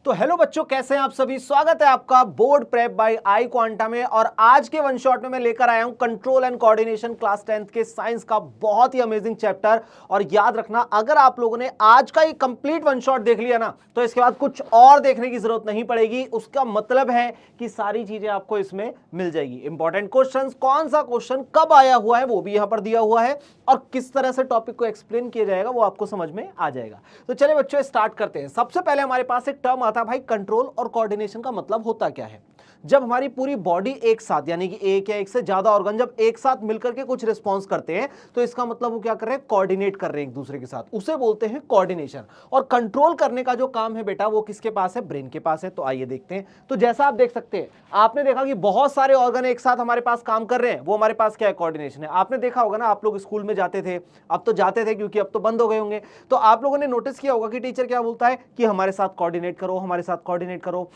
तो हेलो बच्चों, कैसे हैं आप सभी। स्वागत है आपका बोर्ड प्रेप बाय आई क्वांटा में। और आज के वन शॉट में मैं लेकर आया हूं control and coordination class 10th के साइंस का बहुत ही अमेजिंग चैप्टर। और याद रखना, अगर आप लोगों ने आज का ये कंप्लीट वन शॉट देख लिया ना, तो इसके बाद कुछ और देखने की जरूरत नहीं पड़ेगी। उसका मतलब है कि सारी चीजें आपको इसमें मिल जाएगी। इंपॉर्टेंट क्वेश्चन, कौन सा क्वेश्चन कब आया हुआ है वो भी यहां पर दिया हुआ है, और किस तरह से टॉपिक को एक्सप्लेन किया जाएगा वो आपको समझ में आ जाएगा। तो चलिए बच्चों, स्टार्ट करते हैं। सबसे पहले हमारे पास एक टर्म आता है भाई, कंट्रोल और कोऑर्डिनेशन का मतलब होता क्या है। जब हमारी पूरी बॉडी एक साथ, यानी कि एक या एक से ज्यादा ऑर्गन जब एक साथ मिलकर के कुछ रिस्पॉन्स करते हैं, तो इसका मतलब वो क्या कर रहे हैं, कोऑर्डिनेट कर रहे हैं एक दूसरे के साथ, उसे बोलते हैं कोऑर्डिनेशन। और कंट्रोल करने का जो काम है बेटा, वो किसके पास है, ब्रेन के पास है। तो आइए देखते हैं। तो जैसा आप देख सकते हैं, आपने देखा कि बहुत सारे ऑर्गन एक साथ हमारे पास काम कर रहे हैं, वो हमारे पास क्या है, कोऑर्डिनेशन है। आपने देखा होगा ना, आप लोग स्कूल में जाते थे, अब तो जाते थे क्योंकि अब तो बंद हो गए होंगे, तो आप लोगों ने नोटिस किया होगा कि टीचर क्या बोलता है कि हमारे साथ कोऑर्डिनेट करो, हमारे साथ कोऑर्डिनेट करो।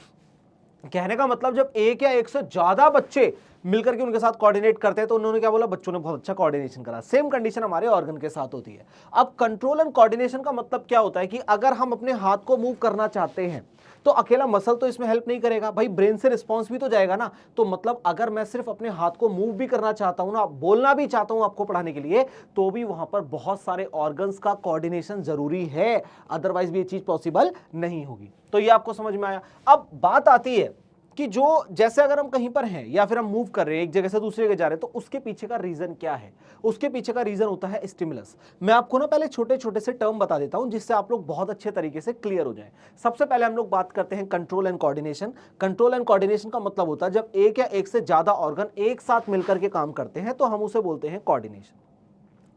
कहने का मतलब जब एक या एक से ज्यादा बच्चे मिलकर के उनके साथ कोऑर्डिनेट करते हैं, तो उन्होंने क्या बोला, बच्चों ने बहुत अच्छा कोऑर्डिनेशन करा। सेम कंडीशन हमारे ऑर्गन के साथ होती है। अब कंट्रोल एंड कोऑर्डिनेशन का मतलब क्या होता है कि अगर हम अपने हाथ को मूव करना चाहते हैं, तो अकेला मसल तो इसमें हेल्प नहीं करेगा भाई, ब्रेन से रिस्पांस भी तो जाएगा ना। तो मतलब अगर मैं सिर्फ अपने हाथ को मूव भी करना चाहता हूं ना, बोलना भी चाहता हूं आपको पढ़ाने के लिए, तो भी वहां पर बहुत सारे ऑर्गन्स का कोऑर्डिनेशन जरूरी है, अदरवाइज भी ये चीज पॉसिबल नहीं होगी। तो ये आपको समझ में आया। अब बात आती है कि जो जैसे अगर हम कहीं पर हैं या फिर हम मूव कर रहे हैं एक जगह से दूसरी जगह जा रहे हैं, तो उसके पीछे का रीजन क्या है। उसके पीछे का रीजन होता है स्टिमुलस। मैं आपको ना पहले छोटे छोटे से टर्म बता देता हूं, जिससे आप लोग बहुत अच्छे तरीके से क्लियर हो जाएं। सबसे पहले हम लोग बात करते हैं control and coordination. Control and coordination का मतलब होता है जब एक या एक से ज्यादा ऑर्गन एक साथ मिलकर के काम करते हैं, तो हम उसे बोलते हैं कोऑर्डिनेशन।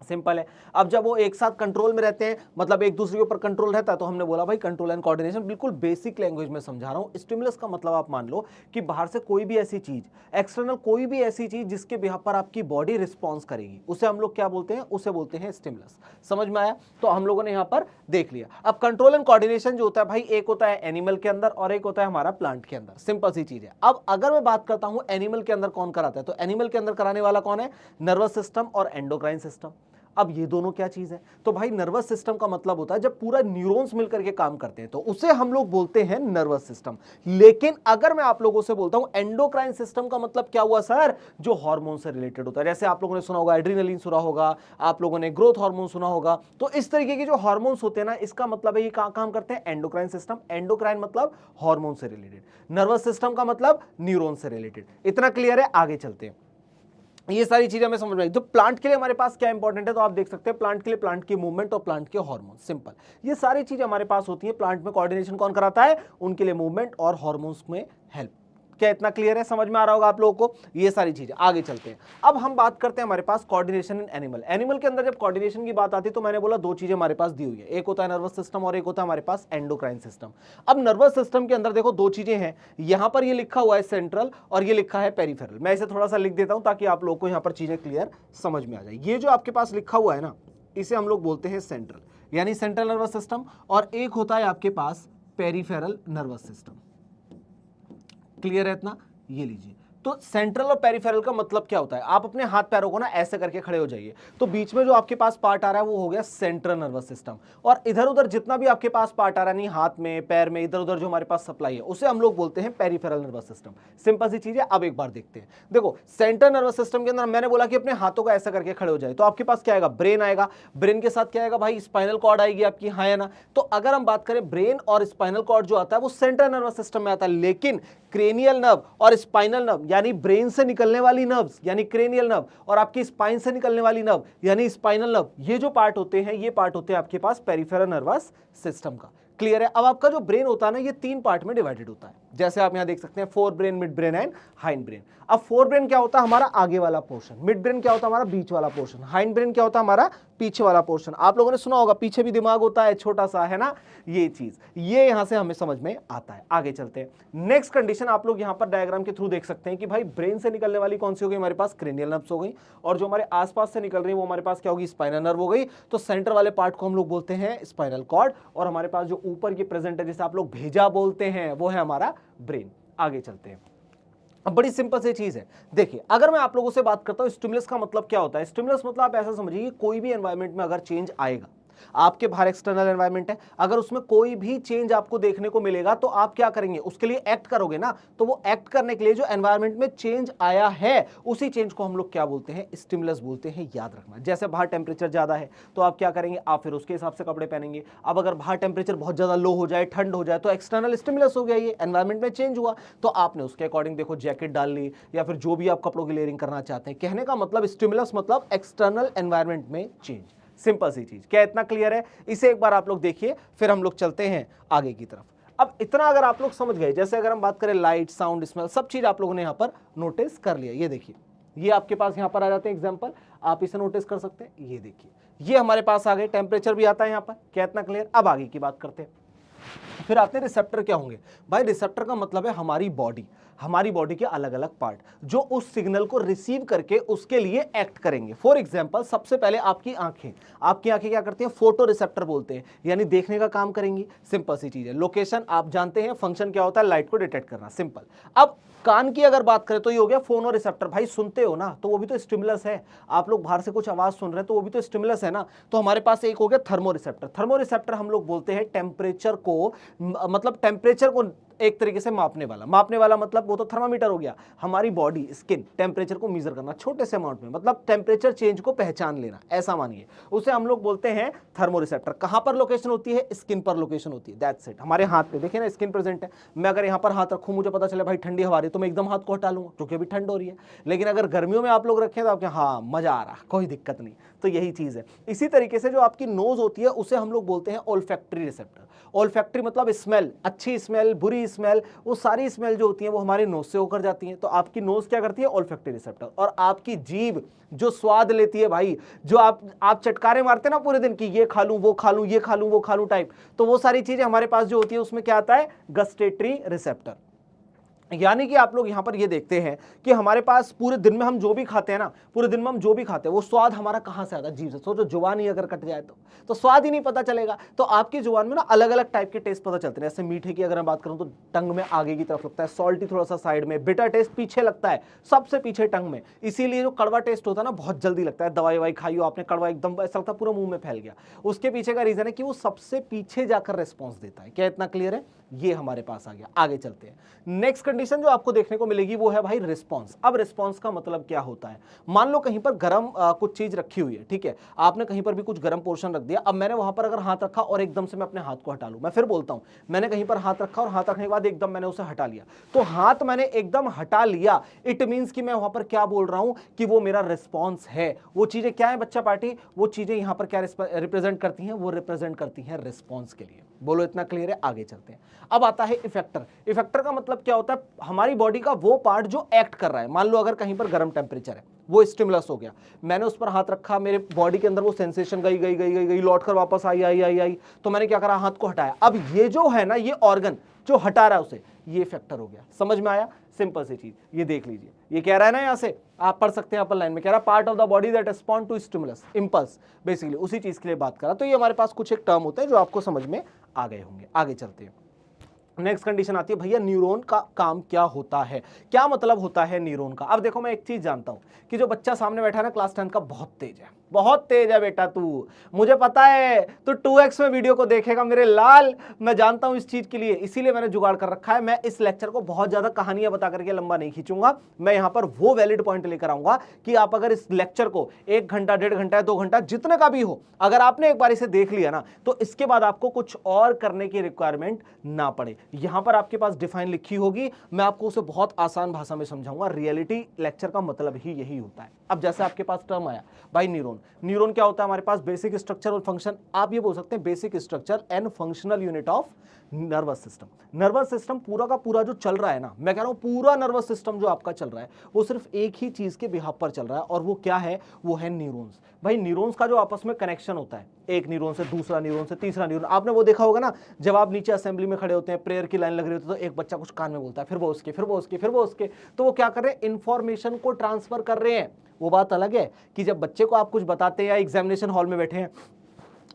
सिंपल है। अब जब वो एक साथ कंट्रोल में रहते हैं, मतलब एक दूसरे के ऊपर कंट्रोल रहता है, तो हमने बोला भाई कंट्रोल एंड कोऑर्डिनेशन। बिल्कुल बेसिक लैंग्वेज में समझा रहा हूं। स्टिमुलस का मतलब आप मान लो कि बाहर से कोई भी ऐसी चीज, एक्सटर्नल कोई भी ऐसी चीज जिसके बिहाफ पर आपकी बॉडी रिस्पॉन्स करेगी, उसे हम लोग क्या बोलते हैं, उसे बोलते हैं स्टिमुलस। समझ में आया। तो हम लोगों ने यहां पर देख लिया। अब कंट्रोल एंड कोऑर्डिनेशन जो होता है भाई, एक होता है एनिमल के अंदर और एक होता है हमारा प्लांट के अंदर। सिंपल सी चीज है। अब अगर मैं बात करता हूं एनिमल के अंदर कौन कराता है, तो एनिमल के अंदर कराने वाला कौन है, नर्वस सिस्टम और एंडोक्राइन सिस्टम। अब ये दोनों क्या चीज है, तो भाई नर्वस सिस्टम का मतलब होता है जब पूरा न्यूरॉन्स मिलकर के काम करते हैं, तो उसे हम लोग बोलते हैं नर्वस सिस्टम। लेकिन अगर मैं आप लोगों से बोलता हूं एंडोक्राइन सिस्टम का मतलब क्या हुआ सर, जो हार्मोन से रिलेटेड होता है। जैसे आप लोगों ने सुना होगा एड्रीनलिन, सुना होगा आप लोगों ने ग्रोथ हार्मोन सुना होगा। तो इस तरीके के जो हार्मोन्स होते हैं ना, इसका मतलब है ये कहां काम करते हैं, एंडोक्राइन सिस्टम। एंडोक्राइन मतलब हार्मोन से रिलेटेड, नर्वस सिस्टम का मतलब न्यूरॉन से रिलेटेड। इतना क्लियर है। आगे चलते हैं। ये सारी चीजें हमें समझ में आई। तो प्लांट के लिए हमारे पास क्या इंपॉर्टेंट है, तो आप देख सकते हैं प्लांट के लिए प्लांट की मूवमेंट और प्लांट के हार्मोन। सिंपल, ये सारी चीजें हमारे पास होती है। प्लांट में कोऑर्डिनेशन कौन कराता है, उनके लिए मूवमेंट और हार्मोन्स में हेल्प। क्या इतना क्लियर है, समझ में आ रहा होगा आप लोगों को ये सारी चीजें। आगे चलते हैं। अब हम बात करते हैं हमारे पास कोऑर्डिनेशन इन एनिमल। एनिमल के अंदर जब कोऑर्डिनेशन की बात आती है, तो मैंने बोला दो चीजें हमारे पास दी हुई है, एक होता है नर्वस सिस्टम और एक होता है हमारे पास एंडोक्राइन सिस्टम। अब नर्वस सिस्टम के अंदर देखो दो चीजें हैं, यहां पर ये लिखा हुआ है सेंट्रल और ये लिखा है पेरिफेरल। मैं इसे थोड़ा सा लिख देता हूं ताकि आप लोगों को यहां पर चीजें क्लियर समझ में आ जाए। ये जो आपके पास लिखा हुआ है ना, इसे हम लोग बोलते हैं सेंट्रल, यानी सेंट्रल नर्वस सिस्टम, और एक होता है आपके पास पेरिफेरल नर्वस सिस्टम। क्लियर है इतना, ये लीजिए। तो सेंट्रल और पेरिफेरल का मतलब क्या होता है, आप अपने हाथ पैरों को ना ऐसे करके खड़े हो जाइए, तो बीच में जो आपके पास पार्ट आ रहा है वो हो गया सेंट्रल नर्वस सिस्टम। और इधर उधर जितना भी आपके पास पार्ट आ रहा है, नहीं हाथ में पैर में इधर उधर जो हमारे पास सप्लाई है, उसे हम लोग बोलते हैं पेरिफेरल नर्वस सिस्टम। सिंपल सी चीज है। अब एक बार देखते हैं। देखो सेंट्रल नर्वस सिस्टम के अंदर मैंने बोला कि अपने हाथों को ऐसा करके खड़े हो जाए, तो आपके पास क्या आएगा, ब्रेन आएगा। ब्रेन के साथ क्या आएगा भाई, स्पाइनल कॉर्ड आएगी आपकी, हाँ या ना। तो अगर हम बात करें ब्रेन और स्पाइनल कॉर्ड जो आता है वो सेंट्रल नर्वस सिस्टम में आता है, लेकिन क्रेनियल नर्व और स्पाइनल नर्व यानी ब्रेन से निकलने वाली नर्व्स यानी क्रेनियल नर्व, और आपकी स्पाइन से निकलने वाली नर्व यानी स्पाइनल नर्व, ये जो पार्ट होते हैं ये पार्ट होते हैं आपके पास पेरिफेरल नर्वस सिस्टम का। क्लियर है। अब आपका जो ब्रेन होता है ना, ये तीन पार्ट में डिवाइडेड होता है, जैसे आप यहां देख सकते हैं fore brain, mid brain and hind brain. अब फोर ब्रेन क्या होता है, हमारा आगे वाला पोर्शन। मिड ब्रेन क्या होता है, हमारा बीच वाला पोर्शन। हाइंड ब्रेन क्या होता है, हमारा पीछे वाला पोर्शन। आप लोगों ने सुना होगा पीछे भी दिमाग होता है, छोटा सा, है ना। ये चीज ये यहां से हमें समझ में आता है। आगे चलते हैं। नेक्स्ट कंडीशन आप लोग यहां पर डायग्राम के थ्रू देख सकते हैं कि भाई ब्रेन से निकलने वाली कौन सी हो गई, हमारे पास क्रेनियल नर्व्स हो गई, और जो हमारे आसपास से निकल रही है वो हमारे पास क्या होगी, स्पाइनल नर्व हो गई। तो सेंटर वाले पार्ट को हम लोग बोलते हैं स्पाइनल कॉर्ड, और हमारे पास जो ऊपर की प्रेजेंट है, जिसे आप लोग भेजा बोलते हैं, वो है हमारा ब्रेन। आगे चलते हैं। अब बड़ी सिंपल सी चीज है। देखिए अगर मैं आप लोगों से बात करता हूं स्टिमुलस का मतलब क्या होता है, स्टिमुलस मतलब आप ऐसा समझिए कोई भी एनवायरनमेंट में अगर चेंज आएगा, आपके बाहर एक्सटर्नल एनवायरनमेंट है, अगर उसमें कोई भी चेंज आपको देखने को मिलेगा तो आप क्या करेंगे, उसके लिए एक्ट करोगे ना। तो वो एक्ट करने के लिए जो एनवायरनमेंट में चेंज आया है उसी चेंज को हम लोग क्या बोलते हैं, स्टिमुलस बोलते हैं। याद रखना, जैसे बाहर टेम्परेचर ज्यादा है तो आप क्या करेंगे, आप फिर उसके हिसाब से कपड़े पहनेंगे। अब अगर बाहर टेम्परेचर बहुत ज्यादा लो हो जाए, ठंड हो जाए, तो एक्सटर्नल स्टिमुलस हो गया, ये एनवायरनमेंट में चेंज हुआ, तो आपने उसके अकॉर्डिंग देखो जैकेट डाल ली या फिर जो भी आप कपड़ों की लेयरिंग करना चाहते हैं। कहने का मतलब स्टिमुलस मतलब एक्सटर्नल एनवायरनमेंट में चेंज। सिंपल सी चीज, क्या इतना क्लियर है? इसे एक बार आप लोग देखिए, फिर हम लोग चलते हैं आगे की तरफ। अब इतना अगर आप लोग समझ गए, जैसे अगर हम बात करें लाइट, साउंड, स्मेल, सब चीज आप लोगों ने यहां पर नोटिस कर लिया। ये देखिए, ये आपके पास यहां पर आ जाते हैं एग्जांपल, आप इसे नोटिस कर सकते हैं। ये देखिए, ये हमारे पास आ गए, टेम्परेचर भी आता है यहां पर। क्या इतना क्लियर? अब आगे की बात करते हैं। फिर आते हैं रिसेप्टर क्या होंगे। भाई रिसेप्टर का मतलब है हमारी बॉडी, हमारी बॉडी के अलग अलग पार्ट जो उस सिग्नल को रिसीव करके उसके लिए एक्ट करेंगे। फॉर एग्जांपल, सबसे पहले आपकी आंखें, आपकी आंखें क्या करती हैं, फोटो रिसेप्टर बोलते हैं, यानी देखने का काम करेंगी। सिंपल सी चीज है। लोकेशन आप जानते हैं, फंक्शन क्या होता है, लाइट को डिटेक्ट करना, सिंपल। अब कान की अगर बात करें तो ये हो गया फोनो रिसेप्टर। भाई सुनते हो ना, तो वो भी तो स्टिमुलस है। आप लोग बाहर से कुछ आवाज सुन रहे हैं तो वो भी तो स्टिमुलस है ना। तो हमारे पास एक हो गया थर्मो रिसेप्टर। थर्मो रिसेप्टर हम लोग बोलते हैं टेम्परेचर को, मतलब टेम्परेचर को एक तरीके से मापने वाला। मापने वाला मतलब वो तो थर्मामीटर हो गया। हमारी बॉडी, स्किन, टेम्परेचर को मेजर करना छोटे से अमाउंट में, मतलब टेम्परेचर चेंज को पहचान लेना, ऐसा मानिए। उसे हम लोग बोलते हैं थर्मो रिसेप्टर। कहां पर लोकेशन होती है, स्किन पर लोकेशन होती है। That's it. हमारे हाथ पे देखिए ना, स्किन प्रेजेंट है। मैं अगर यहां पर हाथ रखूं, मुझे पता चले भाई ठंडी हवा रही है, तो मैं एकदम हाथ को हटा लूंगा क्योंकि अभी ठंड हो रही है। लेकिन अगर गर्मियों में आप लोग रखें तो आपके हाँ मजा आ रहा, कोई दिक्कत नहीं। तो यही चीज है। इसी तरीके से जो आपकी नोज होती है उसे हम लोग बोलते हैं ओल्फैक्टरी रिसेप्टर। ओल्फैक्टरी मतलब स्मेल, अच्छी स्मेल, बुरी स्मेल, वो सारी स्मेल जो होती है वो हमारे नोज से होकर जाती है। तो आपकी नोज क्या करती है, ओल्फैक्टरी रिसेप्टर। और आपकी जीभ जो स्वाद लेती है भाई, जो आप चटकारे मारते हैं ना पूरे दिन की, ये खा लूं, वो खा लूं, ये खा लूं, वो खा लूं टाइप, तो वो सारी चीजें हमारे पास जो होती है उसमें क्या आता है, गस्टेटरी रिसेप्टर। यानी कि आप लोग यहां पर ये देखते हैं कि हमारे पास पूरे दिन में हम जो भी खाते हैं ना, पूरे दिन में हम जो भी खाते हैं वो स्वाद हमारा कहां से आता है, जीभ से। सोचो जुबान ही अगर कट जाए तो स्वाद ही नहीं पता चलेगा। तो आपकी जुबान में ना अलग अलग टाइप के टेस्ट पता चलते हैं। जैसे मीठे की अगर मैं बात करूं तो टंग में आगे की तरफ लगता है, सॉल्टी थोड़ा सा साइड में, बिटर टेस्ट पीछे लगता है, सबसे पीछे टंग में। इसीलिए जो कड़वा टेस्ट होता है ना बहुत जल्दी लगता है। दवाई ववाई खाई हो आपने, कड़वा एकदम ऐसा लगता है पूरा मुंह में फैल गया। उसके पीछे का रीजन है कि वो सबसे पीछे जाकर रिस्पॉन्स देता है। क्या इतना क्लियर है? ये हमारे पास आ गया। आगे चलते हैं। नेक्स्ट कंडीशन जो आपको देखने को मिलेगी वो है भाई रिस्पॉन्स। अब रिस्पॉन्स का मतलब क्या होता है, मान लो कहीं पर गर्म कुछ चीज रखी हुई है, ठीक है, आपने कहीं पर भी कुछ गर्म पोर्शन रख दिया। अब मैंने वहां पर अगर हाथ रखा और एकदम से मैं अपने हाथ को हटा लूं, मैं फिर बोलता हूं, मैंने कहीं पर हाथ रखा और हाथ रखने के बाद एकदम मैंने उसे हटा लिया, तो हाथ मैंने एकदम हटा लिया, इट मींस कि मैं वहां पर क्या बोल रहा हूं कि वो मेरा रिस्पॉन्स है। वो चीजें क्या है बच्चा पार्टी, वो चीजें यहां पर क्या रिप्रेजेंट करती हैं, वो रिप्रेजेंट करती हैं रिस्पॉन्स के लिए। बोलो इतना क्लियर है? आगे चलते हैं। अब आता है इफेक्टर। इफेक्टर का मतलब क्या होता है, हमारी बॉडी का वो पार्ट जो एक्ट कर रहा है। मान लो अगर कहीं पर गर्म टेम्परेचर है, वो स्टिमुलस हो गया, मैंने उस पर हाथ रखा, मेरे बॉडी के अंदर वो सेंसेशन गई गई गई गई गई, लौट कर वापस आई आई आई आई, तो मैंने क्या करा, हाथ को हटाया। अब ये जो है ना, ये ऑर्गन जो हटा रहा है उसे, ये इफेक्टर हो गया। समझ में आया? सिंपल सी चीज, ये देख लीजिए, ये कह रहा है ना, यहां से आप पढ़ सकते हैं अपर लाइन में, कह रहा है part of the body that respond to stimulus, impulse, basically उसी चीज के लिए बात कर रहा। तो ये हमारे पास कुछ एक टर्म होते हैं जो आपको समझ में आ गए होंगे। आगे चलते हैं। नेक्स्ट कंडीशन आती है भैया न्यूरॉन का काम क्या होता है, क्या मतलब होता है न्यूरॉन का। अब देखो मैं एक चीज जानता हूं कि जो बच्चा सामने बैठा है ना क्लास 10 का, बहुत तेज है, बहुत तेज है बेटा तू, मुझे पता है तू 2x में वीडियो को देखेगा मेरे लाल, मैं जानता हूं इस चीज के लिए, इसीलिए मैंने जुगाड़ कर रखा है। मैं इस लेक्चर को बहुत ज्यादा कहानियां बता करके लंबा नहीं खींचूंगा, मैं यहां पर वो वैलिड पॉइंट लेकर आऊंगा कि आप अगर इस लेक्चर को 1 घंटा, 1.5 घंटा, 2 घंटा, जितने का भी हो, अगर आपने एक बार इसे देख लिया ना, तो इसके बाद आपको कुछ और करने की रिक्वायरमेंट ना पड़े। यहां पर आपके पास डिफाइन लिखी होगी, मैं आपको उसे बहुत आसान भाषा में समझाऊंगा। रियलिटी लेक्चर का मतलब ही यही होता है। अब जैसे आपके पास टर्म आया भाई न्यूरॉन, न्यूरॉन क्या होता है हमारे पास, बेसिक स्ट्रक्चर और फंक्शन, आप ये बोल सकते हैं basic structure and functional unit of nervous system. Nervous system पूरा का पूरा जो चल रहा है ना, मैं कह रहा हूं पूरा नर्वस सिस्टम जो आपका चल रहा है वो सिर्फ एक ही चीज के बिहाफ पर चल रहा है, और वो क्या है, वो है न्यूरॉन्स। भाई न्यूरॉन्स का जो आपस में कनेक्शन होता है, एक न्यूरॉन से दूसरा न्यूरॉन से तीसरा न्यूरॉन, आपने वो देखा होगा ना, जब आप नीचे असेंबली में खड़े होते हैं, प्रेयर की लाइन लग रही होती है, तो एक बच्चा कुछ कान में बोलता है, फिर वो उसके, फिर वो उसके, फिर वो उसके, तो वो क्या कर रहे हैं, इंफॉर्मेशन को ट्रांसफर कर रहे हैं। वो बात अलग है कि जब बच्चे को आप कुछ बताते हैं या एग्जामिनेशन हॉल में बैठे हैं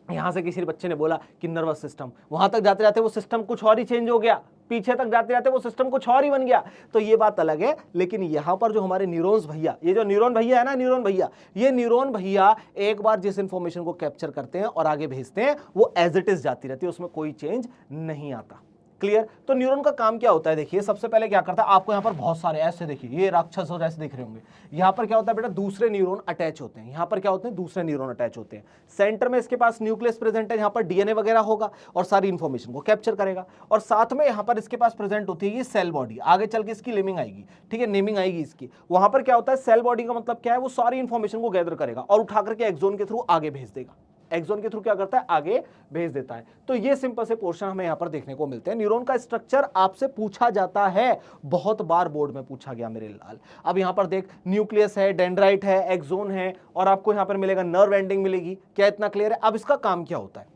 यहां से किसी बच्चे ने बोला कि नर्वस सिस्टम, वहां तक जाते जाते वो सिस्टम कुछ और ही चेंज हो गया, पीछे तक जाते जाते वो सिस्टम कुछ और ही बन गया, तो ये बात अलग है। लेकिन यहां पर जो हमारे न्यूरॉन्स भैया, ये जो न्यूरॉन भैया है ना, न्यूरॉन भैया, ये न्यूरॉन भैया एक बार जिस इंफॉर्मेशन को कैप्चर करते हैं और आगे भेजते हैं वो एज इट इज जाती रहती है, उसमें कोई चेंज नहीं आता। क्लियर? तो न्यूरॉन का काम क्या होता है, देखिए सबसे पहले क्या करता है, आपको यहां पर बहुत सारे ऐसे देखिए, ये राक्षस हो जैसे दिख रहे होंगे, यहां पर क्या होता है बेटा, दूसरे न्यूरॉन अटैच होते हैं, यहां पर क्या होते हैं, दूसरे न्यूरॉन अटैच होते हैं। सेंटर में इसके पास न्यूक्लियस प्रेजेंट है, यहां पर डीएनए वगैरह होगा और सारी इंफॉर्मेशन को कैप्चर करेगा, और साथ में यहां पर इसके पास प्रेजेंट होती है ये सेल बॉडी, आगे चल के इसकी नेमिंग आएगी, ठीक है, नेमिंग आएगी इसकी। वहां पर क्या होता है, सेल बॉडी का मतलब क्या है, वो सारी इंफॉर्मेशन को गैदर करेगा और उठा करके एक्सोन के थ्रू आगे भेज देगा, एक्सोन के थ्रू क्या करता है, आगे भेज देता है। तो ये सिंपल से पोर्शन हमें यहां पर देखने को मिलते हैं। न्यूरॉन का स्ट्रक्चर आपसे पूछा जाता है, बहुत बार बोर्ड में पूछा गया मेरे लाल। अब यहां पर देख, न्यूक्लियस है, डेंड्राइट है, एक्सोन है, और आपको यहां पर मिलेगा नर्व एंडिंग मिलेगी। क्या इतना क्लियर है? अब इसका काम क्या होता है,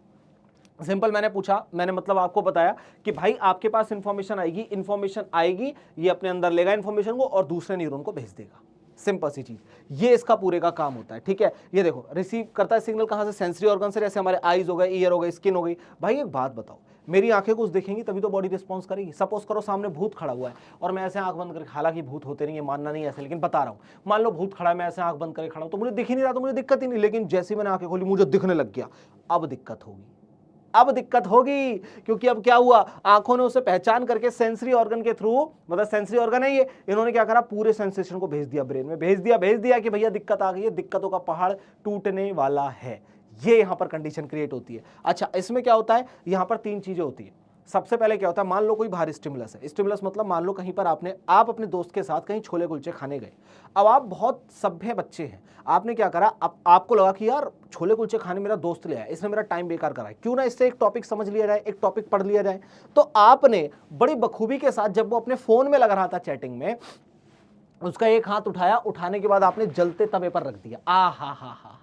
सिंपल मैंने पूछा, मैंने मतलब आपको बताया कि भाई आपके पास इंफॉर्मेशन आएगी, ये अपने अंदर लेगा इंफॉर्मेशन को और दूसरे न्यूरॉन को भेज देगा। सिंपल सी चीज, ये इसका पूरे का काम होता है, ठीक है। ये देखो, रिसीव करता है सिग्नल कहां से, सेंसरी ऑर्गन से, जैसे हमारे आईज हो गए, ईयर हो गए, स्किन हो गई। भाई एक बात बताओ, मेरी आंखें कुछ देखेंगी तभी तो बॉडी रिस्पॉन्स करेगी। सपोज करो सामने भूत खड़ा हुआ है और मैं ऐसे आंख बंद करके, हालांकि भूत होते नहीं है, मानना नहीं ऐसे, लेकिन बता रहा हूं, मान लो भूत खड़ा है, मैं ऐसे आंख बंद करके खड़ा हूं, तो मुझे दिख ही नहीं रहा, तो मुझे दिक्कत ही नहीं, लेकिन जैसे मैंने आंखें खोली मुझे दिखने लग गया, अब दिक्कत होगी, अब दिक्कत होगी, क्योंकि अब क्या हुआ, आंखों ने उसे पहचान करके सेंसरी ऑर्गन के थ्रू, मतलब सेंसरी ऑर्गन है ये, इन्होंने क्या करा, पूरे सेंसेशन को भेज दिया ब्रेन में, भेज दिया कि भैया दिक्कत आ गई है, दिक्कतों का पहाड़ टूटने वाला है। ये यहां पर कंडीशन क्रिएट होती है। अच्छा, इसमें क्या होता है, यहां पर तीन चीजें होती है। सबसे पहले क्या होता है, मान लो कोई बाहर स्टिमुलस है, स्टिमुलस मतलब मान लो कहीं पर आप अपने दोस्त के साथ कहीं छोले कुलचे खाने गए। अब आप बहुत सभ्य बच्चे हैं, आपने क्या करा, अब आपको लगा कि यार छोले कुलचे खाने मेरा दोस्त ले आया, इसने मेरा टाइम बेकार करा है, क्यों ना इससे एक टॉपिक समझ लिया जाए, एक टॉपिक पढ़ लिया जाए। तो आपने बड़ी बखूबी के साथ, जब वो अपने फोन में लग रहा था चैटिंग में, उसका एक हाथ उठाया, उठाने के बाद आपने जलते तवे पर रख दिया। हा,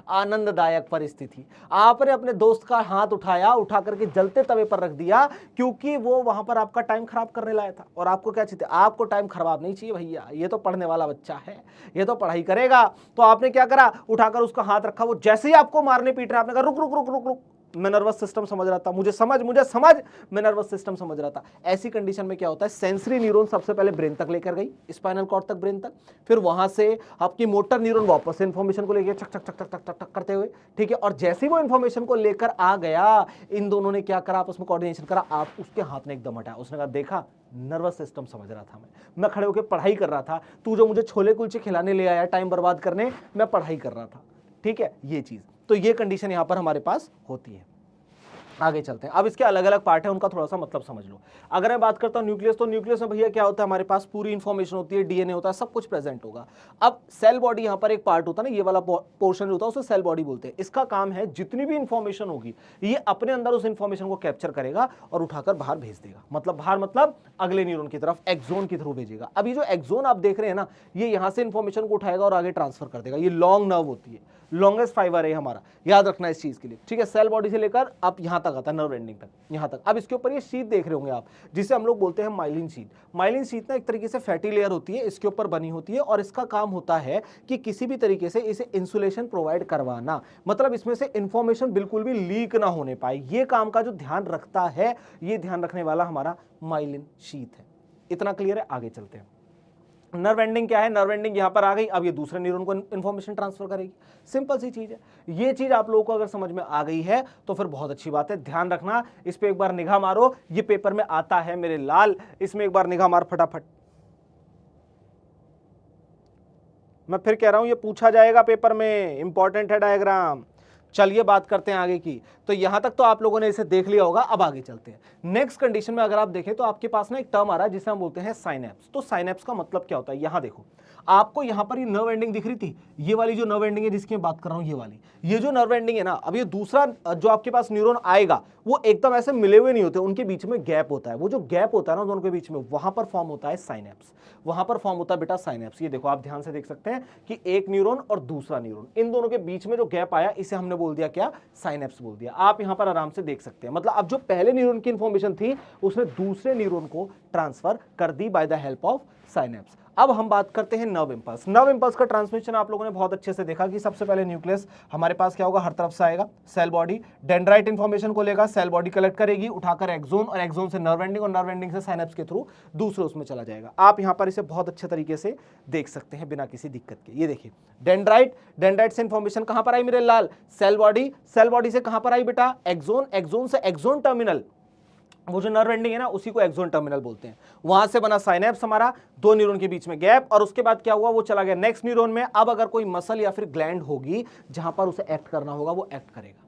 आनंददायक परिस्थिति, आपने अपने दोस्त का हाथ उठाया, उठा करके जलते तवे पर रख दिया, क्योंकि वो वहां पर आपका टाइम खराब करने लाया था। और आपको क्या चाहिए, आपको टाइम खराब नहीं चाहिए भैया, ये तो पढ़ने वाला बच्चा है, ये तो पढ़ाई करेगा। तो आपने क्या करा, उठाकर उसका हाथ रखा, वो जैसे ही आपको मारने पीट रहा, आपने कहा रुक रुक रुक रुक रुक, मैं नर्वस सिस्टम समझ रहा था, मुझे समझ, मैं नर्वस सिस्टम समझ रहा था। ऐसी कंडीशन में क्या होता है, सेंसरी न्यूरॉन सबसे पहले ब्रेन तक लेकर गई, स्पाइनल कॉर्ड तक, ब्रेन तक, फिर वहां से आपकी मोटर न्यूरॉन वापस से इंफॉर्मेशन को लेकर चक चक चक चक चक चक करते हुए, ठीक है। और जैसे ही वो इंफॉर्मेशन को लेकर आ गया, इन दोनों ने क्या करा, आपस में कोऑर्डिनेशन करा, आप उसके हाथ ने एकदम हटाया, उसने कहा देखा, नर्वस सिस्टम समझ रहा था मैं खड़े होकर पढ़ाई कर रहा था, तू जो मुझे छोले कुलचे खिलाने ले आया टाइम बर्बाद करने, मैं पढ़ाई कर रहा था, ठीक है। ये चीज, तो ये कंडीशन यहां पर हमारे पास होती है। आगे चलते हैं, अब इसके अलग अलग पार्ट है, उनका थोड़ा सा मतलब समझ लो। अगर मैं बात करता हूं न्यूक्लियस, तो न्यूक्लियस में भैया क्या होता है, हमारे पास पूरी इंफॉर्मेशन होती है, डीएनए होता है, सब कुछ प्रेजेंट होगा। अब सेल बॉडी यहां पर एक पार्ट होता है ना, ये वाला पोर्शन होता है, उसे सेल बॉडी बोलते हैं। इसका काम है जितनी भी इंफॉर्मेशन होगी, ये अपने अंदर उस इंफॉर्मेशन को कैप्चर करेगा और उठाकर बाहर भेज देगा। मतलब बाहर मतलब अगले न्यूरॉन की तरफ, एक्सोन की थ्रू भेजेगा। अब ये जो एक्सोन आप देख रहे हैं ना, ये यहां से इंफॉर्मेशन को उठाएगा और आगे ट्रांसफर कर देगा। ये लॉन्ग नर्व होती है, लॉन्गेस्ट फाइबर है हमारा, याद रखना इस चीज के लिए, ठीक है। सेल बॉडी से लेकर आप यहां तक आता है, नर्व एंडिंग तक, यहां तक। अब इसके ऊपर ये शीट देख रहे होंगे आप, जिसे हम लोग बोलते हैं माइलिन शीट। माइलिन शीट ना एक तरीके से फैटी लेयर होती है, इसके ऊपर बनी होती है, और इसका काम होता है कि किसी भी तरीके से इसे इंसुलेशन प्रोवाइड करवाना, मतलब इसमें से इंफॉर्मेशन बिल्कुल भी लीक ना होने पाए, ये काम का जो ध्यान रखता है, ये ध्यान रखने वाला हमारा माइलिन शीट है। इतना क्लियर है? आगे चलते हैं। नर्व एंडिंग क्या है, नर्व एंडिंग यहां पर आ गई, अब ये दूसरे न्यूरॉन को इंफॉर्मेशन ट्रांसफर करेगी। सिंपल सी चीज है, ये चीज आप लोगों को अगर समझ में आ गई है तो फिर बहुत अच्छी बात है। ध्यान रखना, इस पे एक बार निगाह मारो, ये पेपर में आता है मेरे लाल, इसमें एक बार निगाह मार फटाफट। मैं फिर कह रहा हूं, ये पूछा जाएगा पेपर में, इंपॉर्टेंट है डायग्राम। चलिए बात करते हैं आगे की। तो यहां तक तो आप लोगों ने इसे देख लिया होगा, अब आगे चलते हैं। नेक्स्ट कंडीशन में अगर आप देखें तो आपके पास ना एक टर्म आ रहा है जिसे हम बोलते हैं साइनेप्स। तो साइनेप्स का मतलब क्या होता है, यहां देखो, आपको यहां पर ये नर्व एंडिंग दिख रही थी, ये वाली जो नर्व एंडिंग है जिसकी मैं बात कर रहा हूं, ये वाली, ये जो नर्व एंडिंग है ना, अब ये दूसरा जो आपके पास न्यूरॉन आएगा, वो एकदम ऐसे मिले हुए नहीं होते, उनके बीच में गैप होता है। वो जो गैप होता है ना दोनों के बीच में, वहां पर फॉर्म होता है साइनेप्स, वहां पर फॉर्म होता है बेटा साइनेप्स। ये देखो, आप ध्यान से देख सकते हैं कि एक न्यूरॉन और दूसरा न्यूरॉन, इन दोनों के बीच में जो गैप आया, इसे हमने बोल दिया क्या, साइनेप्स बोल दिया। आप यहां पर आराम से देख सकते हैं, मतलब अब जो पहले न्यूरॉन की इंफॉर्मेशन थी, उसने दूसरे न्यूरॉन को ट्रांसफर कर दी by the help of synapse. अब हम बात करते हैं नर्व इंपल्स। नर्व इंपल्स का ट्रांसमिशन आप लोगों ने बहुत अच्छे से देखा कि सबसे पहले न्यूक्लियस हमारे पास क्या होगा, हर तरफ से आएगा, सेल बॉडी डेंड्राइट इंफॉर्मेशन को लेगा, सेल बॉडी कलेक्ट करेगी, उठाकर एक्सोन, और एक्सोन से नर्व एंडिंग, और नर्व एंडिंग से साइनेप्स के थ्रू दूसरे उसमें चला जाएगा। आप यहां पर इसे बहुत अच्छे तरीके से देख सकते हैं बिना किसी दिक्कत के। ये देखिए डेंड्राइट, डेंड्राइट से इंफॉर्मेशन कहां पर आई मेरे लाल, सेल बॉडी, सेल बॉडी से कहां पर आई बेटा, एक्सोन, एक्सोन से एक्सोन टर्मिनल, वो जो नर्व एंडिंग है ना उसी को एक्सोन टर्मिनल बोलते हैं, वहां से बना साइनेप्स हमारा, दो न्यूरॉन के बीच में गैप, और उसके बाद क्या हुआ, वो चला गया नेक्स्ट न्यूरॉन में। अब अगर कोई मसल या फिर ग्लैंड होगी जहां पर उसे एक्ट करना होगा वो एक्ट करेगा।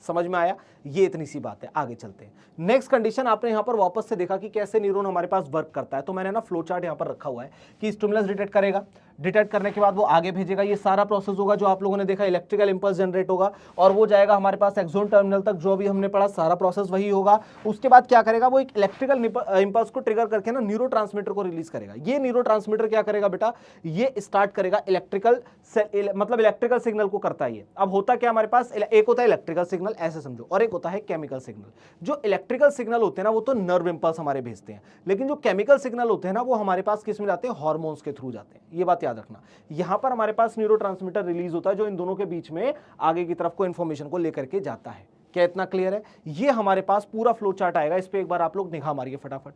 समझ में आया, ये इतनी सी बात है। आगे चलते हैं नेक्स्ट कंडीशन। आपने यहां पर वापस से देखा कि कैसे न्यूरॉन हमारे पास वर्क करता है, तो मैंने ना फ्लो चार्ट यहां पर रखा हुआ है कि स्टिमुलस डिटेक्ट करेगा, डिटेक्ट करने के बाद वो आगे भेजेगा, ये सारा प्रोसेस होगा जो आप लोगों ने देखा, इलेक्ट्रिकल इंपल्स जनरेट होगा और वो जाएगा हमारे पास एक्सोन टर्मिनल तक, जो भी हमने पढ़ा सारा प्रोसेस वही होगा। उसके बाद क्या करेगा, वो एक इलेक्ट्रिकल इंपल्स को ट्रिगर करके ना न्यूरोट्रांसमीटर को रिलीज करेगा। ये न्यूरोट्रांसमीटर क्या करेगा बेटा, ये स्टार्ट करेगा इलेक्ट्रिकल मतलब इलेक्ट्रिकल सिग्नल को करता है ये। अब होता क्या हमारे पास, एक होता है इलेक्ट्रिकल सिग्नल ऐसे समझो, और एक होता है केमिकल सिग्नल। जो इलेक्ट्रिकल सिग्नल होते हैं ना वो तो नर्व इंपल्स हमारे भेजते हैं, लेकिन जो केमिकल सिग्नल होते हैं ना वो हमारे पास किस में जाते हैं, हार्मोन्स के थ्रू जाते हैं। ये बात याद रखना, यहां पर हमारे पास न्यूरोट्रांसमीटर रिलीज होता है जो इन दोनों के बीच में आगे की तरफ को इंफॉर्मेशन को लेकर के जाता है। क्या इतना क्लियर है? ये हमारे पास पूरा फ्लो चार्ट आएगा, इस पे एक बार आप लोग निगाह मारिए फटाफट।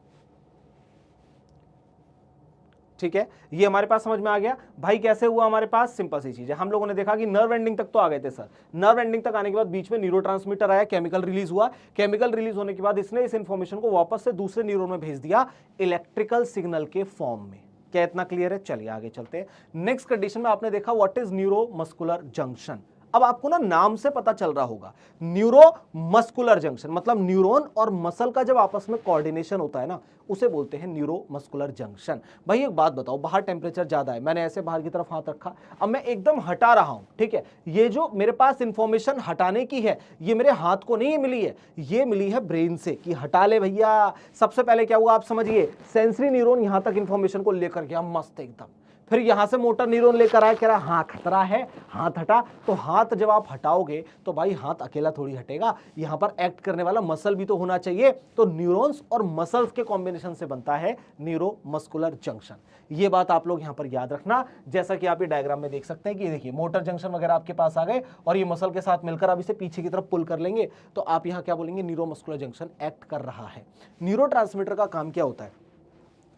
ठीक है, ये हमारे पास समझ में आ गया भाई कैसे हुआ हमारे पास। सिंपल सी चीज है, हम लोगों ने देखा कि नर्व एंडिंग तक तो आ गए थे सर, नर्व एंडिंग तक आने के बाद बीच में न्यूरोट्रांसमीटर आया, केमिकल रिलीज हुआ, केमिकल रिलीज होने के बाद इसने इस इंफॉर्मेशन को वापस से दूसरे न्यूरॉन में भेज दिया इलेक्ट्रिकल सिग्नल के फॉर्म में। क्या इतना क्लियर है? चलिए आगे चलते हैं। नेक्स्ट कंडीशन में आपने देखा what is neuro muscular junction. अब आपको ना नाम से पता चल रहा होगा, न्यूरो मस्कुलर जंक्शन मतलब न्यूरॉन और मसल का जब आपस में कोऑर्डिनेशन होता है ना उसे बोलते हैं न्यूरो मस्कुलर जंक्शन। भाई एक बात बताओ, बाहर टेम्परेचर ज्यादा है, मैंने ऐसे बाहर की तरफ हाथ रखा, अब मैं एकदम हटा रहा हूं, ठीक है, ये जो मेरे पास इंफॉर्मेशन हटाने की है ये मेरे हाथ को नहीं मिली है, ये मिली है ब्रेन से कि हटा ले भैया। सबसे पहले क्या हुआ आप समझिए, सेंसरी न्यूरॉन यहां तक इंफॉर्मेशन को लेकर गया मस्त एकदम, फिर यहां से मोटर न्यूरॉन लेकर आया, कह रहा हाँ खतरा है, हाथ हटा। तो हाथ जब आप हटाओगे तो भाई हाथ अकेला थोड़ी हटेगा, यहां पर एक्ट करने वाला मसल भी तो होना चाहिए, तो न्यूरॉन्स और मसल्स के कॉम्बिनेशन से बनता है न्यूरो मस्कुलर जंक्शन। ये बात आप लोग यहां पर याद रखना, जैसा कि आप ये डायग्राम में देख सकते हैं कि देखिए मोटर जंक्शन वगैरह आपके पास आ गए और ये मसल के साथ मिलकर अब इसे पीछे की तरफ पुल कर लेंगे, तो आप यहां क्या बोलेंगे, न्यूरो मस्कुलर जंक्शन एक्ट कर रहा है। न्यूरोट्रांसमीटर का काम क्या होता है,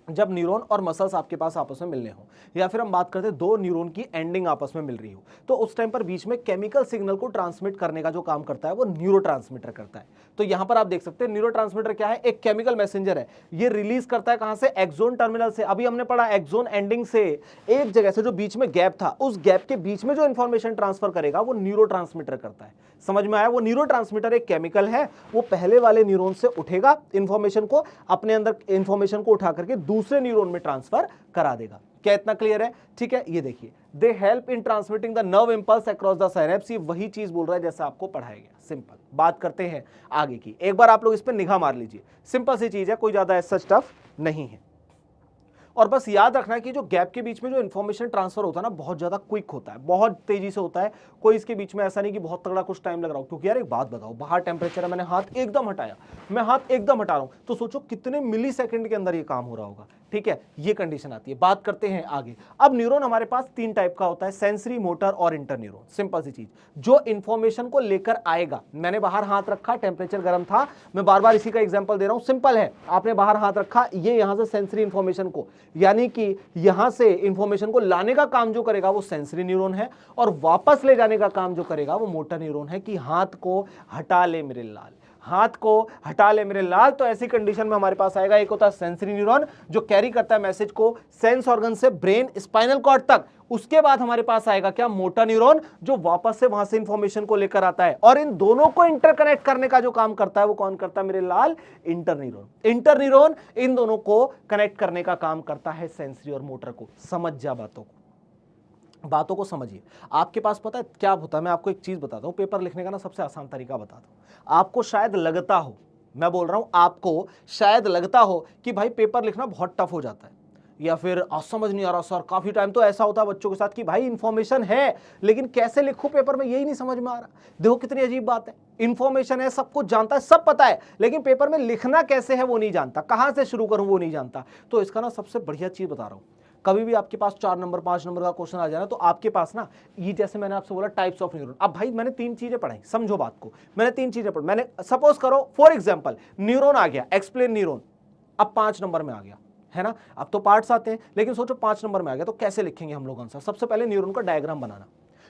जब न्यूरॉन और मसल्स आपके पास आपस में मिलने हो, या फिर हम बात करते हैं दो न्यूरॉन की एंडिंग आपस में मिल रही हो, तो उस टाइम पर बीच में केमिकल सिग्नल को ट्रांसमिट करने का जो काम करता है वो न्यूरोट्रांसमीटर करता है। तो यहां पर आप देख सकते हैं न्यूरोट्रांसमीटर क्या है, एक केमिकल मैसेंजर है, ये रिलीज करता है कहां से, एक्सोन टर्मिनल से। अभी हमने पढ़ा एक्सोन एंडिंग से एक जगह से जो बीच में गैप था उस गैप के बीच में जो इंफॉर्मेशन ट्रांसफर करेगा वो न्यूरोट्रांसमीटर करता है। समझ में आया? वो न्यूरोट्रांसमीटर एक केमिकल है, वो पहले वाले न्यूरॉन से उठेगा इंफॉर्मेशन को, अपने अंदर इंफॉर्मेशन को उठा करके दूसरे न्यूरॉन में ट्रांसफर करा देगा। क्या इतना क्लियर है? ठीक है, ये देखिए they help in transmitting the nerve impulse across the synapse, ये वही चीज बोल रहा है जैसा आपको पढ़ाया गया। सिंपल बात करते हैं आगे की, एक बार आप लोग इस पर निगाह मार लीजिए, सिंपल सी चीज है, कोई ज्यादा ऐसा स्टफ नहीं है। और बस याद रखना कि जो गैप के बीच में जो इन्फॉर्मेशन ट्रांसफर होता है ना बहुत ज्यादा क्विक होता है, बहुत तेजी से होता है, कोई इसके बीच में ऐसा नहीं कि बहुत तगड़ा कुछ टाइम लग रहा हो। क्योंकि यार एक बात बताओ, बाहर टेम्परेचर है, मैंने हाथ एकदम हटाया, मैं हाथ एकदम हटा रहा हूं, तो सोचो कितने मिली सेकेंड के अंदर ये काम हो रहा होगा। ठीक है, ये कंडीशन आती है। बात करते हैं आगे। अब न्यूरॉन हमारे पास तीन टाइप का होता है, सेंसरी, मोटर और इंटर न्यूरॉन। सिंपल सी चीज, जो इंफॉर्मेशन को लेकर आएगा, मैंने बाहर हाथ रखा, टेम्परेचर गर्म था, मैं बार बार इसी का एग्जांपल दे रहा हूं, सिंपल है, आपने बाहर हाथ रखा, ये यहां से सेंसरी इंफॉर्मेशन को, यानी कि यहां से इंफॉर्मेशन को लाने का काम जो करेगा वो सेंसरी न्यूरॉन है, और वापस ले जाने का काम जो करेगा वो मोटर न्यूरॉन है कि हाथ को हटा ले मेरे लाल, हाथ को हटा ले मेरे लाल। तो ऐसी कंडीशन में हमारे पास आएगा, एक होता है सेंसरी न्यूरॉन जो कैरी करता है मैसेज को सेंस ऑर्गन से ब्रेन स्पाइनल कॉर्ड तक, उसके बाद हमारे पास आएगा क्या, मोटर न्यूरॉन जो वापस से वहां से इंफॉर्मेशन को लेकर आता है, और इन दोनों को इंटरकनेक्ट करने का जो काम करता है वो कौन करता है मेरे लाल, इंटर न्यूरॉन। इंटर न्यूरॉन इन दोनों को कनेक्ट करने का काम करता है सेंसरी और मोटर को। समझ जा बातों को समझिए। आपके पास पता है क्या होता है, मैं आपको एक चीज बताता हूं, पेपर लिखने का ना सबसे आसान तरीका बताता हूं। आपको शायद लगता हो, मैं बोल रहा हूं आपको शायद लगता हो कि भाई पेपर लिखना बहुत टफ हो जाता है, या फिर समझ नहीं आ रहा सर, काफी टाइम तो ऐसा होता है बच्चों के साथ कि भाई इंफॉर्मेशन है लेकिन कैसे लिखूं पेपर में यही नहीं समझ में आ रहा। देखो कितनी अजीब बात है, इंफॉर्मेशन है, सब कुछ जानता है, सब पता है, लेकिन पेपर में लिखना कैसे है वो नहीं जानता, कहां से शुरू करूं वो नहीं जानता। तो इसका ना सबसे बढ़िया चीज बता रहा हूं, कभी भी आपके पास 4 नंबर 5 नंबर का क्वेश्चन आ जाए ना, तो आपके पास ना ये जैसे मैंने आपसे बोला टाइप्स ऑफ न्यूरॉन। अब भाई मैंने 3 चीजें पढ़ाई, समझो बात को, मैंने 3 चीजें पढ़ी। मैंने सपोज करो फॉर एग्जांपल न्यूरॉन आ गया, एक्सप्लेन न्यूरॉन, अब 5 नंबर में आ गया, है ना। अब तो पार्ट्स आते हैं, लेकिन सोचो 5 नंबर में आ गया तो कैसे लिखेंगे हम लोग आंसर। सबसे पहले न्यूरॉन का डायग्राम बनाना,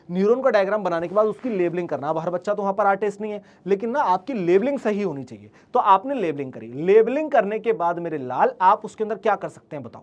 न्यूरॉन का डायग्राम बनाने के बाद उसकी लेबलिंग करना। अब हर बच्चा तो वहां पर आर्टिस्ट नहीं है, लेकिन ना आपकी लेबलिंग सही होनी चाहिए, तो आपने लेबलिंग करी। लेबलिंग करने के बाद मेरे लाल आप उसके अंदर क्या कर सकते हैं बताओ,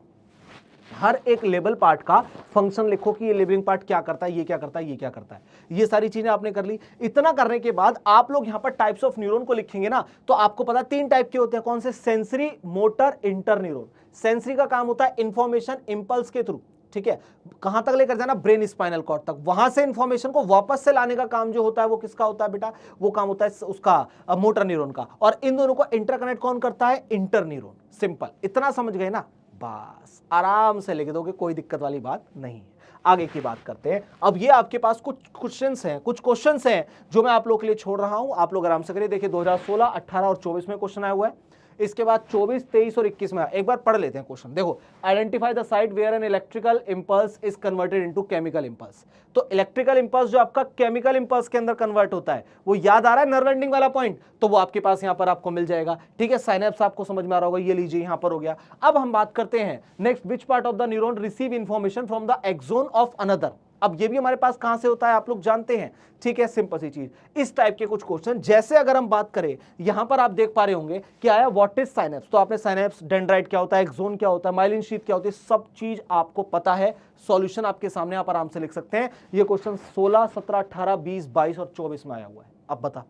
हर एक लेबल पार्ट का फंक्शन लिखो कि ये लेबलिंग पार्ट क्या करता है, ये क्या करता है, ये क्या करता है। ये सारी चीजें आपने कर ली। इतना करने के बाद आप लोग यहां पर टाइप्स ऑफ न्यूरॉन को लिखेंगे ना, तो आपको पता 3 टाइप के होते हैं। कौन से? Sensory, motor, inter neuron. Sensory का काम होता है इंफॉर्मेशन इंपल्स के थ्रू, ठीक है, कहां तक लेकर जाना? ब्रेन स्पाइनल कॉर्ड तक। वहां से इंफॉर्मेशन को वापस से लाने का काम जो होता है वो किसका होता है बेटा? वो काम होता है उसका मोटर न्यूरॉन का। और इन दोनों को इंटरकनेक्ट कौन करता है? Inter neuron. सिंपल, इतना समझ गए ना, बस आराम से लिख दोगे, कोई दिक्कत वाली बात नहीं है। आगे की बात करते हैं। अब ये आपके पास कुछ क्वेश्चंस हैं जो मैं आप लोग के लिए छोड़ रहा हूं, आप लोग आराम से करिए। देखिए 2016, 18 और 24 में क्वेश्चन आया हुआ है। इसके बाद 24, 23 और 21 में एक बार पढ़ लेते हैं क्वेश्चन। देखो, identify the site where an electrical impulse is converted into chemical impulse. तो इलेक्ट्रिकल इंपल्स जो आपका केमिकल इंपल्स के अंदर कन्वर्ट होता है, वो याद आ रहा है नर्व एंडिंग वाला पॉइंट, तो वो आपके पास यहां पर आपको मिल जाएगा, ठीक है। साइनेप्स आपको समझ में आ रहा होगा, ये लीजिए यहां पर हो गया। अब हम बात करते हैं next, which part of the neuron receive information from the axon of another. अब ये भी हमारे पास कहां से होता है आप लोग जानते हैं, ठीक है, सिंपल सी चीज। इस टाइप के कुछ क्वेश्चन, जैसे अगर हम बात करें, यहां पर आप देख पा रहे होंगे कि आया व्हाट इज साइनेप्स, तो आपने साइनेप्स, डेंड्राइट क्या होता है, एक्सोन क्या होता है, माइलिन शीथ क्या होती है, सब चीज आपको पता है। सॉल्यूशन आपके सामने आप आराम से लिख सकते हैं। ये क्वेश्चन 16, 17, 18, 20, 22 और 24 में आया हुआ है। अब बता,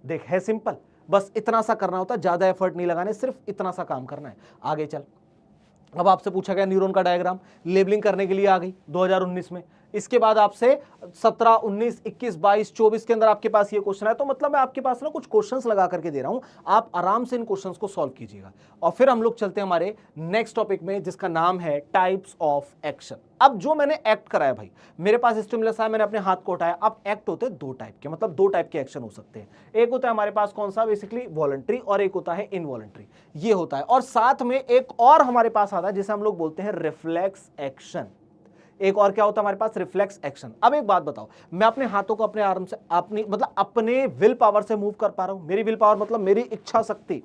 देख है सिंपल, बस इतना सा करना होता है, ज्यादा एफर्ट नहीं लगाने, सिर्फ इतना सा काम करना है। आगे चल, अब आपसे पूछा गया न्यूरॉन का डायग्राम, लेबलिंग करने के लिए आ गई 2019 में। इसके बाद आपसे 17, 19, 21, 22, 24 के अंदर आपके पास ये क्वेश्चन है। तो मतलब मैं आपके पास ना कुछ क्वेश्चंस लगा करके दे रहा हूं, आप आराम से इन क्वेश्चंस को सॉल्व कीजिएगा। और फिर हम लोग चलते हैं हमारे नेक्स्ट टॉपिक में, जिसका नाम है टाइप्स ऑफ एक्शन। अब जो मैंने एक्ट कराया भाई, मेरे पास स्टिमुलस आया, मैंने अपने हाथ को उठाया। अब एक्ट होते हैं 2 टाइप के, मतलब 2 टाइप के एक्शन हो सकते हैं। एक होता है हमारे पास कौन सा, बेसिकली वॉलंटरी, और एक होता है इनवॉलंटरी, ये होता है। और साथ में एक और हमारे पास आता है जिसे हम लोग बोलते हैं रिफ्लेक्स एक्शन। एक और क्या होता है हमारे पास? Reflex action. अब एक बात बताओ, मैं अपने हाथों को अपने आराम से, अपनी मतलब अपने विल पावर से मूव कर पा रहा हूं। मेरी विल पावर मतलब मेरी इच्छा शक्ति,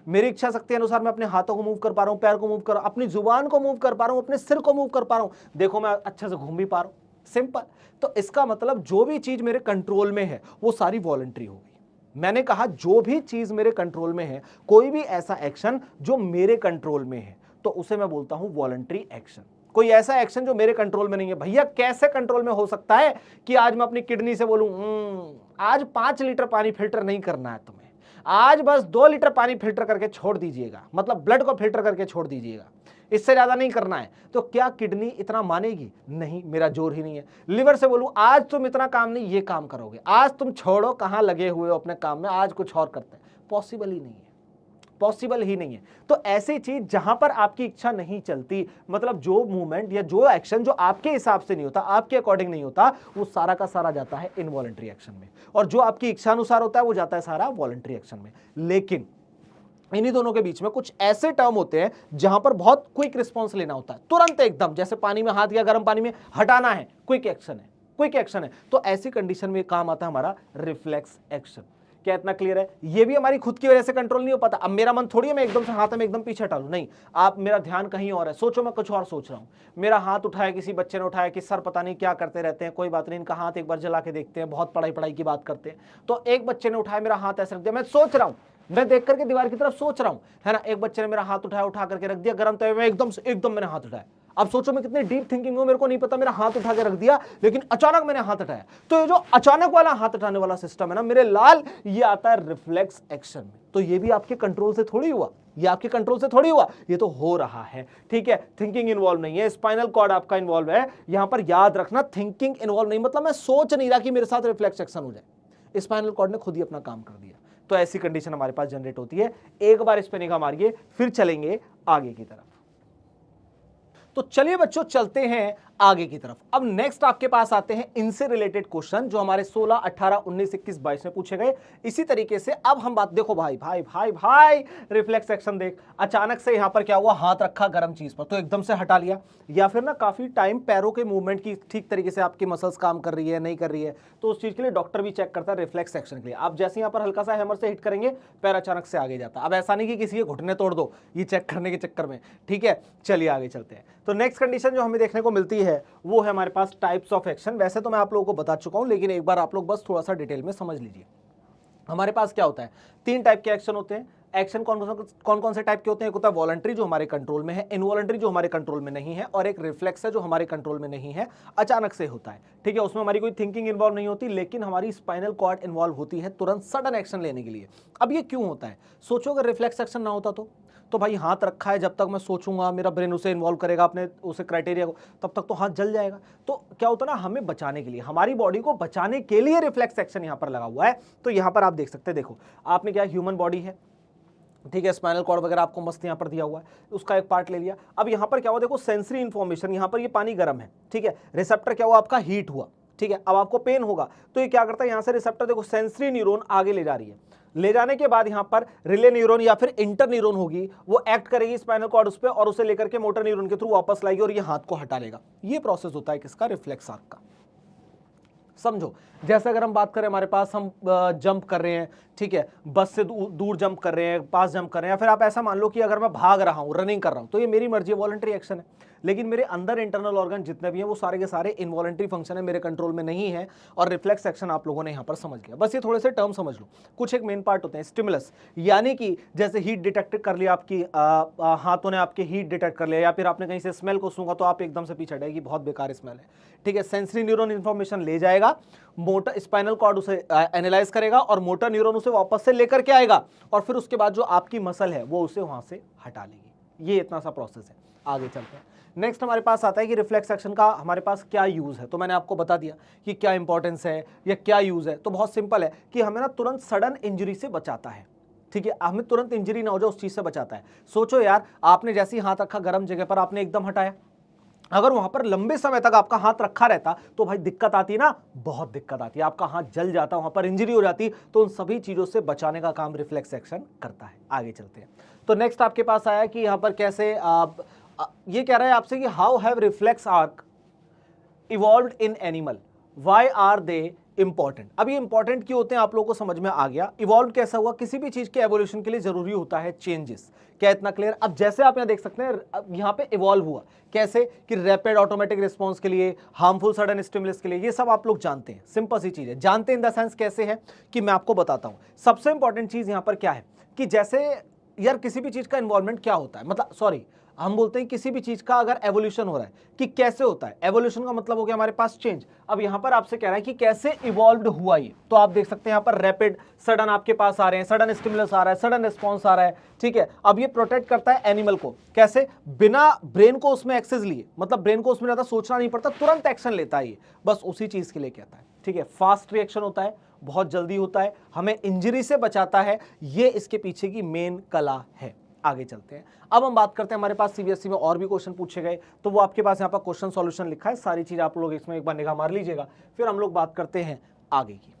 मेरी इच्छा शक्ति अनुसार मैं अपने हाथों को मूव कर पा रहा हूं, पैर को मूव कर, अपनी जुबान को मूव कर पा रहा हूं, अपने सिर को मूव कर पा रहा हूं। देखो मैं अच्छे से घूम भी पा रहा हूं। सिंपल। तो इसका मतलब जो भी चीज मेरे कंट्रोल में है वो सारी वॉलंटरी होगी। मैंने कहा जो भी चीज मेरे कंट्रोल में है, कोई भी ऐसा एक्शन जो मेरे कंट्रोल में है, तो उसे मैं बोलता हूं वॉलंटरी एक्शन। कोई ऐसा एक्शन जो मेरे कंट्रोल में नहीं है, भैया कैसे कंट्रोल में हो सकता है कि आज मैं अपनी किडनी से बोलूं आज 5 लीटर पानी फिल्टर नहीं करना है तुम्हें, आज बस 2 लीटर पानी फिल्टर करके छोड़ दीजिएगा, मतलब ब्लड को फिल्टर करके छोड़ दीजिएगा, इससे ज्यादा नहीं करना है। तो क्या किडनी इतना मानेगी? नहीं, मेरा जोर ही नहीं है। लिवर से बोलूं आज तुम इतना काम नहीं, ये काम करोगे, आज तुम छोड़ो, कहां लगे हुए हो अपने काम में, आज कुछ और करते हैं, पॉसिबल ही नहीं है, पॉसिबल ही नहीं है। तो ऐसी चीज जहां पर आपकी इच्छा नहीं चलती, मतलब जो मूवमेंट या जो एक्शन जो आपके हिसाब से नहीं होता, आपके अकॉर्डिंग नहीं होता, वो सारा का सारा जाता है इनवॉलंटरी एक्शन में, और जो आपकी इच्छा अनुसार होता है वो जाता है सारा वॉलंटरी एक्शन में। लेकिन इन्हीं दोनों के बीच में कुछ ऐसे टर्म होते हैं जहां पर बहुत क्विक रिस्पॉन्स लेना होता है, तुरंत एकदम, जैसे पानी में हाथ या गर्म पानी में हटाना है, क्विक एक्शन है, क्विक एक्शन है। तो ऐसी कंडीशन में काम आता है हमारा रिफ्लेक्स एक्शन। क्या इतना क्लियर है? ये भी हमारी खुद की वजह से कंट्रोल नहीं हो पाता। अब मेरा मन थोड़ी है मैं एकदम से हाथ में एकदम पीछे हटा लूं, नहीं, आप, मेरा ध्यान कहीं और है, सोचो मैं कुछ और सोच रहा हूं, मेरा हाथ उठाया, किसी बच्चे ने उठाया कि सर पता नहीं क्या करते रहते हैं, कोई बात नहीं, इनका हाथ एक बार जला के देखते हैं, बहुत पढ़ाई की बात करते हैं। तो एक बच्चे ने उठाया, मेरा हाथ ऐसे रख दिया, मैं सोच रहा हूं, मैं देख करके दीवार की तरफ सोच रहा हूं, है ना। एक बच्चे ने मेरा हाथ उठाया, उठा करके रख दिया गर्म तवे में, एकदम मैंने हाथ उठाया। अब सोचो मैं कितनी डीप थिंकिंग हूं, मेरे को नहीं पता, मेरा हाथ उठा के रख दिया, लेकिन अचानक मैंने हाथ उठाया। तो ये जो अचानक वाला हाथ उठाने वाला सिस्टम है ना मेरे लाल, ये आता है रिफ्लेक्स एक्शन में। तो ये भी आपके कंट्रोल से थोड़ी हुआ, ये आपके कंट्रोल से थोड़ी हुआ, ये तो हो रहा है, ठीक है। थिंकिंग इन्वॉल्व नहीं है, स्पाइनल कॉर्ड आपका इन्वॉल्व है यहां पर, याद रखना। थिंकिंग इन्वॉल्व नहीं मतलब मैं सोच नहीं रहा कि मेरे साथ रिफ्लेक्स एक्शन हो जाए, स्पाइनल कॉर्ड ने खुद ही अपना काम कर दिया। तो ऐसी कंडीशन हमारे पास जनरेट होती है। एक बार इस पे निगाह मारिए, फिर चलेंगे आगे की तरफ। तो चलिए बच्चों चलते हैं आगे की तरफ। अब नेक्स्ट आपके पास आते हैं इनसे रिलेटेड क्वेश्चन जो हमारे 16, 18, 19, 21, 22 में पूछे गए। इसी तरीके से अब हम बात, देखो भाई भाई भाई भाई रिफ्लेक्स एक्शन देख, अचानक से यहां पर क्या हुआ, हाथ रखा गर्म चीज पर तो एकदम से हटा लिया, या फिर ना काफी टाइम पैरों के मूवमेंट की ठीक तरीके से आपकी मसल्स काम कर रही है नहीं कर रही है, तो उस चीज के लिए डॉक्टर भी चेक करता है रिफ्लेक्स एक्शन के लिए। आप जैसे यहां पर हल्का सा हैमर से हिट करेंगे पैर अचानक से आगे जाता है। अब ऐसा नहीं कि किसी के घुटने तोड़ दो ये चेक करने के चक्कर में, ठीक है। चलिए आगे चलते हैं। तो नेक्स्ट कंडीशन जो हमें देखने को मिलती है वो है हमारे पास टाइप्स ऑफ एक्शन। वैसे तो मैं आप लोगों को बता चुका हूं, लेकिन एक बार आप लोग बस थोड़ा सा डिटेल में समझ लीजिए। हमारे पास क्या होता है, 3 टाइप के एक्शन होते हैं। एक्शन कौन कौन से टाइप के होते हैं, एक होता है वॉलंटरी जो हमारे कंट्रोल में है, इनवॉलंटरी जो हमारे कंट्रोल में नहीं है, और एक रिफ्लेक्स है जो हमारे कंट्रोल में नहीं है, अचानक से होता है, ठीक है। उसमें हमारी कोई थिंकिंग इन्वॉल्व नहीं होती, लेकिन हमारी स्पाइनल कॉर्ड इन्वॉल्व होती है तुरंत सडन एक्शन लेने के लिए। अब ये क्यों होता है, सोचो अगर रिफ्लेक्स एक्शन ना होता तो भाई हाथ रखा है, जब तक मैं सोचूंगा मेरा ब्रेन उसे इन्वॉल्व करेगा अपने उसे क्राइटेरिया को, तब तक तो हाथ जल जाएगा। तो क्या होता है ना, हमें बचाने के लिए, हमारी बॉडी को बचाने के लिए रिफ्लेक्स एक्शन यहां पर लगा हुआ है। तो यहां पर आप देख सकते हैं, देखो आपने क्या, ह्यूमन बॉडी है, ठीक है, स्पाइनल कॉर्ड वगैरह आपको मस्त यहाँ पर दिया हुआ है, उसका एक पार्ट ले लिया। अब यहाँ पर क्या हुआ, देखो सेंसरी इन्फॉर्मेशन, यहाँ पर ये पानी गर्म है, ठीक है, रिसेप्टर क्या हुआ आपका, हीट हुआ, ठीक है। अब आपको पेन होगा तो ये क्या करता है, यहाँ से रिसेप्टर देखो सेंसरी न्यूरॉन आगे ले जा रही है, ले जाने के बाद यहाँ पर रिले न्यूरॉन या फिर इंटर न्यूरॉन होगी, वो एक्ट करेगी स्पाइनल कॉर्ड उस पर, और उसे लेकर के मोटर न्यूरॉन के थ्रू वापस लाएगी और ये हाथ को हटा लेगा। ये प्रोसेस होता है किसका, रिफ्लेक्स आर्क का। समझो, जैसे अगर हम बात करें, हमारे पास हम जंप कर रहे हैं, ठीक है, बस से दूर जंप कर रहे हैं, पास जंप कर रहे हैं, या फिर आप ऐसा मान लो कि अगर मैं भाग रहा हूं, रनिंग कर रहा हूं, तो ये मेरी मर्जी है, वॉलंटरी एक्शन है, लेकिन मेरे अंदर इंटरनल ऑर्गन जितने भी हैं वो सारे के सारे इनवॉलंटरी फंक्शन है, मेरे कंट्रोल में नहीं है, और रिफ्लेक्स एक्शन आप लोगों ने यहां पर समझ लिया। बस ये थोड़े से टर्म समझ लो। कुछ एक मेन पार्ट होते हैं, स्टिमुलस, यानी कि जैसे हीट डिटेक्ट कर लिया, आपकी हाथों ने आपके हीट डिटेक्ट कर लिया, या फिर आपने कहीं से स्मेल को सूंघा तो आप एकदम से पीछे हटेगी, बहुत बेकार स्मेल है, ठीक है। सेंसरी न्यूरॉन इंफॉर्मेशन ले जाएगा, मोटर स्पाइनल कॉर्ड उसे एनालाइज करेगा, और मोटर न्यूरॉन उसे वापस से लेकर के आएगा, और फिर उसके बाद जो आपकी मसल है वो उसे वहां से हटा लेगी। ये इतना सा प्रोसेस है। आगे चलते हैं। नेक्स्ट हमारे पास आता है कि रिफ्लेक्स एक्शन का हमारे पास क्या यूज है। तो मैंने आपको बता दिया कि क्या इंपॉर्टेंस है या क्या यूज है। तो बहुत सिंपल है कि हमें ना तुरंत सडन इंजरी से बचाता है, ठीक है, हमें तुरंत इंजरी ना हो जाए उस चीज से बचाता है। सोचो यार, आपने जैसे ही हाथ रखा गर्म जगह पर, आपने एकदम हटाया, अगर वहां पर लंबे समय तक आपका हाथ रखा रहता तो भाई दिक्कत आती है ना, बहुत दिक्कत आती है, आपका हाथ जल जाता, वहां पर इंजरी हो जाती। तो उन सभी चीजों से बचाने का काम रिफ्लेक्स एक्शन करता है। आगे चलते हैं। तो नेक्स्ट आपके पास आया कि यहां पर कैसे ये कह रहा है आपसे कि how have reflex arc evolved in animal, why are they important. अब ये इंपॉर्टेंट क्यों होते हैं आप लोगों को समझ में आ गया। इवॉल्व कैसा हुआ, किसी भी चीज के एवोल्यूशन के लिए जरूरी होता है चेंजेस। क्या इतना क्लियर। अब जैसे आप यहां देख सकते हैं, यहां पे इवॉल्व हुआ कैसे, कि रैपिड ऑटोमेटिक रिस्पॉन्स के लिए, हार्मफुल सडन स्टिमुलस के लिए, ये सब आप लोग जानते हैं, सिंपल सी चीज है। जानते इन द सेंस कैसे है कि मैं आपको बताता हूं। सबसे इंपॉर्टेंट चीज यहां पर क्या है कि जैसे यार किसी भी चीज का इन्वॉल्वमेंट क्या होता है, मतलब सॉरी हम बोलते हैं किसी भी चीज का अगर एवोल्यूशन हो रहा है कि कैसे होता है। एवोल्यूशन का मतलब हो गया हमारे पास चेंज। अब यहां पर आपसे कह रहा है कि कैसे इवॉल्व्ड हुआ ये, तो आप देख सकते हैं यहां पर रैपिड सडन आपके पास आ रहे हैं, सडन स्टिमुलस आ रहा है, सडन रिस्पॉन्स आ रहा है, ठीक है। अब ये प्रोटेक्ट करता है एनिमल को, कैसे, बिना ब्रेन को उसमें एक्सेस लिए, मतलब ब्रेन को उसमें ज्यादा सोचना नहीं पड़ता, तुरंत एक्शन लेता है ये, बस उसी चीज के लिए कहता है, ठीक है। फास्ट रिएक्शन होता है, बहुत जल्दी होता है, हमें इंजरी से बचाता है, ये इसके पीछे की मेन कला है। आगे चलते हैं। अब हम बात करते हैं, हमारे पास सीबीएसई में और भी क्वेश्चन पूछे गए, तो वो आपके पास यहाँ पर क्वेश्चन सॉल्यूशन लिखा है, सारी चीज आप लोग इसमें एक बार निगाह मार लीजिएगा। फिर हम लोग बात करते हैं आगे की।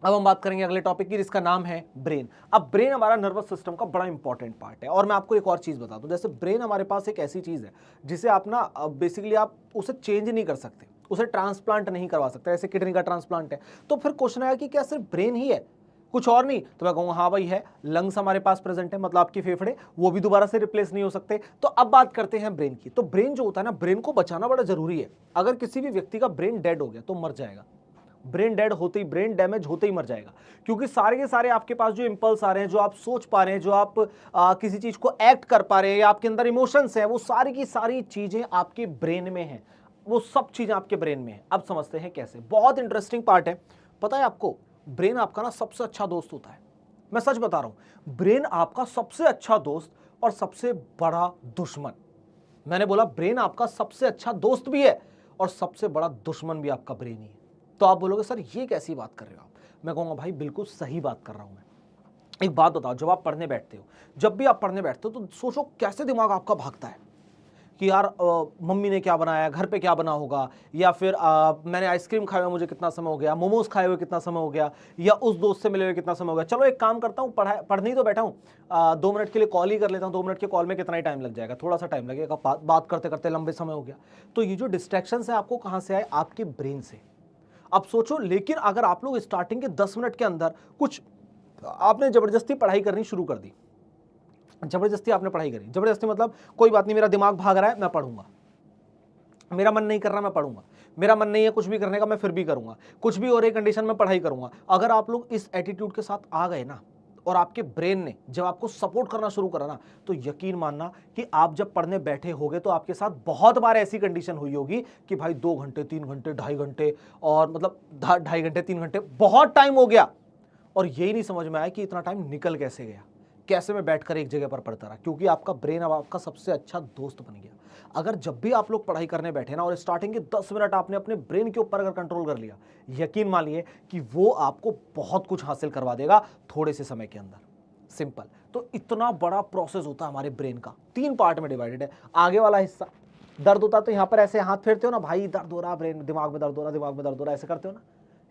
अब हम बात करेंगे अगले टॉपिक की, जिसका नाम है ब्रेन। अब ब्रेन हमारा नर्वस सिस्टम का बड़ा इंपॉर्टेंट पार्ट है। और मैं आपको एक और चीज बता दूं, जैसे ब्रेन हमारे पास एक ऐसी चीज है जिसे आप ना बेसिकली आप उसे चेंज नहीं कर सकते, उसे ट्रांसप्लांट नहीं करवा सकते, ऐसे किडनी का ट्रांसप्लांट है। तो फिर क्वेश्चन आया कि क्या सिर्फ ब्रेन ही है, कुछ और नहीं, तो मैं कहूंगा हाँ भाई है। लंग्स हमारे पास प्रेजेंट है, मतलब आपके फेफड़े, वो भी दोबारा से रिप्लेस नहीं हो सकते। तो अब बात करते हैं ब्रेन की। तो ब्रेन जो होता है ना, ब्रेन को बचाना बड़ा जरूरी है। अगर किसी भी व्यक्ति का ब्रेन डेड हो गया तो मर जाएगा, ब्रेन डेड होते ही, ब्रेन डैमेज होते ही मर जाएगा, क्योंकि सारे के सारे आपके पास जो इंपल्स आ रहे हैं, जो आप सोच पा रहे हैं, जो आप किसी चीज को एक्ट कर पा रहे हैं, या आपके अंदर इमोशंस हैं, वो सारी की सारी चीजें आपके ब्रेन में हैं, वो सब चीजें आपके ब्रेन में है। अब समझते हैं कैसे, बहुत इंटरेस्टिंग पार्ट है। पता है आपको, ब्रेन आपका ना सबसे अच्छा दोस्त होता है, मैं सच बता रहा हूं। ब्रेन आपका सबसे अच्छा दोस्त और सबसे बड़ा दुश्मन। मैंने बोला ब्रेन आपका सबसे अच्छा दोस्त भी है और सबसे बड़ा दुश्मन भी आपका ब्रेन ही है। तो आप बोलोगे सर ये कैसी बात कर रहे हो आप, मैं कहूंगा भाई बिल्कुल सही बात कर रहा हूं मैं। एक बात बताओ, जब आप पढ़ने बैठते हो, जब भी आप पढ़ने बैठते हो तो सोचो कैसे दिमाग आपका भागता है। कि यार मम्मी ने क्या बनाया, घर पे क्या बना होगा, या फिर मैंने आइसक्रीम खाए हुए मुझे कितना समय हो गया, मोमोज खाए हुए कितना समय हो गया, या उस दोस्त से मिले हुए कितना समय हो गया। चलो एक काम करता हूँ, पढ़ने ही तो बैठा हूँ, 2 मिनट के लिए कॉल ही कर लेता हूँ, 2 मिनट के कॉल में कितना ही टाइम लग जाएगा, थोड़ा सा टाइम लगेगा, बात करते करते लंबे समय हो गया। तो ये जो डिस्ट्रैक्शन है आपको कहाँ से आए, आपके ब्रेन से। अब सोचो, लेकिन अगर आप लोग स्टार्टिंग के 10 मिनट के अंदर कुछ आपने जबरदस्ती पढ़ाई करनी शुरू कर दी, जबरदस्ती आपने पढ़ाई करी, जबरदस्ती मतलब कोई बात नहीं, मेरा दिमाग भाग रहा है मैं पढ़ूंगा, मेरा मन नहीं कर रहा मैं पढ़ूंगा, मेरा मन नहीं है कुछ भी करने का मैं फिर भी करूंगा, कुछ भी हो रही कंडीशन में पढ़ाई करूंगा। अगर आप लोग इस एटीट्यूड के साथ आ गए ना, और आपके ब्रेन ने जब आपको सपोर्ट करना शुरू करा ना, तो यकीन मानना कि आप जब पढ़ने बैठे होगे तो आपके साथ बहुत बार ऐसी कंडीशन हुई होगी कि भाई 2 घंटे 3 घंटे 2.5 घंटे, और मतलब 2.5 घंटे 3 घंटे बहुत टाइम हो गया, और यही नहीं समझ में आया कि इतना टाइम निकल कैसे गया, कैसे मैं बैठकर एक जगह पर पढ़ता रहा। क्योंकि आपका ब्रेन अब आपका सबसे अच्छा दोस्त बन गया। अगर जब भी आप लोग पढ़ाई करने बैठे ना, और स्टार्टिंग के 10 मिनट आपने अपने ब्रेन के ऊपर अगर कंट्रोल कर लिया, यकीन मानिए कि वो आपको बहुत कुछ हासिल करवा देगा थोड़े से समय के अंदर। सिंपल। तो इतना बड़ा प्रोसेस होता है हमारे ब्रेन का, 3 पार्ट में डिवाइडेड है। आगे वाला हिस्सा दर्द होता है तो यहां पर ऐसे हाथ फेरते हो ना, भाई दर्द हो रहा, ब्रेन दिमाग में दर्द हो रहा, दिमाग में दर्द हो रहा, ऐसे करते हो ना,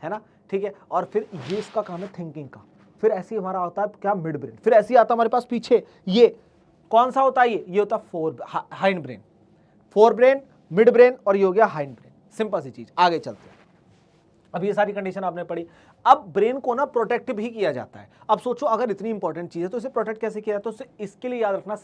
है ना, ठीक है। और फिर ये इसका काम है थिंकिंग का। फिर ऐसे ही हमारा होता है क्या, मिड ब्रेन। फिर ऐसे ही आता है हमारे पास पीछे, ये कौन सा होता है, ये होता है hind brain. Fore brain, mid brain, और ये हो गया हाइंड ब्रेन। सिंपल सी चीज। आगे चलते हैं। अब ये सारी कंडीशन आपने पढ़ी। अब ब्रेन को ना प्रोटेक्ट भी किया जाता है। अब सोचो अगर इतनी इंपॉर्टेंट चीज है तो इसे प्रोटेक्ट कैसे किया जाता है, तो इसके लिए याद रखना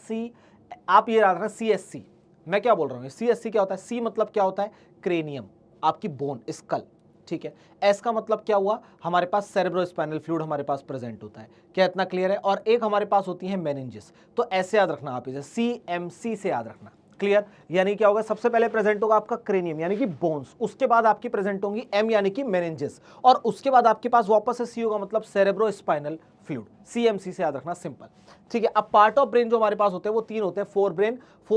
आप ये याद रखना CSC। मैं क्या बोल रहा हूं, CSC क्या होता है, C मतलब क्या होता है, क्रेनियम, आपकी बोन, स्कल, ठीक है। एस का मतलब क्या हुआ, हमारे पास सेरेब्रोस्पाइनल फ्लूइड हमारे पास प्रेजेंट होता है। क्या इतना क्लियर है। और एक हमारे पास होती है मेनिंजेस। तो ऐसे याद रखना आप इसे, CMC से याद रखना। क्लियर। यानी क्या होगा, सबसे पहले प्रेजेंट होगा आपका क्रेनियम यानी कि बोन्स, उसके बाद आपकी प्रेजेंट होंगी M यानी कि मेनिंजेस, और उसके बाद आपके पास वापस से C होगा, मतलब सेरेब्रोस्पाइनल फ्लूइड। CMC से याद रखना, सिंपल, ठीक है। अब पार्ट ऑफ ब्रेन जो हमारे पास होते हैं वो 3 होते हैं। फोर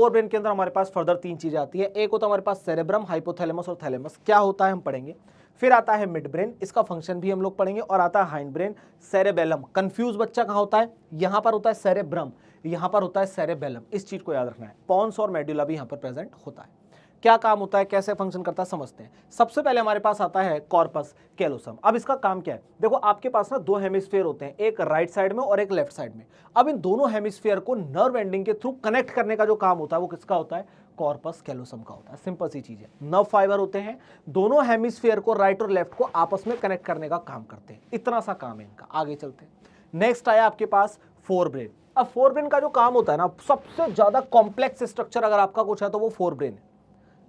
ब्रेन के अंदर हमारे पास फर्दर 3 चीजें आती है। एक होता है हमारे पास सेरेब्रम, हाइपोथैलेमस और थैलेमस। क्या होता है हम पढ़ेंगे। फिर आता है मिड ब्रेन, इसका फंक्शन भी हम लोग पढ़ेंगे। और आता है हाइंड ब्रेन, सेरेबेलम। कंफ्यूज बच्चा कहां होता है, यहां पर होता है सेरेब्रम, यहां पर होता है सेरेबेलम। इस चीज को याद रखना है। पॉन्स और मेडुला भी यहां पर प्रेजेंट होता है। क्या काम होता है, कैसे फंक्शन करता है, समझते हैं। सबसे पहले हमारे पास आता है कॉर्पस कैलोसम। अब इसका काम क्या है, देखो आपके पास ना 2 हेमिस्फीयर होते हैं, एक राइट साइड में और एक लेफ्ट साइड में। अब इन दोनों हेमिस्फीयर को नर्व एंडिंग के थ्रू कनेक्ट करने का जो काम होता है वो किसका होता है, कॉर्पस कैलोसम का होता है। सिंपल सी चीज है। नर्व फाइबर होते हैं, दोनों हेमिस्फीयर को राइट और लेफ्ट को आपस में कनेक्ट करने का काम करते हैं। इतना सा काम है इनका। आगे चलते हैं। नेक्स्ट आया आपके पास फोर ब्रेन। अब फोर ब्रेन का जो काम होता है ना, सबसे ज्यादा कॉम्प्लेक्स स्ट्रक्चर अगर आपका कुछ है तो वो फोर ब्रेन है।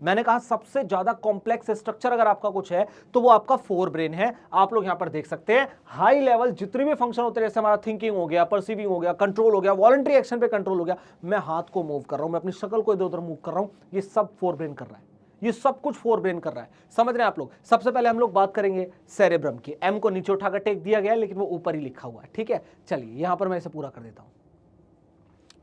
मैंने कहा सबसे ज्यादा कॉम्प्लेक्स स्ट्रक्चर अगर आपका कुछ है तो वो आपका फोर ब्रेन है। आप लोग यहां पर देख सकते हैं हाई लेवल जितने भी फंक्शन होते हैं, जैसे हमारा थिंकिंग हो गया, परसीविंग हो गया, कंट्रोल हो गया, वॉलंटरी एक्शन पे कंट्रोल हो गया, मैं हाथ को मूव कर रहा हूं, मैं अपनी शक्ल को इधर उधर मूव कर रहा हूं, ये सब फोर ब्रेन कर रहा है। ये सब कुछ फोर ब्रेन कर रहा है। समझ रहे हैं आप लोग। सबसे पहले हम लोग बात करेंगे सेरेब्रम की। एम को नीचे उठाकर टेक दिया गया है लेकिन वो ऊपर ही लिखा हुआ है, ठीक है। चलिए यहां पर मैं इसे पूरा कर देता हूं।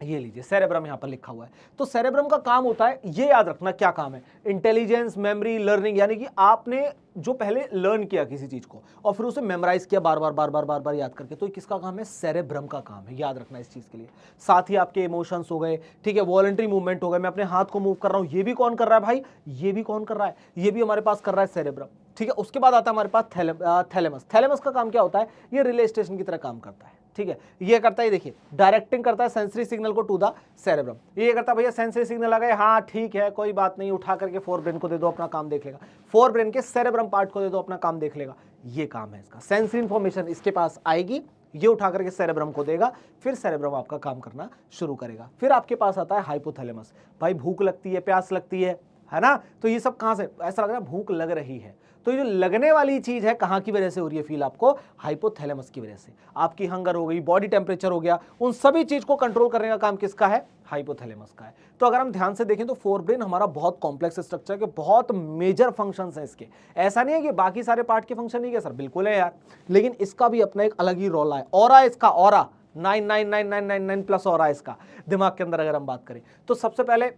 ये लीजिए सेरेब्रम यहां पर लिखा हुआ है। तो सेरेब्रम का काम होता है, ये याद रखना क्या काम है, इंटेलिजेंस, मेमोरी, लर्निंग। यानी कि आपने जो पहले लर्न किया किसी चीज को और फिर उसे मेमोराइज किया बार बार याद करके, तो किसका काम है, सेरेब्रम का काम है। याद रखना इस चीज के लिए। साथ ही आपके इमोशंस हो गए, ठीक है, वॉलंटरी मूवमेंट हो गए, मैं अपने हाथ को मूव कर रहा हूं, ये भी कौन कर रहा है भाई, ये भी कौन कर रहा है, ये भी हमारे पास कर रहा है सेरेब्रम, ठीक है। उसके बाद आता है हमारे पास थैलेमस। थैलेमस का काम क्या होता है, ये रिले स्टेशन की तरह काम करता है, ठीक है। ये करता है, देखिए डायरेक्टिंग करता है सेंसरी सिग्नल को टू द सेरेब्रम। ये करता है भैया सेंसरी सिग्नल आ गए, हाँ ठीक है कोई बात नहीं, उठा करके फोर ब्रेन को दे दो, अपना काम देख लेगा। फोर ब्रेन के सेरेब्रम पार्ट को दे दो, अपना काम देख लेगा। ये काम है इसका। सेंसरी इंफॉर्मेशन इसके पास आएगी, ये उठा करके सेरेब्रम को देगा, फिर सेरेब्रम आपका काम करना शुरू करेगा। फिर आपके पास आता है हाइपोथैलेमस। भाई भूख लगती है, प्यास लगती है ना, तो ये सब कहां से, ऐसा लग रहा है भूख लग रही है, तो ये जो लगने वाली चीज है कहां की वजह से हो रही है फील आपको, हाइपोथैलेमस की वजह से। आपकी हंगर हो गई, बॉडी टेम्परेचर हो गया, उन सभी चीज को कंट्रोल करने का काम किसका है, हाइपोथैलेमस का है। तो अगर हम ध्यान से देखें तो फोर ब्रेन हमारा बहुत कॉम्प्लेक्स स्ट्रक्चर के बहुत मेजर फंक्शंस हैं इसके। ऐसा नहीं है कि बाकी सारे पार्ट के फंक्शन नहीं है सर, बिल्कुल है यार, लेकिन इसका भी अपना एक अलग ही रोल है। ऑरा इसका, ऑरा 9999999 प्लस ऑरा इसका दिमाग के अंदर अगर हम बात करें तो सबसे पहले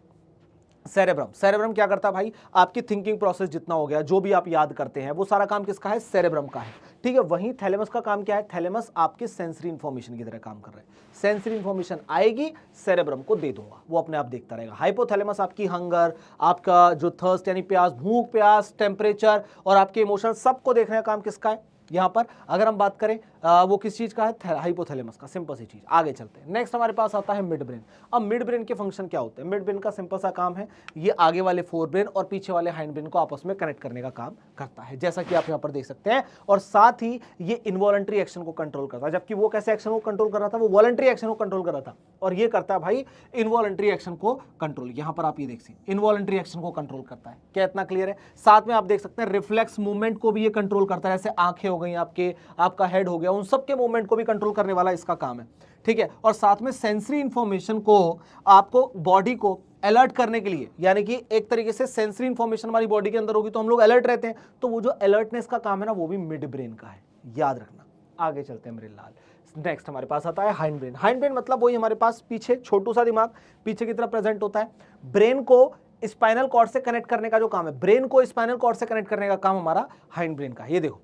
सेरेब्रम, सेरेब्रम क्या करता है भाई, आपकी थिंकिंग प्रोसेस जितना हो गया, जो भी आप याद करते हैं, वो सारा काम किसका है, सेरेब्रम का है। ठीक है, वहीं थैलेमस का काम क्या है, थैलेमस आपके सेंसरी इंफॉर्मेशन की तरह काम कर रहे हैं। सेंसरी इंफॉर्मेशन आएगी, सेरेब्रम को दे दूंगा, वो अपने आप देखता रहेगा। हाइपोथैलेमस आपकी हंगर, आपका जो थर्स्ट यानी प्यास, भूख प्यास, टेम्परेचर और आपके इमोशन, सबको देखने का काम किसका है यहां पर। अगर हम बात करें वो किस चीज का है, हाइपोथैलेमस का। सिंपल सी चीज, आगे चलते हैं। नेक्स्ट हमारे पास आता है मिड ब्रेन। अब मिड ब्रेन के फंक्शन क्या होते हैं, मिड ब्रेन का सिंपल सा काम है, ये आगे वाले फोर ब्रेन और पीछे वाले हाइंड ब्रेन को आपस में कनेक्ट करने का काम करता है, जैसा कि आप यहां पर देख सकते हैं। और साथ ही ये इनवॉलंटरी एक्शन को कंट्रोल करता है, जबकि वो कैसे एक्शन को कंट्रोल कर रहा था, वो वॉलंटरी एक्शन को कंट्रोल कर रहा था, और ये करता है भाई इनवॉलंटरी एक्शन को कंट्रोल। यहां पर आप ये देख सकते हैं, इनवॉलंटरी एक्शन को कंट्रोल करता है। क्या इतना क्लियर है? साथ में आप देख सकते हैं रिफ्लेक्स मूवमेंट को भी ये कंट्रोल करता है, जैसे आंखें हो गई आपके, आपका हेड हो गया, उन सबके मूवमेंट को भी कंट्रोल करने वाला इसका काम है। ठीक है, और साथ में सेंसरी इंफॉर्मेशन को, आपको बॉडी को अलर्ट करने के लिए, यानी कि एक तरीके से सेंसरी इंफॉर्मेशन हमारी बॉडी के अंदर होगी तो हम लोग अलर्ट रहते हैं, तो वो जो अलर्टनेस का काम है ना, वो भी मिड ब्रेन का है, याद रखना। आगे चलते हैं मेरे लाल। नेक्स्ट हमारे पास आता है हाइंड ब्रेन। हाइंड ब्रेन मतलब वही हमारे पास पीछे छोटू सा दिमाग पीछे की तरफ प्रेजेंट होता है। ब्रेन को स्पाइनल कॉर्ड से कनेक्ट करने का जो काम है, ब्रेन को स्पाइनल कॉर्ड से कनेक्ट करने का काम हमारा हाइंड ब्रेन का है। ये देखो,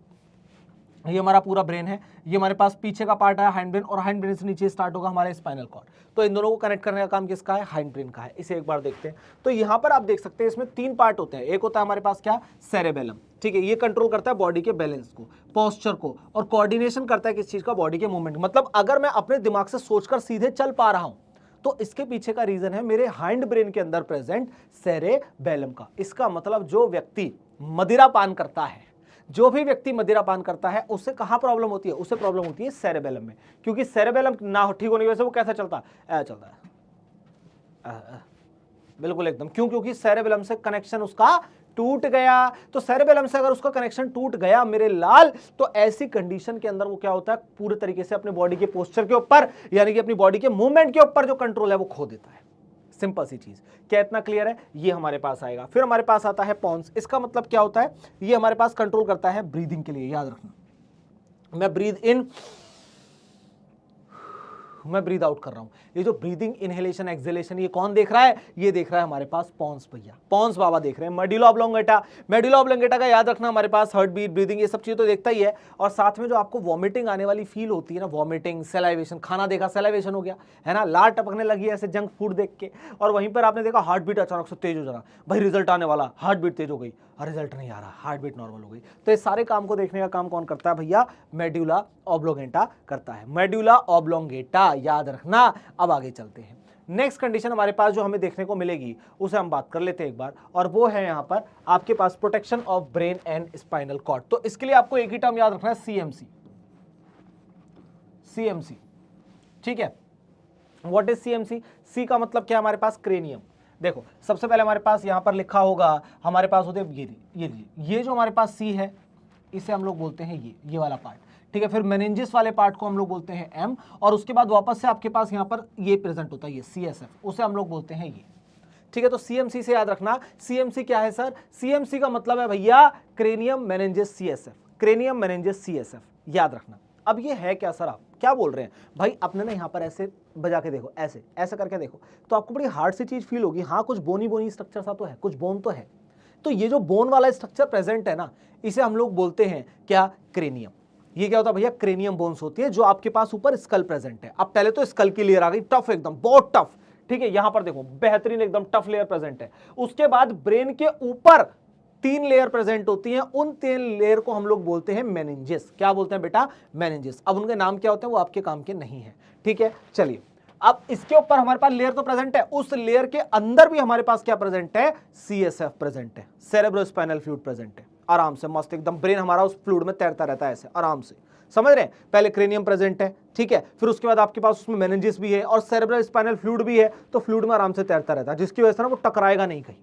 ये हमारा पूरा ब्रेन है, ये हमारे पास पीछे का पार्ट है हाइंड ब्रेन, और हाइंड ब्रेन से नीचे स्टार्ट होगा हमारा स्पाइनल कॉर्ड। तो इन दोनों को कनेक्ट करने का काम किसका है, हाइंड ब्रेन का है। इसे एक बार देखते हैं। तो यहां पर आप देख सकते हैं इसमें तीन पार्ट होते हैं। एक होता है हमारे पास क्या, सेरेबेलम। ठीक है, ये कंट्रोल करता है बॉडी के बैलेंस को, पोस्चर को, और कोऑर्डिनेशन करता है किस चीज का, बॉडी के मूवमेंट। मतलब अगर मैं अपने दिमाग से सोचकर सीधे चल पा रहा हूं, तो इसके पीछे का रीजन है मेरे हाइंड ब्रेन के अंदर प्रेजेंट सेरेबेलम का। इसका मतलब जो व्यक्ति मदिरा पान करता है, जो भी व्यक्ति मदिरा पान करता है, उससे कहां प्रॉब्लम होती है, उससे प्रॉब्लम होती है सेरेबेलम में। क्योंकि सेरेबेलम ना ठीक होने की वजह से वो कैसा चलता है, चलता है बिल्कुल एकदम। क्यों? क्योंकि सेरेबेलम से कनेक्शन उसका टूट गया। तो सेरेबेलम से अगर उसका कनेक्शन टूट गया मेरे लाल, तो ऐसी कंडीशन के अंदर वो क्या होता है, पूरे तरीके से अपने बॉडी के पोस्चर के ऊपर, यानी कि अपनी बॉडी के मूवमेंट के ऊपर जो कंट्रोल है वो खो देता है। सिंपल सी चीज। क्या इतना क्लियर है? ये हमारे पास आएगा। फिर हमारे पास आता है पॉन्स। इसका मतलब क्या होता है, ये हमारे पास कंट्रोल करता है ब्रीदिंग के लिए। याद रखना, मैं ब्रीद इन, मैं ब्रीद आउट कर रहा हूं। ये जो ब्रीदिंग, इनहेलेशन, एक्सहेलेशन, ये कौन देख रहा है, ये देख रहा है हमारे पास पॉन्स भैया, पॉन्स बाबा देख रहे हैं। मेडुला ऑब्लोंगेटा, मेडुला ऑब्लोंगेटा का याद रखना हमारे पास हार्ट बीट, ब्रीदिंग, ये सब चीजें तो देखता ही है। और साथ में जो आपको वॉमिटिंग आने वाली फील होती है ना, वॉमिटिंग, सैलाइवेशन, खाना देखा सैलाइवेशन हो गया है ना, लार टपकने लगी ऐसे जंक फूड देख के, और वहीं पर आपने देखा हार्ट बीट अचानक से तेज हो जाना, भाई रिजल्ट आने वाला, हार्ट बीट तेज हो गई, रिजल्ट नहीं आ रहा, हार्ट बीट नॉर्मल हो गई। तो ये सारे काम को देखने का काम कौन करता है भैया, मेडुला ऑब्लोंगेटा करता है। मेडुला ऑब्लोंगेटा, याद रखना। अब आगे चलते हैं। नेक्स्ट कंडीशन हमारे पास जो हमें देखने को मिलेगी, उसे हम बात कर लेते हैं एक बार, और वो है यहां पर आपके पास protection of brain and spinal cord. तो इसके लिए आपको एक ही टर्म याद रखना है, सीएमसी। सीएमसी, ठीक है। What is CMC? सी का मतलब क्या है हमारे पास, क्रेनियम। देखो, सबसे पहले हमारे पास यहां पर लिखा होगा, हमारे पास होते ये जो हमारे पास सी है, इसे हम लोग बोलते हैं ये वाला पार्ट। ठीक है, फिर मेनिंजिस वाले पार्ट को हम लोग बोलते हैं एम, और उसके बाद वापस से आपके पास यहां पर ये प्रेजेंट होता है, ये सीएसएफ, उसे हम लोग बोलते हैं ये। ठीक है, तो सीएमसी से याद रखना, सीएमसी क्या है सर, सीएमसी का मतलब है भैया cranium meninges CSF, cranium meninges CSF, याद रखना। अब ये है क्या सर, आप क्या बोल रहे हैं भाई, अपने ना यहाँ पर ऐसे बजा के देखो, ऐसे ऐसे करके देखो, तो आपको बड़ी हार्ड सी चीज फील होगी। हाँ, कुछ बोनी बोनी स्ट्रक्चर सा तो है, कुछ बोन तो है। तो ये जो बोन वाला स्ट्रक्चर प्रेजेंट है ना, इसे हम लोग बोलते हैं क्या, क्रेनियम। ये क्या होता है भैया, क्रेनियम बोन्स होती है जो आपके पास ऊपर स्कल प्रेजेंट है। अब पहले तो स्कल की लेयर आ गई, टफ एकदम, बहुत टफ। ठीक है, यहां पर देखो बेहतरीन एकदम टफ लेयर प्रेजेंट है। उसके बाद ब्रेन के ऊपर 3 लेयर प्रेजेंट होती हैं, उन 3 लेयर को हम लोग बोलते हैं मेनिंजेस। क्या बोलते हैं बेटा, मेनिंजेस। अब उनके नाम क्या होते हैं वो आपके काम के नहीं है। ठीक है, चलिए, अब इसके ऊपर हमारे पास लेयर तो प्रेजेंट है, उस लेयर के अंदर भी हमारे पास क्या प्रेजेंट है, सीएसएफ प्रेजेंट है, सेरेब्रोस्पाइनल फ्लूइड प्रेजेंट है। आराम से मस्त एकदम ब्रेन हमारा उस फ्लूइड में तैरता रहता है ऐसे आराम से, समझ रहे हैं। पहले क्रेनियम प्रेजेंट है, ठीक है, फिर उसके बाद आपके पास उसमें मेनिंजेस भी है और सेरेब्रल स्पाइनल फ्लूइड भी है, तो फ्लूइड में आराम से तैरता रहता है, जिसकी वजह से ना वो टकराएगा नहीं कहीं।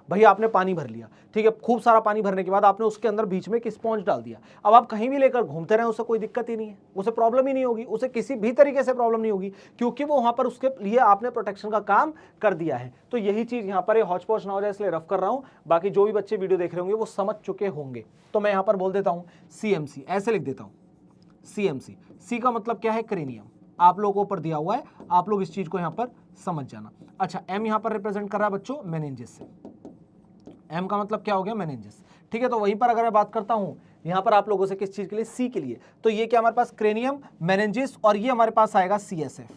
भैया आपने पानी भर लिया, ठीक है, खूब सारा पानी भरने के बाद आपने उसके अंदर बीच में एक स्पॉन्ज डाल दिया। अब आप कहीं भी लेकर घूमते रहे, उसे कोई दिक्कत ही नहीं है, उसे प्रॉब्लम ही नहीं होगी, उसे किसी भी तरीके से प्रॉब्लम नहीं होगी, क्योंकि वो वहां पर उसके लिए आपने प्रोटेक्शन का काम कर दिया है। तो यही चीज यहाँ पर हौच पौच ना हो जाए इसलिए रफ कर रहा हूं, बाकी जो भी बच्चे वीडियो देख रहे होंगे वो समझ चुके होंगे। तो मैं यहाँ पर बोल देता हूँ सीएमसी, ऐसे लिख देता हूँ सीएमसी। सी का मतलब क्या है, क्रेनियम। आप लोगों को ऊपर दिया हुआ है, आप लोग इस चीज को यहाँ पर समझ जाना। अच्छा, एम यहां पर रिप्रेजेंट कर रहा है बच्चों मेनिंजेस से। एम का मतलब क्या हो गया? मेनिंजेस। ठीक है, तो वहीं पर अगर मैं बात करता हूं यहां पर आप लोगों से किस चीज के लिए? सी के लिए। तो ये क्या हमारे पास? क्रेनियम, मेनिंजेस, और ये हमारे पास आएगा सीएसएफ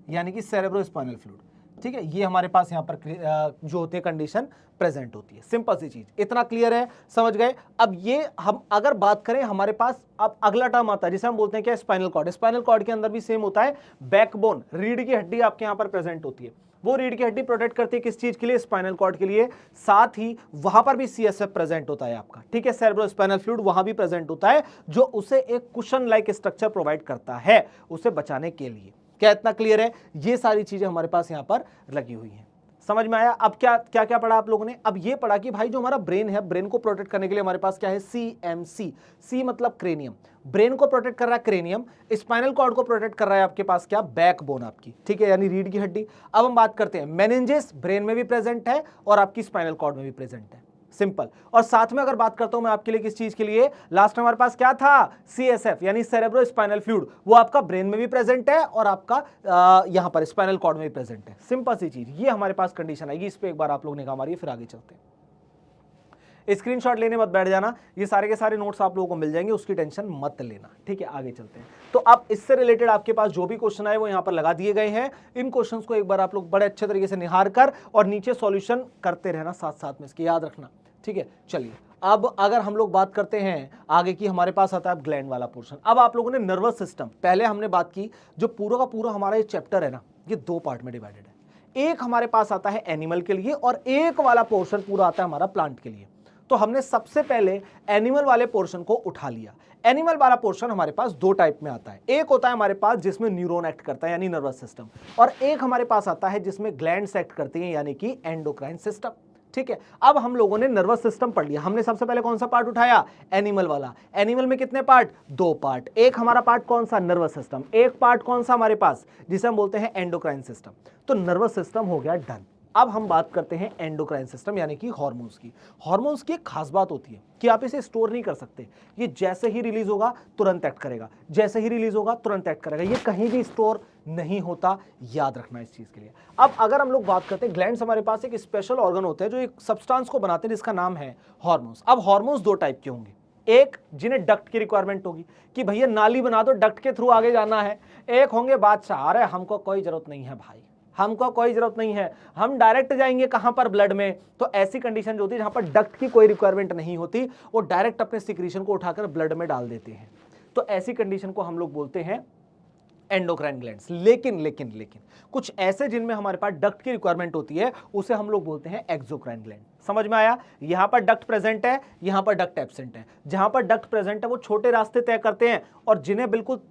यानी कि सेरेब्रोस्पाइनल फ्लूइड। ठीक है, ये हमारे पास यहाँ पर जो होती है कंडीशन प्रेजेंट होती है। सिंपल सी चीज, इतना क्लियर है? समझ गए? अब ये हम अगर बात करें हमारे पास अब अगला टर्म आता है जिसे हम बोलते हैं क्या? Spinal cord. स्पाइनल कॉर्ड के अंदर भी सेम होता है, बैकबोन, रीढ़ की हड्डी आपके यहाँ पर प्रेजेंट होती है। वो रीढ़ की हड्डी प्रोटेक्ट करती है किस चीज के लिए? स्पाइनल कॉर्ड के लिए। साथ ही वहां पर भी सीएसएफ प्रेजेंट होता है आपका। ठीक है, सेरेब्रोस्पाइनल फ्लूइड वहां भी प्रेजेंट होता है, जो उसे एक कुशन लाइक स्ट्रक्चर प्रोवाइड करता है उसे बचाने के लिए। क्या इतना क्लियर है? ये सारी चीजें हमारे पास यहां पर लगी हुई हैं। समझ में आया? अब क्या क्या क्या पढ़ा आप लोगों ने? अब ये पढ़ा कि भाई जो हमारा ब्रेन है, ब्रेन को प्रोटेक्ट करने के लिए हमारे पास क्या है? सीएमसी। सी मतलब क्रेनियम। ब्रेन को प्रोटेक्ट कर रहा है क्रेनियम, स्पाइनल कॉर्ड को प्रोटेक्ट कर रहा है आपके पास क्या? बैकबोन आपकी। ठीक है, यानी रीढ़ की हड्डी। अब हम बात करते हैं मेनिंजेस, ब्रेन में भी प्रेजेंट है और आपकी स्पाइनल कॉर्ड में भी प्रेजेंट है। सिंपल। और साथ में अगर बात करता हूं मैं आपके लिए किस चीज के लिए? लास्ट में हमारे पास क्या था? सीएसएफ यानी सेरेब्रोस्पाइनल फ्लूइड। वो आपका ब्रेन में भी प्रेजेंट है और आपका यहां पर स्पाइनल कॉर्ड में भी प्रेजेंट है। सिंपल सी चीज, ये हमारे पास कंडीशन आएगी। इस पे एक बार आप लोग निगाह मारिए, फिर आगे चलते हैं। स्क्रीनशॉट लेने मत बैठ जाना, ये सारे के सारे नोट्स आप लोगों को मिल जाएंगे, उसकी टेंशन मत लेना। ठीक है, आगे चलते हैं। तो अब इससे रिलेटेड आपके पास जो भी क्वेश्चन आए वो यहां पर लगा दिए गए हैं। इन क्वेश्चंस को एक बार आप लोग बड़े अच्छे तरीके से निहार कर और नीचे सॉल्यूशन करते रहना साथ साथ में, इसकी याद रखना। ठीक है, चलिए अब अगर हम लोग बात करते हैं आगे की, हमारे पास आता है ग्लैंड वाला पोर्शन। अब आप लोगों ने नर्वस सिस्टम, पहले हमने बात की, जो पूरा का पूरा हमारा ये चैप्टर है ना, ये दो पार्ट में डिवाइडेड है। एक हमारे पास आता है एनिमल के लिए और एक वाला पोर्शन पूरा आता है हमारा प्लांट के लिए। तो हमने सबसे पहले एनिमल वाले पोर्शन को उठा लिया। एनिमल वाला पोर्शन हमारे पास दो टाइप में आता है। एक होता है हमारे पास जिसमें न्यूरॉन एक्ट करता है यानी नर्वस सिस्टम, और एक हमारे पास आता है जिसमें ग्लैंड्स एक्ट करती हैं यानी कि एंडोक्राइन सिस्टम। ठीक है, अब हम लोगों ने नर्वस सिस्टम पढ़ लिया। हमने सबसे पहले कौन सा पार्ट उठाया? एनिमल वाला। एनिमल में कितने पार्ट? दो पार्ट। एक हमारा पार्ट कौन सा? Nervous system. एक पार्ट कौन सा हमारे पास? जिसे हम बोलते हैं एंडोक्राइन सिस्टम। तो नर्वस सिस्टम हो गया डन। अब हम बात करते हैं एंडोक्राइन सिस्टम यानी कि हार्मोन्स की। हार्मोन्स की एक खास बात होती है कि आप इसे स्टोर नहीं कर सकते। ये जैसे ही रिलीज होगा तुरंत एक्ट करेगा, जैसे ही रिलीज होगा तुरंत एक्ट करेगा। ये कहीं भी स्टोर नहीं होता, याद रखना इस चीज के लिए। अब अगर हम लोग बात करते हैं ग्लैंड्स, हमारे पास एक स्पेशल ऑर्गन होते हैं जो एक सब्सटेंस को बनाते हैं जिसका नाम है हार्मोन्स। अब हार्मोन्स दो टाइप के होंगे, एक जिन्हें डक्ट की रिक्वायरमेंट होगी कि भैया नाली बना दो, डक्ट के थ्रू आगे जाना है। एक होंगे बादशाह, अरे हमको कोई जरूरत नहीं है भाई, हमको कोई जरूरत नहीं है, हम डायरेक्ट जाएंगे कहां पर? ब्लड में। तो ऐसी कंडीशन जो होती है जहां पर डक्ट की कोई रिक्वायरमेंट नहीं होती, वो डायरेक्ट अपने सिक्रीशन को उठाकर ब्लड में डाल देते हैं। तो ऐसी कंडीशन को हम लोग बोलते हैं एंडोक्राइन ग्लैंड्स। लेकिन लेकिन लेकिन कुछ ऐसे जिनमें हमारे पास डक्ट की रिक्वायरमेंट होती है उसे हम लोग बोलते हैं एक्सोक्राइन ग्लैंड। समझ में आया? यहां पर डक्ट प्रेजेंट है, यहां पर डक्ट एब्सेंट है। जहां पर डक्ट प्रेजेंट है वो छोटे रास्ते तय करते हैं, और जिन्हें बिल्कुल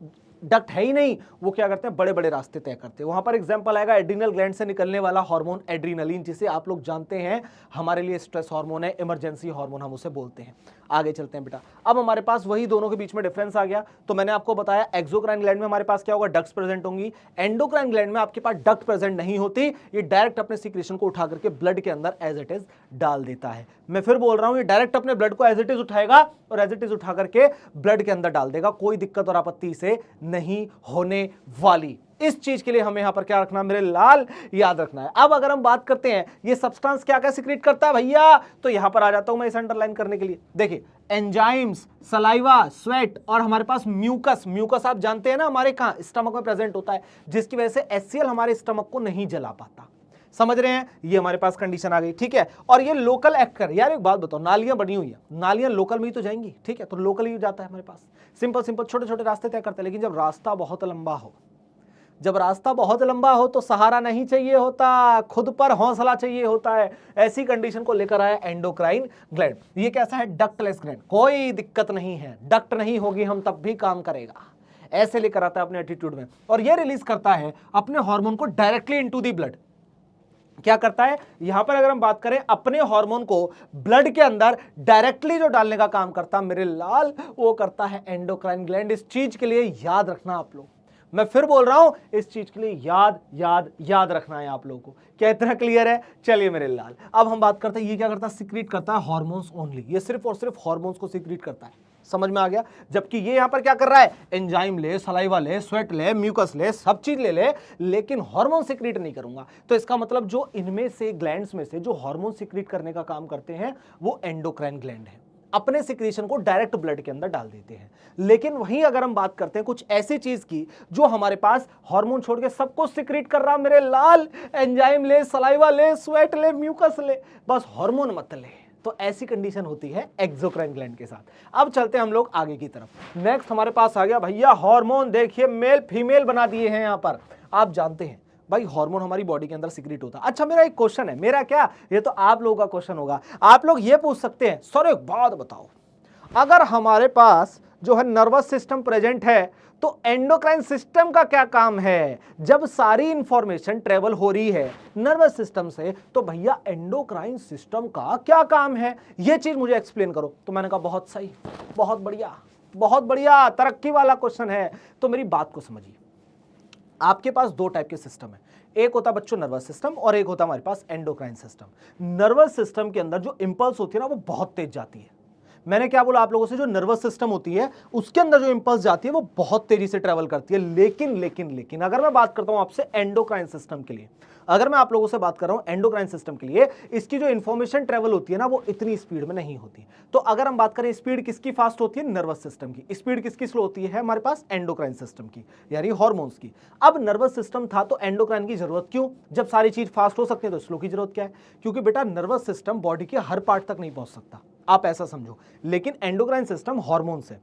डक्ट है ही नहीं वो क्या करते हैं? बड़े बड़े रास्ते तय करते हैं। वहां पर एग्जांपल आएगा एड्रीनल ग्लैंड से निकलने वाला हार्मोन एड्रीनलिन, जिसे आप लोग जानते हैं हमारे लिए स्ट्रेस हार्मोन है, इमरजेंसी हार्मोन हम उसे बोलते हैं। आगे चलते हैं बेटा। अब हमारे पास वही दोनों के बीच में डिफरेंस आ गया। तो मैंने आपको बताया एक्सोक्राइन ग्लैंड में हमारे पास क्या होगा? डक्ट्स प्रेजेंट होंगी। एंडोक्राइन ग्लैंड में आपके पास डक्ट प्रेजेंट नहीं होती, ये डायरेक्ट अपने सिक्रीशन को उठा करके ब्लड के अंदर एज इट इज डाल देता है। मैं फिर बोल रहा हूं, ये डायरेक्ट अपने ब्लड को एज इट इज उठाएगा और एज इट इज उठा करके ब्लड के अंदर डाल देगा। कोई दिक्कत और आपत्ति से नहीं होने वाली। इस चीज के लिए हमें यहां पर क्या रखना मेरे लाल? याद रखना है। अब अगर हम बात करते हैं ये सब्सटेंस क्या क्या सिक्रीट करता है भैया, तो यहां पर आ जाता हूं मैं इसे अंडरलाइन करने के लिए। देखिए, एंजाइम्स, सलाइवा, स्वेट और हमारे पास म्यूकस। म्यूकस आप जानते हैं ना हमारे कहां? स्टमक में प्रेजेंट होता है, जिसकी वजह से HCl हमारे स्टमक को नहीं जला पाता। समझ रहे हैं? ये हमारे पास कंडीशन आ गई। ठीक है, और ये लोकल एक्ट कर। यार एक बात बताओ, नालियां बनी हुई है, नालियां लोकल में ही तो जाएंगी। ठीक है, तो लोकल ही जाता है हमारे पास। सिंपल सिंपल छोटे छोटे रास्ते तय करते हैं। लेकिन जब रास्ता बहुत लंबा हो, जब रास्ता बहुत लंबा हो तो सहारा नहीं चाहिए होता, खुद पर हौसला चाहिए होता है। ऐसी कंडीशन को लेकर आया एंडोक्राइन ग्लैंड। ये कैसा है? Ductless gland. कोई दिक्कत नहीं है, डक्ट नहीं होगी हम तब भी काम करेगा, ऐसे लेकर आता है अपने एटीट्यूड में। और ये रिलीज करता है अपने हार्मोन को डायरेक्टली इनटू द ब्लड। क्या करता है? यहां पर अगर हम बात करें अपने हार्मोन को ब्लड के अंदर डायरेक्टली जो डालने का काम करता मेरे लाल, वो करता है एंडोक्राइन ग्लैंड। इस चीज के लिए याद रखना आप लोग, मैं फिर बोल रहा हूं, इस चीज के लिए याद याद याद रखना है आप लोगों को। क्या इतना क्लियर है? चलिए मेरे लाल, अब हम बात करते हैं ये क्या करता है? सिक्रीट करता है हार्मोन्स ओनली। ये सिर्फ और सिर्फ हार्मोन्स को सिक्रीट करता है। समझ में आ गया। जबकि ये यहां पर क्या कर रहा है, एंजाइम ले, सलाइवा ले, स्वेट ले, म्यूकस ले, सब चीज ले लेकिन हार्मोन सिक्रीट नहीं करूंगा। तो इसका मतलब जो इनमें से ग्लैंड्स में से जो हार्मोन सिक्रीट करने का काम करते हैं वो एंडोक्राइन ग्लैंड है, अपने सिक्रीशन को डायरेक्ट ब्लड के अंदर डाल देते हैं। लेकिन वहीं अगर हम बात करते हैं कुछ ऐसी चीज की जो हमारे पास हार्मोन छोड़ के सब कुछ सिक्रीट कर रहा, मेरे लाल, एंजाइम ले, सलाइवा ले, स्वेट ले, म्यूकस ले, बस हार्मोन मत ले, तो ऐसी कंडीशन होती है एक्सोक्राइन ग्लैंड के साथ। अब चलते हैं हम लोग आगे की तरफ। नेक्स्ट हमारे पास आ गया भैया हार्मोन। देखिए मेल फीमेल बना दिए हैं यहां पर। आप जानते हैं भाई हार्मोन हमारी बॉडी के अंदर सिक्रीट होता है। अच्छा मेरा एक क्वेश्चन है, मेरा क्या, ये तो आप लोगों का क्वेश्चन होगा। आप लोग ये पूछ सकते हैं सर एक बात बताओ, अगर हमारे पास जो है नर्वस सिस्टम प्रेजेंट है तो एंडोक्राइन सिस्टम का क्या काम है? जब सारी इंफॉर्मेशन ट्रेवल हो रही है नर्वस सिस्टम से तो भैया एंडोक्राइन सिस्टम का क्या काम है? ये चीज मुझे एक्सप्लेन करो। तो मैंने कहा बहुत सही, बहुत बढ़िया, बहुत बढ़िया, तरक्की वाला क्वेश्चन है। तो मेरी बात को समझिए, आपके पास दो टाइप के सिस्टम है, एक होता बच्चों नर्वस सिस्टम और एक होता हमारे पास एंडोक्राइन सिस्टम। नर्वस सिस्टम के अंदर जो इंपल्स होती है ना वो बहुत तेज जाती है। मैंने क्या बोला आप लोगों से, जो नर्वस सिस्टम होती है उसके अंदर जो इंपल्स जाती है वो बहुत तेजी से ट्रेवल करती है। लेकिन अगर मैं बात करता हूं आपसे एंडोक्राइन सिस्टम के लिए, अगर मैं आप लोगों से बात कर रहा हूं एंडोक्राइन सिस्टम के लिए, इसकी जो इंफॉर्मेशन ट्रेवल होती है ना वो इतनी स्पीड में नहीं होती। तो अगर हम बात करें स्पीड किसकी फास्ट होती है, नर्वस सिस्टम की। स्पीड किसकी स्लो होती है, हमारे पास एंडोक्राइन सिस्टम की, यानी हार्मोन्स की। अब नर्वस सिस्टम था तो एंडोक्राइन की जरूरत क्यों? जब सारी चीज फास्ट हो सकती है तो स्लो की जरूरत क्या है? क्योंकि बेटा नर्वस सिस्टम बॉडी के हर पार्ट तक नहीं पहुंच सकता, आप ऐसा समझो। लेकिन एंडोक्राइन सिस्टम हार्मोन्स है,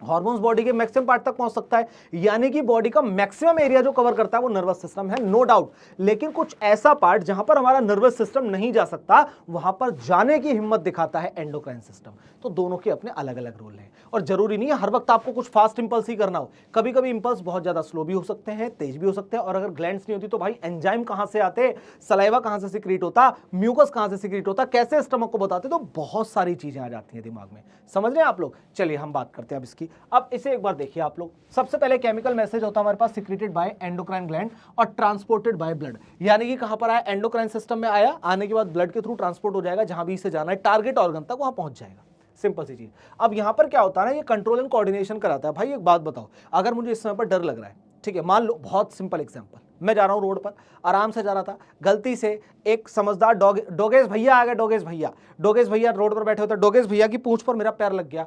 हार्मोन्स बॉडी के मैक्सिमम पार्ट तक पहुंच सकता है, यानी कि बॉडी का मैक्सिमम एरिया जो कवर करता है वो नर्वस सिस्टम है, नो डाउट। लेकिन कुछ ऐसा पार्ट जहां पर हमारा नर्वस सिस्टम नहीं जा सकता वहां पर जाने की हिम्मत दिखाता है एंडोक्राइन सिस्टम। तो दोनों के अपने अलग अलग रोल हैं और जरूरी नहीं है हर वक्त आपको कुछ फास्ट इंपल्स ही करना हो। कभी कभी इंपल्स बहुत ज्यादा स्लो भी हो सकते हैं, तेज भी हो सकते हैं। और अगर ग्लैंड्स नहीं होती तो भाई एंजाइम कहां से आते, सलाइवा कहां से सिक्रीट होता, म्यूकस कहां से सिक्रीट होता, कैसे स्टमक को बताते, तो बहुत सारी चीजें आ जाती हैं दिमाग में। समझ रहे हैं आप लोग? चलिए हम बात करते हैं अब इसकी। अब इसे एक बार देखिए आप लोग। सबसे पहले केमिकल मैसेज होता है हमारे पास सिक्रेटेड बाय एंडोक्राइन ग्लैंड और ट्रांसपोर्टेड बाय ब्लड, यानी कि कहां पर आया, एंडोक्राइन सिस्टम में आया, आने के बाद ब्लड के थ्रू ट्रांसपोर्ट हो जाएगा, जहां भी इसे जाना है टारगेट ऑर्गन तक वहां पहुंच जाएगा। सिंपल सी चीज। अब यहां पर क्या होता है ना, ये कंट्रोल एंड कोऑर्डिनेशन कराता है। भाई एक बात बताओ, अगर मुझे इस समय पर डर लग रहा है, ठीक है, मान लो बहुत सिंपल एग्जांपल, मैं जा रहा हूं रोड पर, आराम से जा रहा था, गलती से एक समझदार डोगेश भैया आ गए, डोगेश भैया रोड पर बैठे होते, डोगेश भैया की पूंछ पर मेरा पैर लग गया।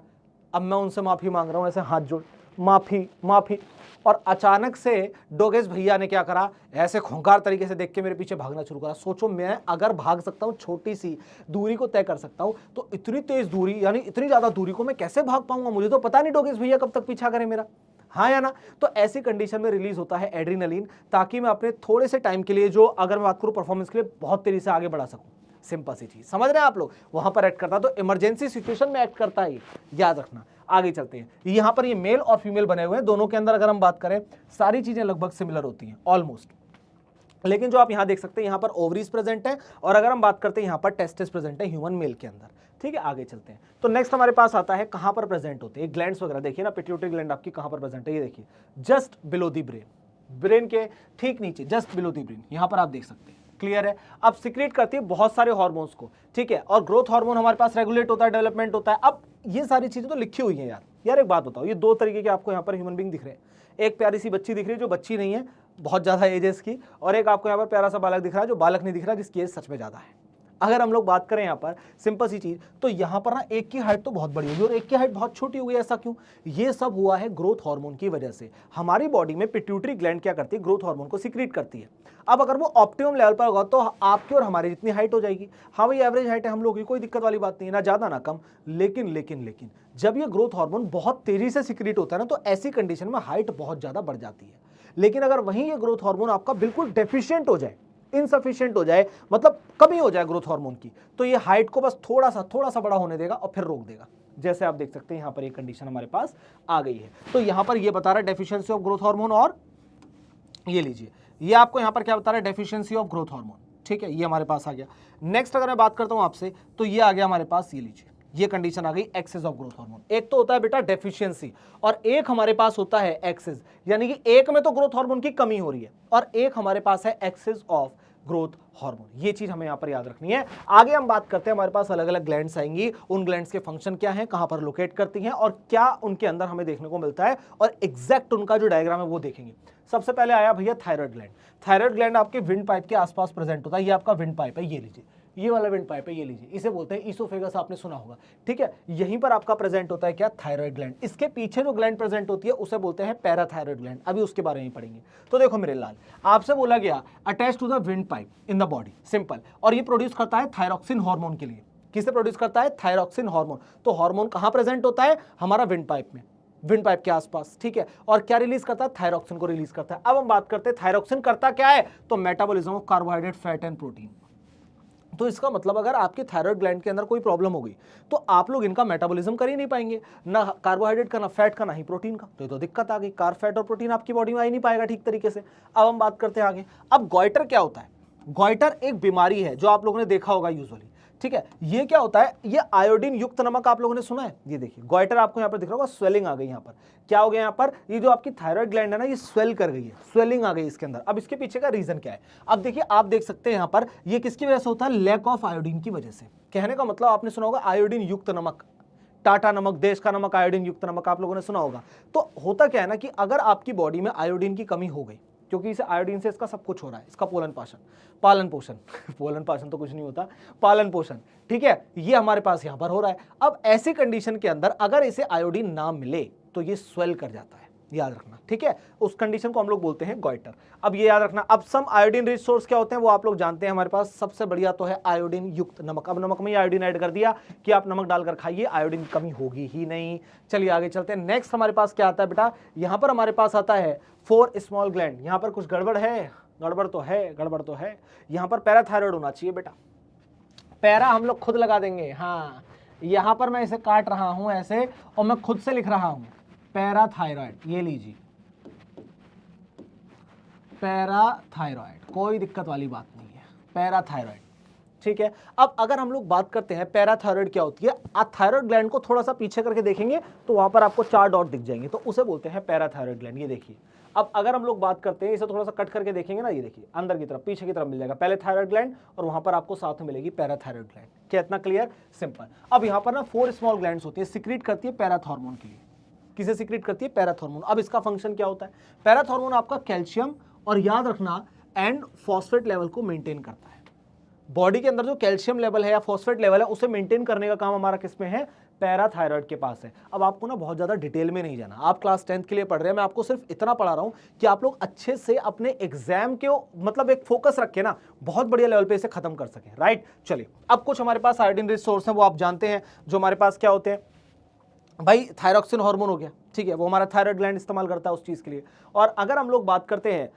अब मैं उनसे माफी मांग रहा हूं, ऐसे हाथ जोड़, माफी, और अचानक से डोगेश भैया ने क्या करा, ऐसे खूंखार तरीके से देख के मेरे पीछे भागना शुरू करा। सोचो मैं अगर भाग सकता हूं, छोटी सी दूरी को तय कर सकता हूं, तो इतनी तेज दूरी यानी इतनी ज्यादा दूरी को मैं कैसे भाग पाऊंगा? मुझे तो पता नहीं डोगेश भैया कब तक पीछा करे मेरा, हाँ या ना? तो ऐसी कंडीशन में रिलीज होता है एड्रेनलिन, ताकि मैं अपने थोड़े से टाइम के लिए, जो अगर मैं बात करूं परफॉर्मेंस के लिए, बहुत तेजी से आगे बढ़ा सकूं। सिंपल सी चीज, समझ रहे हैं आप लोग? वहां पर एक्ट करता है, तो इमरजेंसी सिचुएशन में एक्ट करता है, याद रखना। आगे चलते हैं। यहां पर ये मेल और फीमेल बने हुए हैं, दोनों के अंदर अगर हम बात करें सारी चीजें लगभग सिमिलर होती हैं ऑलमोस्ट। लेकिन जो आप यहां देख सकते हैं, यहां पर ओवरीज प्रेजेंट है, और अगर हम बात करते हैं यहां पर टेस्टिस प्रेजेंट है ह्यूमन मेल के अंदर। ठीक है, आगे चलते हैं। तो नेक्स्ट हमारे पास आता है कहां पर प्रेजेंट होते हैं ग्लैंड्स वगैरह। देखिए ना, पिट्यूटरी ग्लैंड आपकी कहां पर प्रेजेंट है, ये देखिए just below the brain, brain के ठीक नीचे, जस्ट बिलो द ब्रेन, यहां पर आप देख सकते हैं। क्लियर है? अब सिक्रेट करती है बहुत सारे हार्मोन्स को, ठीक है, और ग्रोथ हार्मोन हमारे पास रेगुलेट होता है, डेवलपमेंट होता है। अब ये सारी चीजें तो लिखी हुई हैं यार एक बात बताओ, ये दो तरीके के आपको यहाँ पर ह्यूमन बीइंग दिख रहे हैं। एक प्यारी सी बच्ची दिख रही है जो बच्ची नहीं है, बहुत ज्यादा एजेस की, और एक आपको यहाँ पर प्यारा सा बालक दिख रहा है जो बालक नहीं दिख रहा, जिसकी एज सच में ज्यादा है। अगर हम लोग बात करें यहाँ पर सिंपल सी चीज, तो यहाँ पर ना एक की हाइट तो बहुत बड़ी होगी और एक की हाइट बहुत छोटी हो गई। ऐसा क्यों? ये सब हुआ है ग्रोथ हार्मोन की वजह से। हमारी बॉडी में पिट्यूटरी ग्लैंड क्या करती है, ग्रोथ हार्मोन को सीक्रेट करती है। अब अगर वो ऑप्टिमम लेवल पर होगा तो आपकी और हमारी जितनी हाइट हो जाएगी। हाँ भाई एवरेज हाइट है हम लोग की, कोई दिक्कत वाली बात नहीं है, ना ज्यादा ना कम। लेकिन जब ये ग्रोथ हार्मोन बहुत तेजी से सीक्रेट होता है ना, तो ऐसी कंडीशन में हाइट बहुत ज्यादा बढ़ जाती है। लेकिन अगर वहीं ये ग्रोथ हार्मोन आपका बिल्कुल डेफिशिएंट हो जाए, इनसफिशिएंट हो जाए, मतलब कमी हो जाए ग्रोथ हार्मोन की, तो ये हाइट को बस थोड़ा सा बड़ा होने देगा और फिर रोक देगा। जैसे आप देख सकते हैं यहाँ पर एक कंडीशन हमारे पास आ गई है। तो यहाँ पर ये बता रहा है डेफिशिएंसी ऑफ ग्रोथ हार्मोन, और ये लीजिए, ये आपको यहाँ पर क्या बता रहा है, डेफिशिएंसी ऑफ ग्रोथ हार्मोन। ठीक है, ये हमारे पास आ गया। नेक्स्ट अगर मैं बात करता हूँ आपसे, तो ये आ गया हमारे पास, ये लीजिए, ये कंडीशन आ गई एक्सेस ऑफ ग्रोथ हार्मोन। एक तो होता है बेटा डेफिशिएंसी और एक हमारे पास होता है एक्सेस, यानी कि एक में तो ग्रोथ हार्मोन की कमी हो रही है और एक हमारे पास है एक्सेस ऑफ ग्रोथ हार्मोन। ये चीज हमें यहां पर याद रखनी है। आगे हम बात करते हैं, हमारे पास अलग अलग ग्लैंड्स आएंगी, उन ग्लैंड्स के फंक्शन क्या हैं, कहां पर लोकेट करती हैं और क्या उनके अंदर हमें देखने को मिलता है, और एग्जैक्ट उनका जो डायग्राम है वो देखेंगे। सबसे पहले आया भैया थायराइड ग्लैंड। थायराइड ग्लैंड आपके विंड पाइप के आसपास प्रेजेंट होता है। ये आपका विंड पाइप है, ये लीजिए, ये वाला विंड पाइप है, ये लीजिए, इसे बोलते हैं ईसोफेगस, आपने सुना होगा, ठीक है। यहीं पर आपका प्रेजेंट होता है क्या, थायराइड ग्लैंड। इसके पीछे जो ग्लैंड प्रेजेंट होती है उसे बोलते हैं पैराथायराइड ग्लैंड। अभी उसके बारे में पढ़ेंगे। तो देखो मेरे लाल, आपसे बोला गया attach to the wind pipe in the body, simple, और ये प्रोड्यूस करता है थायरॉक्सिन हार्मोन के लिए। किसे प्रोड्यूस करता है, थायरॉक्सिन हार्मोन। तो हार्मोन कहां प्रेजेंट होता है, हमारा विंड पाइप में, विंड पाइप के आसपास, ठीक है। और क्या रिलीज करता है, थायरॉक्सिन को रिलीज करता है। अब हम बात करते हैं थायरॉक्सिन करता क्या है, तो metabolism of carbohydrate, fat and protein. तो इसका मतलब अगर आपके थायराइड ग्लैंड के अंदर कोई प्रॉब्लम हो गई तो आप लोग इनका मेटाबॉलिज्म कर ही नहीं पाएंगे, ना कार्बोहाइड्रेट का, ना फैट का, ना ही प्रोटीन का। तो ये तो दिक्कत आ गई, कार्ब, फैट और प्रोटीन आपकी बॉडी में आ ही नहीं पाएगा ठीक तरीके से। अब हम बात करते हैं आगे। अब गॉइटर क्या होता है, गॉइटर एक बीमारी है जो आप लोगों ने देखा होगा यूजुअली, ठीक है। ये क्या होता है, ये आयोडीन युक्त नमक आप लोगों ने सुना है। ये देखिए गॉइटर आपको यहाँ पर दिख रहा होगा, स्वेलिंग आ गई यहाँ पर। क्या हो गया यहाँ पर, ये जो आपकी थायराइड ग्लैंड है ना, ये स्वेल कर गई है, स्वेलिंग आ गई इसके अंदर। अब इसके पीछे का रीजन क्या है, अब देखिए, आप देख सकते हैं यहाँ पर, ये किसकी वजह से होता है, लैक ऑफ आयोडीन की वजह से। कहने का मतलब आपने सुना होगा आयोडीन युक्त नमक, टाटा नमक, देश का नमक, आयोडीन युक्त नमक आप लोगों ने सुना होगा। तो होता क्या है ना कि अगर आपकी बॉडी में आयोडीन की कमी हो गई, क्योंकि इसे आयोडीन से इसका सब कुछ हो रहा है, इसका पालन पोषण पालन पोषण तो कुछ नहीं होता, पालन पोषण, ठीक है, ये हमारे पास यहां पर हो रहा है। अब ऐसी कंडीशन के अंदर अगर इसे आयोडीन ना मिले तो ये स्वेल कर जाता है, याद रखना, ठीक है। उस कंडीशन को हम लोग बोलते हैं गॉइटर। अब ये याद रखना। अब सम आयोडीन रिच सोर्स क्या होते हैं वो आप लोग जानते हैं, हमारे पास सबसे बढ़िया तो है आयोडीन युक्त नमक। अब नमक में आयोडीन ऐड कर दिया कि आप नमक डालकर खाइए, आयोडीन कमी होगी ही नहीं। चलिए आगे चलते हैं। नेक्स्ट हमारे पास क्या आता है बेटा, यहां पर हमारे पास आता है 4 स्मॉल ग्लैंड। यहां पर कुछ गड़बड़ है, गड़बड़ तो है। यहां पर पैराथायराइड होना चाहिए बेटा, पैरा हम लोग खुद लगा देंगे। हाँ, यहां पर मैं इसे काट रहा हूं ऐसे और मैं खुद से लिख रहा हूं पैराथायराइड, ये लीजिए पैराथायराइड, कोई दिक्कत वाली बात नहीं है, पैराथायराइड, ठीक है। अब अगर हम लोग बात करते हैं पैराथायराइड क्या होती है, थायराइड ग्लैंड को थोड़ा सा पीछे करके देखेंगे तो वहां पर आपको 4 डॉट दिख जाएंगे, तो उसे बोलते हैं पैराथायराइड ग्लैंड। ये देखिए, अब अगर हम लोग बात करते हैं, इसे थोड़ा सा कट करके देखेंगे ना, ये देखिए अंदर की तरफ, पीछे की तरफ मिल जाएगा पहले थायराइड ग्लैंड और वहां पर आपको साथ में मिलेगी पैराथायराइड ग्लैंड। क्या इतना क्लियर, सिंपल। अब यहाँ पर ना 4 स्मॉल ग्लैंड्स होती है, सिक्रीट करती है पैराथॉर्मोन के लिए। किसे सिक्रीट करती है, पैराथॉर्मोन। अब इसका फंक्शन क्या होता है, पैराथॉर्मोन आपका कैल्शियम और याद रखना एंड फॉस्फेट लेवल को मेंटेन करता है। बॉडी के अंदर जो कैल्शियम लेवल है या फॉस्फेट लेवल है उसे मेंटेन करने का काम हमारा किसमें है, पैराथायराइड के पास है। अब आपको ना बहुत ज्यादा डिटेल में नहीं जाना, आप क्लास 10th के लिए पढ़ रहे हैं, मैं आपको सिर्फ इतना पढ़ा रहा हूं कि आप लोग अच्छे से अपने एग्जाम के मतलब एक फोकस रखे ना, बहुत बढ़िया लेवल पे इसे खत्म कर सके, राइट। चलिए, अब कुछ हमारे पास आयोडीन रिच सोर्स है, वो आप जानते हैं, जो हमारे पास क्या होते हैं भाई, थायरॉक्सिन हार्मोन हो गया, ठीक है, वो हमारा थायराइड ग्लैंड इस्तेमाल करता है उस चीज के लिए। और अगर हम लोग बात करते हैं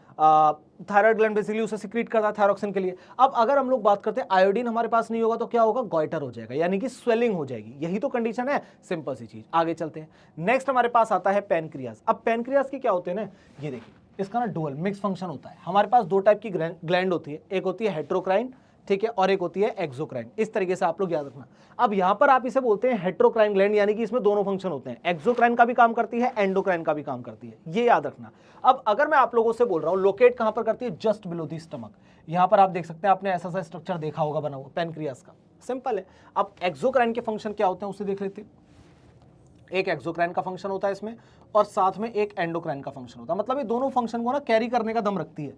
थायराइड ग्लैंड बेसिकली उसे सिक्रीट करता है थायरॉक्सिन के लिए। अब अगर हम लोग बात करते हैं आयोडीन हमारे पास नहीं होगा तो क्या होगा, गॉइटर हो जाएगा, यानी कि स्वेलिंग हो जाएगी। यही तो कंडीशन है, सिंपल सी चीज। आगे चलते हैं। नेक्स्ट हमारे पास आता है पैनक्रियाज। अब पैनक्रियाज की क्या होते हैं ना, ये देखिए, इसका ना डुअल मिक्स फंक्शन होता है। हमारे पास 2 टाइप की ग्लैंड होती है, एक होती है हेट्रोक्राइन, ठीक है, और एक होती है एक्सोक्राइन। इस तरीके से आप लोग याद रखना। अब यहां पर आप इसे बोलते हैं हेट्रोक्राइन ग्लैंड, यानी कि इसमें दोनों फंक्शन होते हैं, एक्सोक्राइन का भी काम करती है, एंडोक्राइन का भी काम करती है, ये याद रखना। अब अगर मैं आप लोगों से बोल रहा हूं लोकेट कहां पर करती है, जस्ट बिलो दी स्टमक। यहां पर आप देख सकते हैं, आपने ऐसा स्ट्रक्चर देखा होगा बना हुआ पैनक्रियाज का, सिंपल है। अब एक्सोक्राइन के फंक्शन क्या होते हैं उसे देख लेते हैं। एक एक्सोक्राइन का फंक्शन होता है इसमें और साथ में एक एंडोक्राइन का फंक्शन होता है, मतलब ये दोनों फंक्शन को ना कैरी करने का दम रखती है,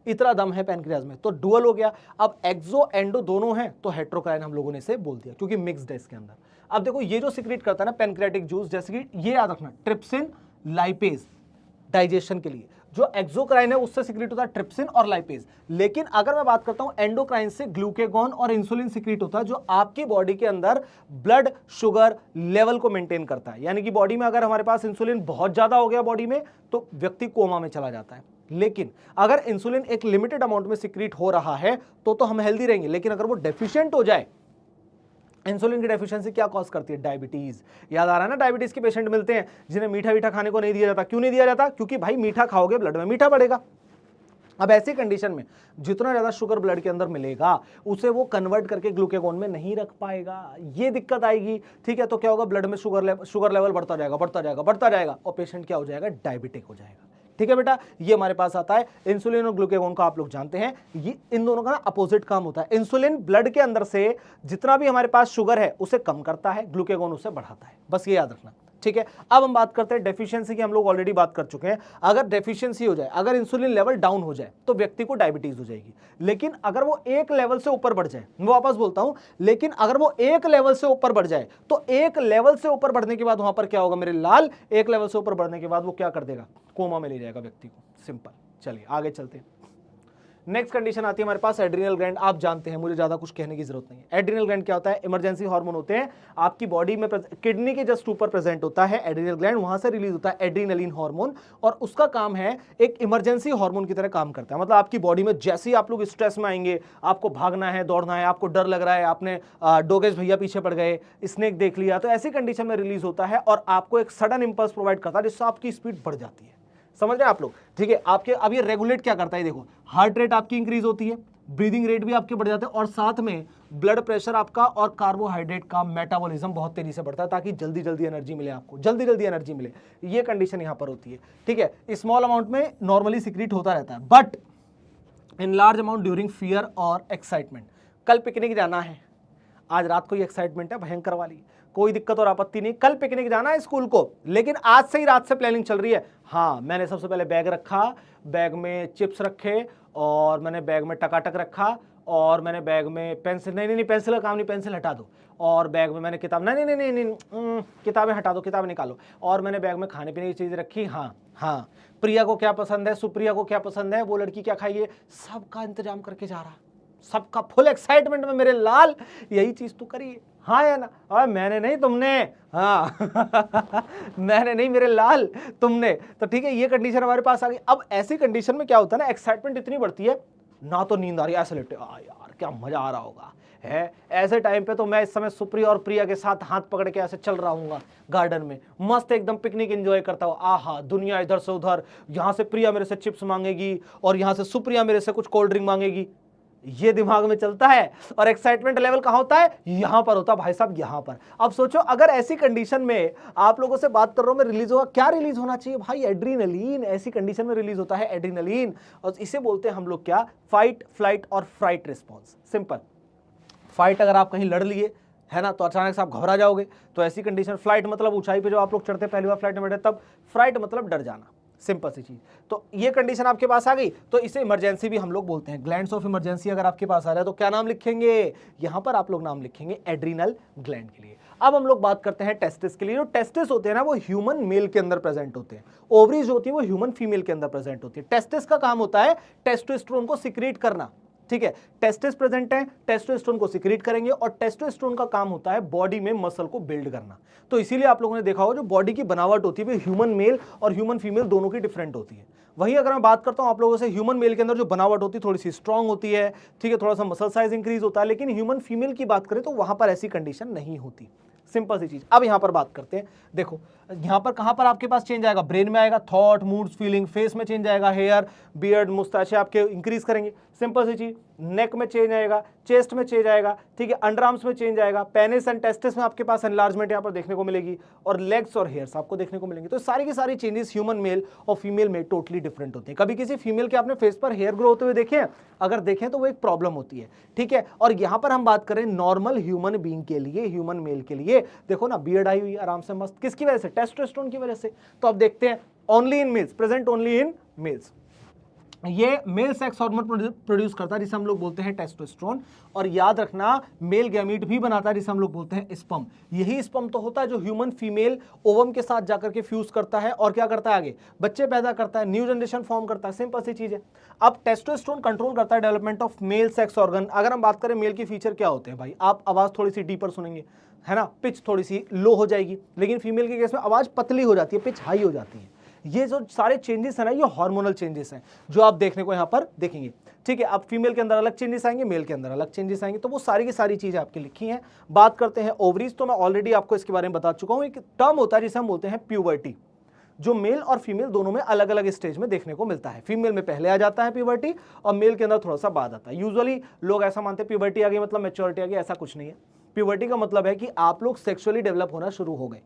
इतना दम है पैनक्रियाज में, तो डुअल हो गया। अब एक्सो एंडो दोनों हैं तो हेट्रोक्राइन हम लोगों ने इसे बोल दिया क्योंकि मिक्स्ड है इसके अंदर। अब देखो ये जो सिक्रीट करता है ना पैनक्रियाटिक जूस, जैसे कि ये याद रखना, ट्रिप्सिन लाइपेज डाइजेशन के लिए। जो एक्सोक्राइन है उससे सिक्रीट होता है ट्रिप्सिन और लाइपेज। लेकिन अगर मैं बात करता हूं एंडोक्राइन से, ग्लूकेगॉन और इंसुलिन सिक्रीट होता है जो आपकी बॉडी के अंदर ब्लड शुगर लेवल को मेंटेन करता है। यानी कि बॉडी में अगर हमारे पास इंसुलिन बहुत ज्यादा हो गया बॉडी में तो व्यक्ति कोमा में चला जाता है। लेकिन अगर इंसुलिन एक लिमिटेड अमाउंट में सिक्रीट हो रहा है तो हम हेल्दी रहेंगे। लेकिन अगर वो डेफिशिएंट हो जाए, इंसुलिन की डेफिशिएंसी क्या कॉज करती है, डायबिटीज। याद आ रहा है ना, डायबिटीज के पेशेंट मिलते हैं जिन्हें मीठा मीठा खाने को नहीं दिया जाता। क्यों नहीं दिया जाता, क्योंकि भाई मीठा खाओगे ब्लड में मीठा बढ़ेगा। अब ऐसी कंडीशन में जितना ज्यादा शुगर ब्लड के अंदर मिलेगा उसे वो कन्वर्ट करके ग्लूकेगॉन में नहीं रख पाएगा, ये दिक्कत आएगी, ठीक है। तो क्या होगा, ब्लड में शुगर लेवल बढ़ता जाएगा और पेशेंट क्या हो जाएगा, डायबिटिक हो जाएगा। ठीक है बेटा, ये हमारे पास आता है। इंसुलिन और ग्लूकागॉन को आप लोग जानते हैं, ये इन दोनों का अपोजिट काम होता है। इंसुलिन ब्लड के अंदर से जितना भी हमारे पास शुगर है उसे कम करता है, ग्लूकागॉन उसे बढ़ाता है, बस ये याद रखना, ठीक है। अब हम बात करते हैं डेफिशिएंसी की, हम लोग ऑलरेडी बात कर चुके हैं। अगर डेफिशिएंसी हो जाए, अगर इंसुलिन लेवल डाउन हो जाए तो व्यक्ति को डायबिटीज हो जाएगी। लेकिन अगर वो एक लेवल से ऊपर बढ़ जाए, मैं वापस बोलता हूं, लेकिन अगर वो एक लेवल से ऊपर बढ़ जाए तो एक लेवल से ऊपर बढ़ने के बाद वहां पर क्या होगा मेरे लाल, एक लेवल से ऊपर बढ़ने के बाद वो क्या कर देगा, कोमा में ले जाएगा व्यक्ति को, सिंपल। चलिए आगे चलते हैं। नेक्स्ट कंडीशन आती है हमारे पास एड्रिनल ग्लैंड। आप जानते हैं, मुझे ज्यादा कुछ कहने की जरूरत नहीं है। एड्रिनल ग्लैंड क्या होता है, इमरजेंसी हार्मोन होते हैं आपकी बॉडी में, किडनी के जस्ट ऊपर प्रेजेंट होता है एड्रिनल ग्लैंड, वहां से रिलीज होता है एड्रीनलिन हार्मोन, और उसका काम है एक इमरजेंसी हार्मोन की तरह काम करता है। मतलब आपकी बॉडी में जैसे ही आप लोग स्ट्रेस में आएंगे, आपको भागना है, दौड़ना है, आपको डर लग रहा है, आपने डोगेश भैया पीछे पड़ गए, स्नेक देख लिया, तो ऐसी कंडीशन में रिलीज होता है और आपको एक सडन इंपल्स प्रोवाइड करता है जिससे आपकी स्पीड बढ़ जाती है। समझ रहे हैं आप लोग, ठीक है। आपके अब ये रेगुलेट क्या करता है, देखो हार्ट रेट आपकी इंक्रीज होती है, ब्रीदिंग रेट भी आपके बढ़ जाते हैं, और साथ में ब्लड प्रेशर आपका और कार्बोहाइड्रेट का मेटाबॉलिज्म बहुत तेजी से बढ़ता है ताकि जल्दी जल्दी एनर्जी मिले आपको, जल्दी जल्दी एनर्जी मिले। ये कंडीशन यहां पर होती है, ठीक है। स्मॉल अमाउंट में नॉर्मली सिक्रीट होता रहता है, but in large amount during fear और एक्साइटमेंट। कल पिकनिक जाना है, आज रात को ही एक्साइटमेंट है भयंकर वाली, कोई दिक्कत और आपत्ति नहीं, कल पिकनिक जाना है स्कूल को, लेकिन आज से ही रात से प्लानिंग चल रही है। हाँ, मैंने सबसे पहले बैग रखा, बैग में चिप्स रखे, और मैंने बैग में टकाटक रखा, और मैंने बैग में पेंसिल, नहीं पेंसिल का काम नहीं, पेंसिल हटा दो, और बैग में मैंने किताब, नहीं किताबें हटा दो, किताबें निकालो, और मैंने बैग में खाने पीने की चीज़ रखी। हाँ, प्रिया को क्या पसंद है, सुप्रिया को क्या पसंद है, वो लड़की क्या खाइए, सबका इंतजाम करके जा रहा, सबका फुल एक्साइटमेंट में मेरे लाल, यही चीज तू करिए। हाँ या ना, और मैंने नहीं तुमने, हाँ मैंने नहीं मेरे लाल तुमने, तो ठीक है। ये कंडीशन हमारे पास आ गई। अब ऐसी कंडीशन में क्या होता है ना, एक्साइटमेंट इतनी बढ़ती है ना, तो नींद आ रही है, ऐसे लेटे यार क्या मजा आ रहा होगा है। ऐसे टाइम पे तो मैं इस समय सुप्रिया और प्रिया के साथ हाथ पकड़ के ऐसे चल रहा हूँ गार्डन में, मस्त एकदम पिकनिक एंजॉय करता हूँ। आहा, दुनिया इधर से उधर, यहाँ से प्रिया मेरे से चिप्स मांगेगी और यहाँ से सुप्रिया मेरे से कुछ कोल्ड ड्रिंक मांगेगी, ये दिमाग में चलता है। और एक्साइटमेंट लेवल कहां होता है, यहां पर होता है भाई साहब, यहां पर। अब सोचो अगर ऐसी कंडीशन में आप लोगों से बात कर रहा हूं मैं, रिलीज होगा, क्या रिलीज होना चाहिए भाई, एड्रीनलिन। ऐसी कंडीशन में रिलीज होता है एड्रीनलिन, और इसे बोलते हैं हम लोग क्या, फाइट, फ्लाइट और फ्राइट रिस्पॉन्स। सिंपल। फाइट अगर आप कहीं लड़ लिए है ना, तो अचानक से आप घबरा जाओगे, तो ऐसी कंडीशन। फ्लाइट मतलब ऊंचाई पे जो आप लोग चढ़ते, पहली बार फ्लाइट में बैठे तब। फ्राइट मतलब डर जाना, सिंपल सी चीज। तो ये कंडीशन आपके पास आ गई, तो इसे इमरजेंसी भी हम लोग बोलते हैं। ग्लैंड्स ऑफ इमरजेंसी अगर आपके पास आ रहा है तो क्या नाम लिखेंगे, यहां पर आप लोग नाम लिखेंगे एड्रीनल ग्लैंड के लिए। अब हम लोग बात करते हैं टेस्टिस के लिए। जो टेस्टिस होते हैं ना, वो ह्यूमन मेल के अंदर प्रेजेंट होते हैं, ओवरीज होती है वो ह्यूमन फीमेल के अंदर प्रेजेंट होती है। टेस्टिस का काम होता है टेस्टोस्टेरोन को सिक्रीट करना, ठीक है। टेस्टिस प्रेजेंट है, टेस्टोस्टेरोन को सिक्रीट करेंगे, और टेस्टोस्टेरोन का काम होता है बॉडी में मसल को बिल्ड करना। तो इसीलिए आप लोगों ने देखा हो जो बॉडी की बनावट होती है वो ह्यूमन मेल और ह्यूमन फीमेल दोनों की डिफरेंट होती है। वहीं अगर मैं बात करता हूं आप लोगों से, ह्यूमन मेल के अंदर जो बनावट होती है थोड़ी सी स्ट्रांग होती है, ठीक है, थोड़ा सा मसल साइज इंक्रीज होता है, लेकिन ह्यूमन फीमेल की बात करें तो वहां पर ऐसी कंडीशन नहीं होती। सिंपल सी चीज। अब यहां पर बात करते हैं, देखो यहां पर कहां पर आपके पास चेंज आएगा, ब्रेन में आएगा, थॉट, मूड्स, फीलिंग, फेस में चेंज आएगा, हेयर, बियर्ड, मुस्ताचे आपके इंक्रीज करेंगे, सिंपल सी चीज। नेक में चेंज आएगा, चेस्ट में चेंज आएगा, ठीक है, अंडर आर्म्स में चेंज आएगा, पेनिस एंड टेस्टिस में आपके पास एनलार्जमेंट यहां पर देखने को मिलेगी, और लेग्स और हेयर्स आपको देखने को मिलेंगे। तो सारी की सारी चेंजेस ह्यूमन मेल और फीमेल में टोटली डिफरेंट होते हैं। कभी किसी फीमेल के आपने फेस पर हेयर ग्रो होते हुए देखे हैं, अगर देखें तो वो एक प्रॉब्लम होती है, ठीक है। और यहां पर हम बात करें नॉर्मल ह्यूमन बीइंग के लिए, ह्यूमन मेल के लिए, देखो ना बियर्ड आई हुई आराम से मस्त, किसकी वजह से, टेस्टोस्टेरोन की वजह से। तो अब देखते हैं, only in males, present only in males. ये मेल सेक्स हार्मोन प्रोड्यूस करता है जिसे हम लोग बोलते हैं टेस्टोस्टेरोन, और याद रखना मेल गैमीट भी बनाता है जिसे हम लोग बोलते हैं स्पर्म। यही स्पर्म तो होता है जो ह्यूमन फीमेल ओवम के साथ जाकर के फ्यूज करता है और क्या करता है, आगे बच्चे पैदा करता है, न्यू जनरेशन फॉर्म करता है, सिंपल सी चीज है। अब टेस्टोस्टेरोन कंट्रोल करता है development of male sex organ. अगर हम बात करें मेल की फीचर क्या होते हैं भाई, आप आवाज थोड़ी सी डीपर सुनेंगे, है ना, पिच थोड़ी सी लो हो जाएगी, लेकिन फीमेल के केस में आवाज पतली हो जाती है, पिच हाई हो जाती है। ये जो सारे चेंजेस है ना, ये हार्मोनल चेंजेस हैं जो आप देखने को यहां पर देखेंगे, ठीक है। अब फीमेल के अंदर अलग चेंजेस आएंगे, मेल के अंदर अलग चेंजेस आएंगे, तो वो सारी की सारी चीजें आपकी लिखी हैं। बात करते हैं ओवरीज, तो मैं ऑलरेडी आपको इसके बारे में बता चुका हूं। एक टर्म होता है जिसे हम बोलते हैं प्यूबर्टी, जो मेल और फीमेल दोनों में अलग अलग स्टेज में देखने को मिलता है। फीमेल में पहले आ जाता है प्यूबर्टी, और मेल के अंदर थोड़ा सा बाद आता है। यूजुअली लोग ऐसा मानते हैं प्यूबर्टी आ गई मतलब मैच्योरिटी आ गई, ऐसा कुछ नहीं है। प्यूबर्टी का मतलब है कि आप लोग सेक्सुअली डेवलप होना शुरू हो गए,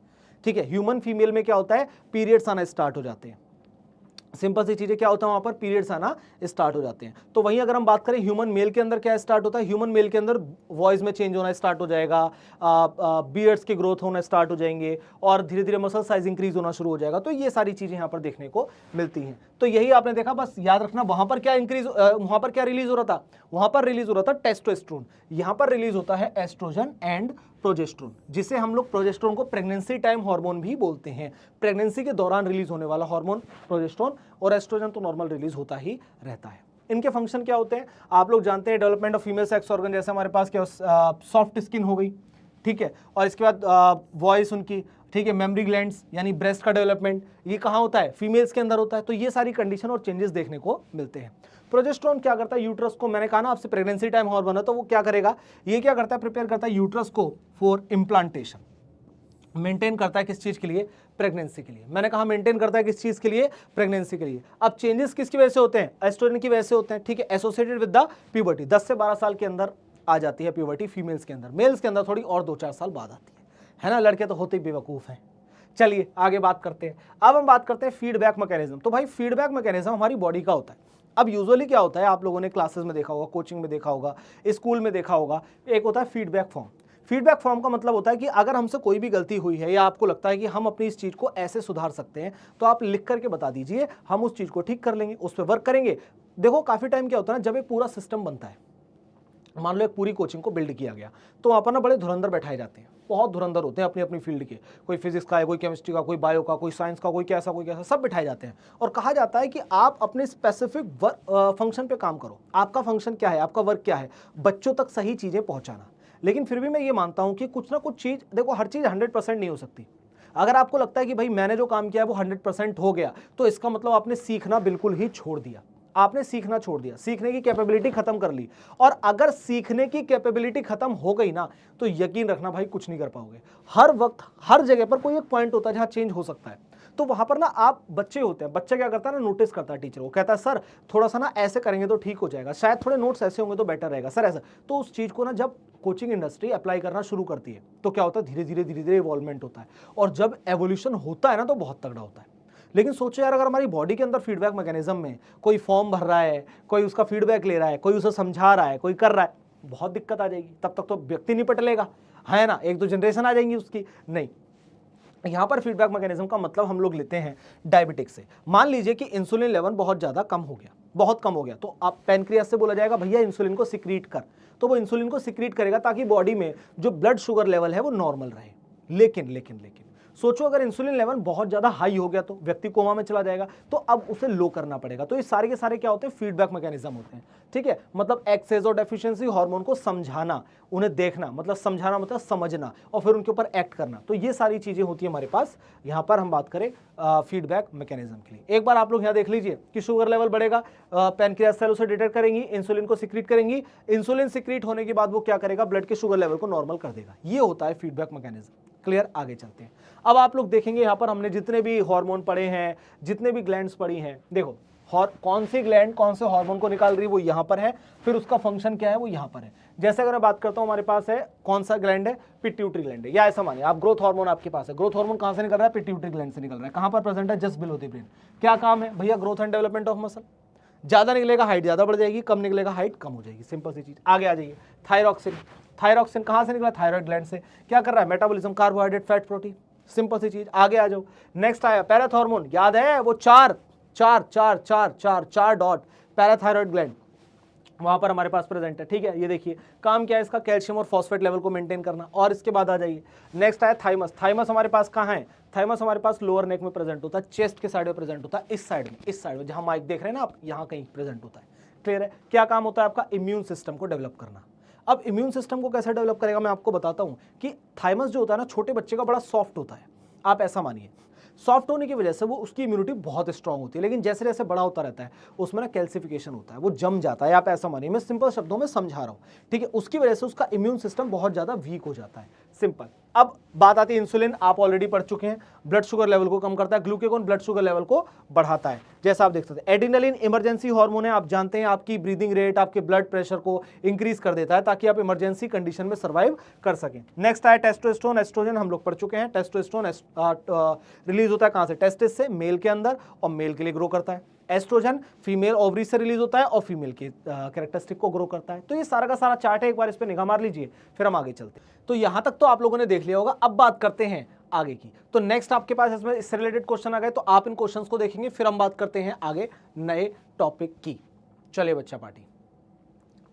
ठीक है। ह्यूमन फीमेल में क्या होता है, पीरियड्स आना स्टार्ट हो जाते हैं, सिंपल सी चीजें क्या होता है, वहां पर पीरियड्स आना स्टार्ट हो जाते हैं। तो वहीं अगर हम बात करें ह्यूमन मेल के अंदर क्या स्टार्ट होता है, ह्यूमन मेल के अंदर वॉइस में चेंज होना स्टार्ट हो जाएगा, बियर्ड्स की ग्रोथ होना स्टार्ट हो जाएंगे और धीरे धीरे मसल साइज इंक्रीज होना शुरू हो जाएगा। तो ये सारी चीजें यहाँ पर देखने को मिलती हैं। तो यही आपने देखा, बस याद रखना वहां पर क्या वहां पर क्या रिलीज हो रहा था, वहां पर रिलीज हो रहा था टेस्टोस्टेरोन, यहाँ पर रिलीज होता है एस्ट्रोजन एंड प्रोजेस्टेरोन, जिसे हम लोग प्रोजेस्टेरोन को प्रेगनेंसी टाइम हार्मोन भी बोलते हैं। प्रेगनेंसी के दौरान रिलीज होने वाला हार्मोन प्रोजेस्टेरोन, और एस्ट्रोजन तो नॉर्मल रिलीज होता ही रहता है। इनके फंक्शन क्या होते हैं आप लोग जानते हैं, development of female sex organ, जैसे हमारे पास क्या सॉफ्ट स्किन हो गई, ठीक है, और इसके बाद वॉइस उनकी, ठीक है, मेमोरी ग्लैंड्स यानी ब्रेस्ट का डेवलपमेंट, ये कहाँ होता है, फीमेल्स के अंदर होता है। तो ये सारी कंडीशन और चेंजेस देखने को मिलते हैं। प्रोजेस्टेरोन क्या करता है, यूट्रस को, मैंने कहा ना आपसे प्रेगनेंसी टाइम हार्मोन है, तो वो क्या करेगा, ये क्या करता है, प्रिपेयर करता है यूट्रस को फॉर इम्प्लांटेशन। मेंटेन करता है किस चीज के लिए, प्रेगनेंसी के लिए। मैंने कहा मेंटेन करता है किस चीज के लिए, प्रेगनेंसी के लिए। अब चेंजेस किसकी वजह से होते हैं, एस्ट्रोजन की वजह से होते हैं, ठीक है, एसोसिएटेड विद द प्यूबर्टी। 10 से 12 साल के अंदर आ जाती है प्यूबर्टी फीमेल्स के अंदर, मेल्स के अंदर थोड़ी और 2-4 साल बाद आती है ना, लड़के तो होते ही बेवकूफ हैं। चलिए आगे बात करते हैं। अब हम बात करते हैं फीडबैक मैकेनिज्म। तो भाई फीडबैक मैकेनिज्म हमारी बॉडी का होता है। अब यूजुअली क्या होता है, आप लोगों ने क्लासेस में देखा होगा, कोचिंग में देखा होगा, स्कूल में देखा होगा, एक होता है फीडबैक फॉर्म। फीडबैक फॉर्म का मतलब होता है कि अगर हमसे कोई भी गलती हुई है या आपको लगता है कि हम अपनी इस चीज़ को ऐसे सुधार सकते हैं, तो आप लिख करके बता दीजिए, हम उस चीज़ को ठीक कर लेंगे, उस पर वर्क करेंगे। देखो काफ़ी टाइम क्या होता है ना, जब एक पूरा सिस्टम बनता है, मान लो एक पूरी कोचिंग को बिल्ड किया गया, तो वहाँ पर ना बड़े धुरंधर बैठाए जाते हैं, बहुत धुरंधर होते हैं अपनी अपनी फील्ड के, कोई फिजिक्स का है, कोई केमिस्ट्री का, कोई बायो का, कोई साइंस का, कोई कैसा, सब बैठाए जाते हैं। और कहा जाता है कि आप अपने स्पेसिफिक फंक्शन पे काम करो। आपका फंक्शन क्या है, आपका वर्क क्या है, बच्चों तक सही चीज़ें पहुँचाना। लेकिन फिर भी मैं ये मानता हूँ कि कुछ ना कुछ चीज़, देखो हर चीज़ 100% नहीं हो सकती। अगर आपको लगता है कि भाई मैंने जो काम किया है वो 100% हो गया, तो इसका मतलब आपने सीखना बिल्कुल ही छोड़ दिया, आपने सीखना छोड़ दिया, सीखने की कैपेबिलिटी खत्म कर ली। और अगर सीखने की कैपेबिलिटी खत्म हो गई ना, तो यकीन रखना भाई कुछ नहीं कर पाओगे। हर वक्त हर जगह पर कोई एक पॉइंट होता है जहां चेंज हो सकता है। तो वहां पर ना आप, बच्चे होते हैं, बच्चा क्या करता है ना, नोटिस करता है टीचर को, कहता है सर थोड़ा सा ना ऐसे करेंगे तो ठीक हो जाएगा, शायद थोड़े नोट्स ऐसे होंगे तो बेटर रहेगा सर, ऐसा। तो उस चीज को ना जब कोचिंग इंडस्ट्री अप्लाई करना शुरू करती है, तो क्या होता है, धीरे धीरे इवॉल्वमेंट होता है। और जब एवोल्यूशन होता है ना, तो बहुत तगड़ा होता है। लेकिन सोचो यार, अगर हमारी बॉडी के अंदर फीडबैक मैकेनिज्म में कोई फॉर्म भर रहा है, कोई उसका फीडबैक ले रहा है, कोई उसे समझा रहा है, कोई कर रहा है, बहुत दिक्कत आ जाएगी। तब तक तो व्यक्ति नहीं पटलेगा, है ना, 1-2 जनरेशन आ जाएंगी उसकी। नहीं, यहां पर फीडबैक मैकेनिज्म का मतलब हम लोग लेते हैं डायबिटिक्स से। मान लीजिए कि इंसुलिन लेवल बहुत ज़्यादा कम हो गया, बहुत कम हो गया, तो आप पैनक्रियास से बोला जाएगा भैया इंसुलिन को सिक्रीट कर, तो वो इंसुलिन को सिक्रीट करेगा ताकि बॉडी में जो ब्लड शुगर लेवल है वो नॉर्मल रहे। लेकिन सोचो अगर इंसुलिन लेवल बहुत ज्यादा हाई हो गया तो व्यक्ति कोमा में चला जाएगा, तो अब उसे लो करना पड़ेगा। तो ये सारे के सारे क्या होते हैं, फीडबैक मैकेनिज्म होते हैं, ठीक है। मतलब एक्सेस और डेफिशिएंसी हार्मोन को समझाना, उन्हें देखना, मतलब समझाना मतलब समझना, और फिर उनके ऊपर एक्ट करना। तो ये सारी चीजें होती है हमारे पास। यहां पर हम बात करें फीडबैक मैकेनिज्म के लिए। एक बार आप लोग यहां देख लीजिए कि शुगर लेवल बढ़ेगा, पैनक्रियास सेल उसे डिटेक्ट करेंगी, इंसुलिन को सिक्रीट करेंगी, इंसुलिन सिक्रीट होने के बाद वो क्या करेगा, ब्लड के शुगर लेवल को नॉर्मल कर देगा। ये होता है फीडबैक मैकेनिज्म। क्लियर, आगे चलते हैं। अब आप लोग देखेंगे यहां पर हमने जितने भी हार्मोन पढ़े हैं, जितने भी ग्लैंड्स पढ़ी हैं, देखो कौन सी ग्लैंड कौन से हार्मोन को निकाल रही है वो यहां पर है, फिर उसका फंक्शन क्या है वो यहां पर है। जैसे अगर मैं बात करता हूं, हमारे पास है कौन सा ग्लैंड है, पिट्यूटरी ग्लैंड है, या ऐसा मानिए आप ग्रोथ हार्मोन आपके पास है। ग्रोथ हार्मोन कहां से निकल रहा है, पिट्यूटरी ग्लैंड से निकल रहा है। कहां पर प्रेजेंट है, जस्ट बिलो द ब्रेन। क्या काम है भैया, growth and development of muscle. ज्यादा निकलेगा हाइट ज्यादा बढ़ जाएगी, कम निकलेगा हाइट कम हो जाएगी, सिंपल सी चीज। आगे आ जाइए, थायरॉक्सिन। थायरॉक्सिन कहां से निकला, थायराइड ग्लैंड से। क्या कर रहा है, metabolism, carbohydrate, fat, protein, simple सी चीज। आगे आ जाओ, नेक्स्ट आया पैराथॉर्मोन, याद है वो चार डॉट, पैराथायरॉइड ग्लैंड वहां पर हमारे पास प्रेजेंट है, ठीक है। ये देखिए काम क्या है इसका, कैल्शियम और फॉस्फेट लेवल को मेंटेन करना। और इसके बाद आ जाइए, नेक्स्ट आया थाइमस। थाइमस हमारे पास कहाँ है, थाइमस हमारे पास लोअर नेक में प्रेजेंट होता है, चेस्ट के साइड में प्रेजेंट होता है, इस साइड में जहां माइक देख रहे हैं ना आप, यहाँ कहीं प्रेजेंट होता है। क्लियर है। क्या काम होता है आपका, इम्यून सिस्टम को डेवलप करना। अब इम्यून सिस्टम को कैसे डेवलप करेगा मैं आपको बताता हूं कि थाइमस जो होता है ना, छोटे बच्चे का बड़ा सॉफ्ट होता है, आप ऐसा मानिए। सॉफ्ट होने की वजह से वो उसकी इम्यूनिटी बहुत स्ट्रांग होती है, लेकिन जैसे जैसे बड़ा होता रहता है उसमें ना कैल्सिफिकेशन होता है, वो जम जाता है, आप ऐसा मानिए, मैं सिंपल शब्दों में समझा रहा हूँ, ठीक है। उसकी वजह से उसका इम्यून सिस्टम बहुत ज़्यादा वीक हो जाता है। सिंपल। अब बात आती है इंसुलिन, आप ऑलरेडी पढ़ चुके हैं, ब्लड शुगर लेवल को कम करता है, ग्लूकेगॉन ब्लड शुगर लेवल को बढ़ाता है, जैसा आप देख सकते हैं। एड्रेनलिन इमरजेंसी हार्मोन है, आप जानते हैं आपकी ब्रीदिंग रेट, आपके ब्लड प्रेशर को इंक्रीज कर देता है ताकि आप इमरजेंसी कंडीशन में सर्वाइव कर सकें। नेक्स्ट है टेस्टोस्टेरोन, एस्ट्रोजन हम लोग पढ़ चुके हैं। टेस्टोस्टेरोन रिलीज होता है कहां से, टेस्टिस से, मेल के अंदर, और मेल के लिए ग्रो करता है। एस्ट्रोजन फीमेल ओवरी से रिलीज होता है और फीमेल के कैरेक्टरिस्टिक को ग्रो करता है। तो ये सारा का सारा चार्ट है, एक बार इस पे निगाह मार लीजिए, फिर हम आगे चलते हैं। तो यहां तक तो आप लोगों ने देख लिया होगा। अब बात करते हैं आगे की। तो नेक्स्ट आपके पास इसमें इससे रिलेटेड क्वेश्चन आ गए, तो आप इन क्वेश्चंस को देखेंगे, फिर हम बात करते हैं आगे नए टॉपिक की। चलिए बच्चा पार्टी,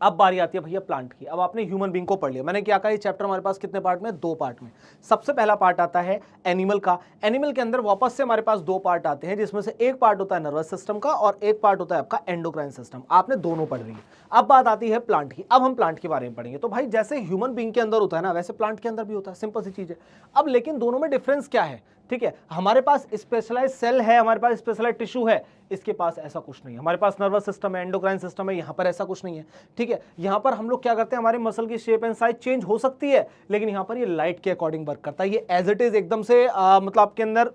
अब बारी आती है भैया प्लांट की। अब आपने ह्यूमन बीइंग को पढ़ लिया, मैंने क्या कहा ये चैप्टर हमारे पास कितने पार्ट में, 2 पार्ट में। सबसे पहला पार्ट आता है एनिमल का। एनिमल के अंदर वापस से हमारे पास 2 पार्ट आते हैं, जिसमें से एक पार्ट होता है नर्वस सिस्टम का और एक पार्ट होता है आपका एंडोक्राइन सिस्टम। आपने दोनों पढ़ ली है। अब बात आती है प्लांट की। अब हम प्लांट के बारे में पढ़ेंगे। तो भाई जैसे ह्यूमन बीइंग के अंदर होता है ना, वैसे प्लांट के अंदर भी होता है, सिंपल सी चीज है। अब लेकिन दोनों में डिफरेंस क्या है, ठीक है। हमारे पास स्पेशलाइज सेल है, हमारे पास स्पेशलाइज टिश्यू है, इसके पास ऐसा कुछ नहीं है। हमारे पास नर्वस सिस्टम है, एंडोक्राइन सिस्टम है, यहां पर ऐसा कुछ नहीं है, ठीक है। यहां पर हम लोग क्या करते हैं, हमारे मसल की शेप एंड साइज चेंज हो सकती है, लेकिन यहां पर ये लाइट के अकॉर्डिंग वर्क करता है। ये एज इट इज एकदम से मतलब आपके अंदर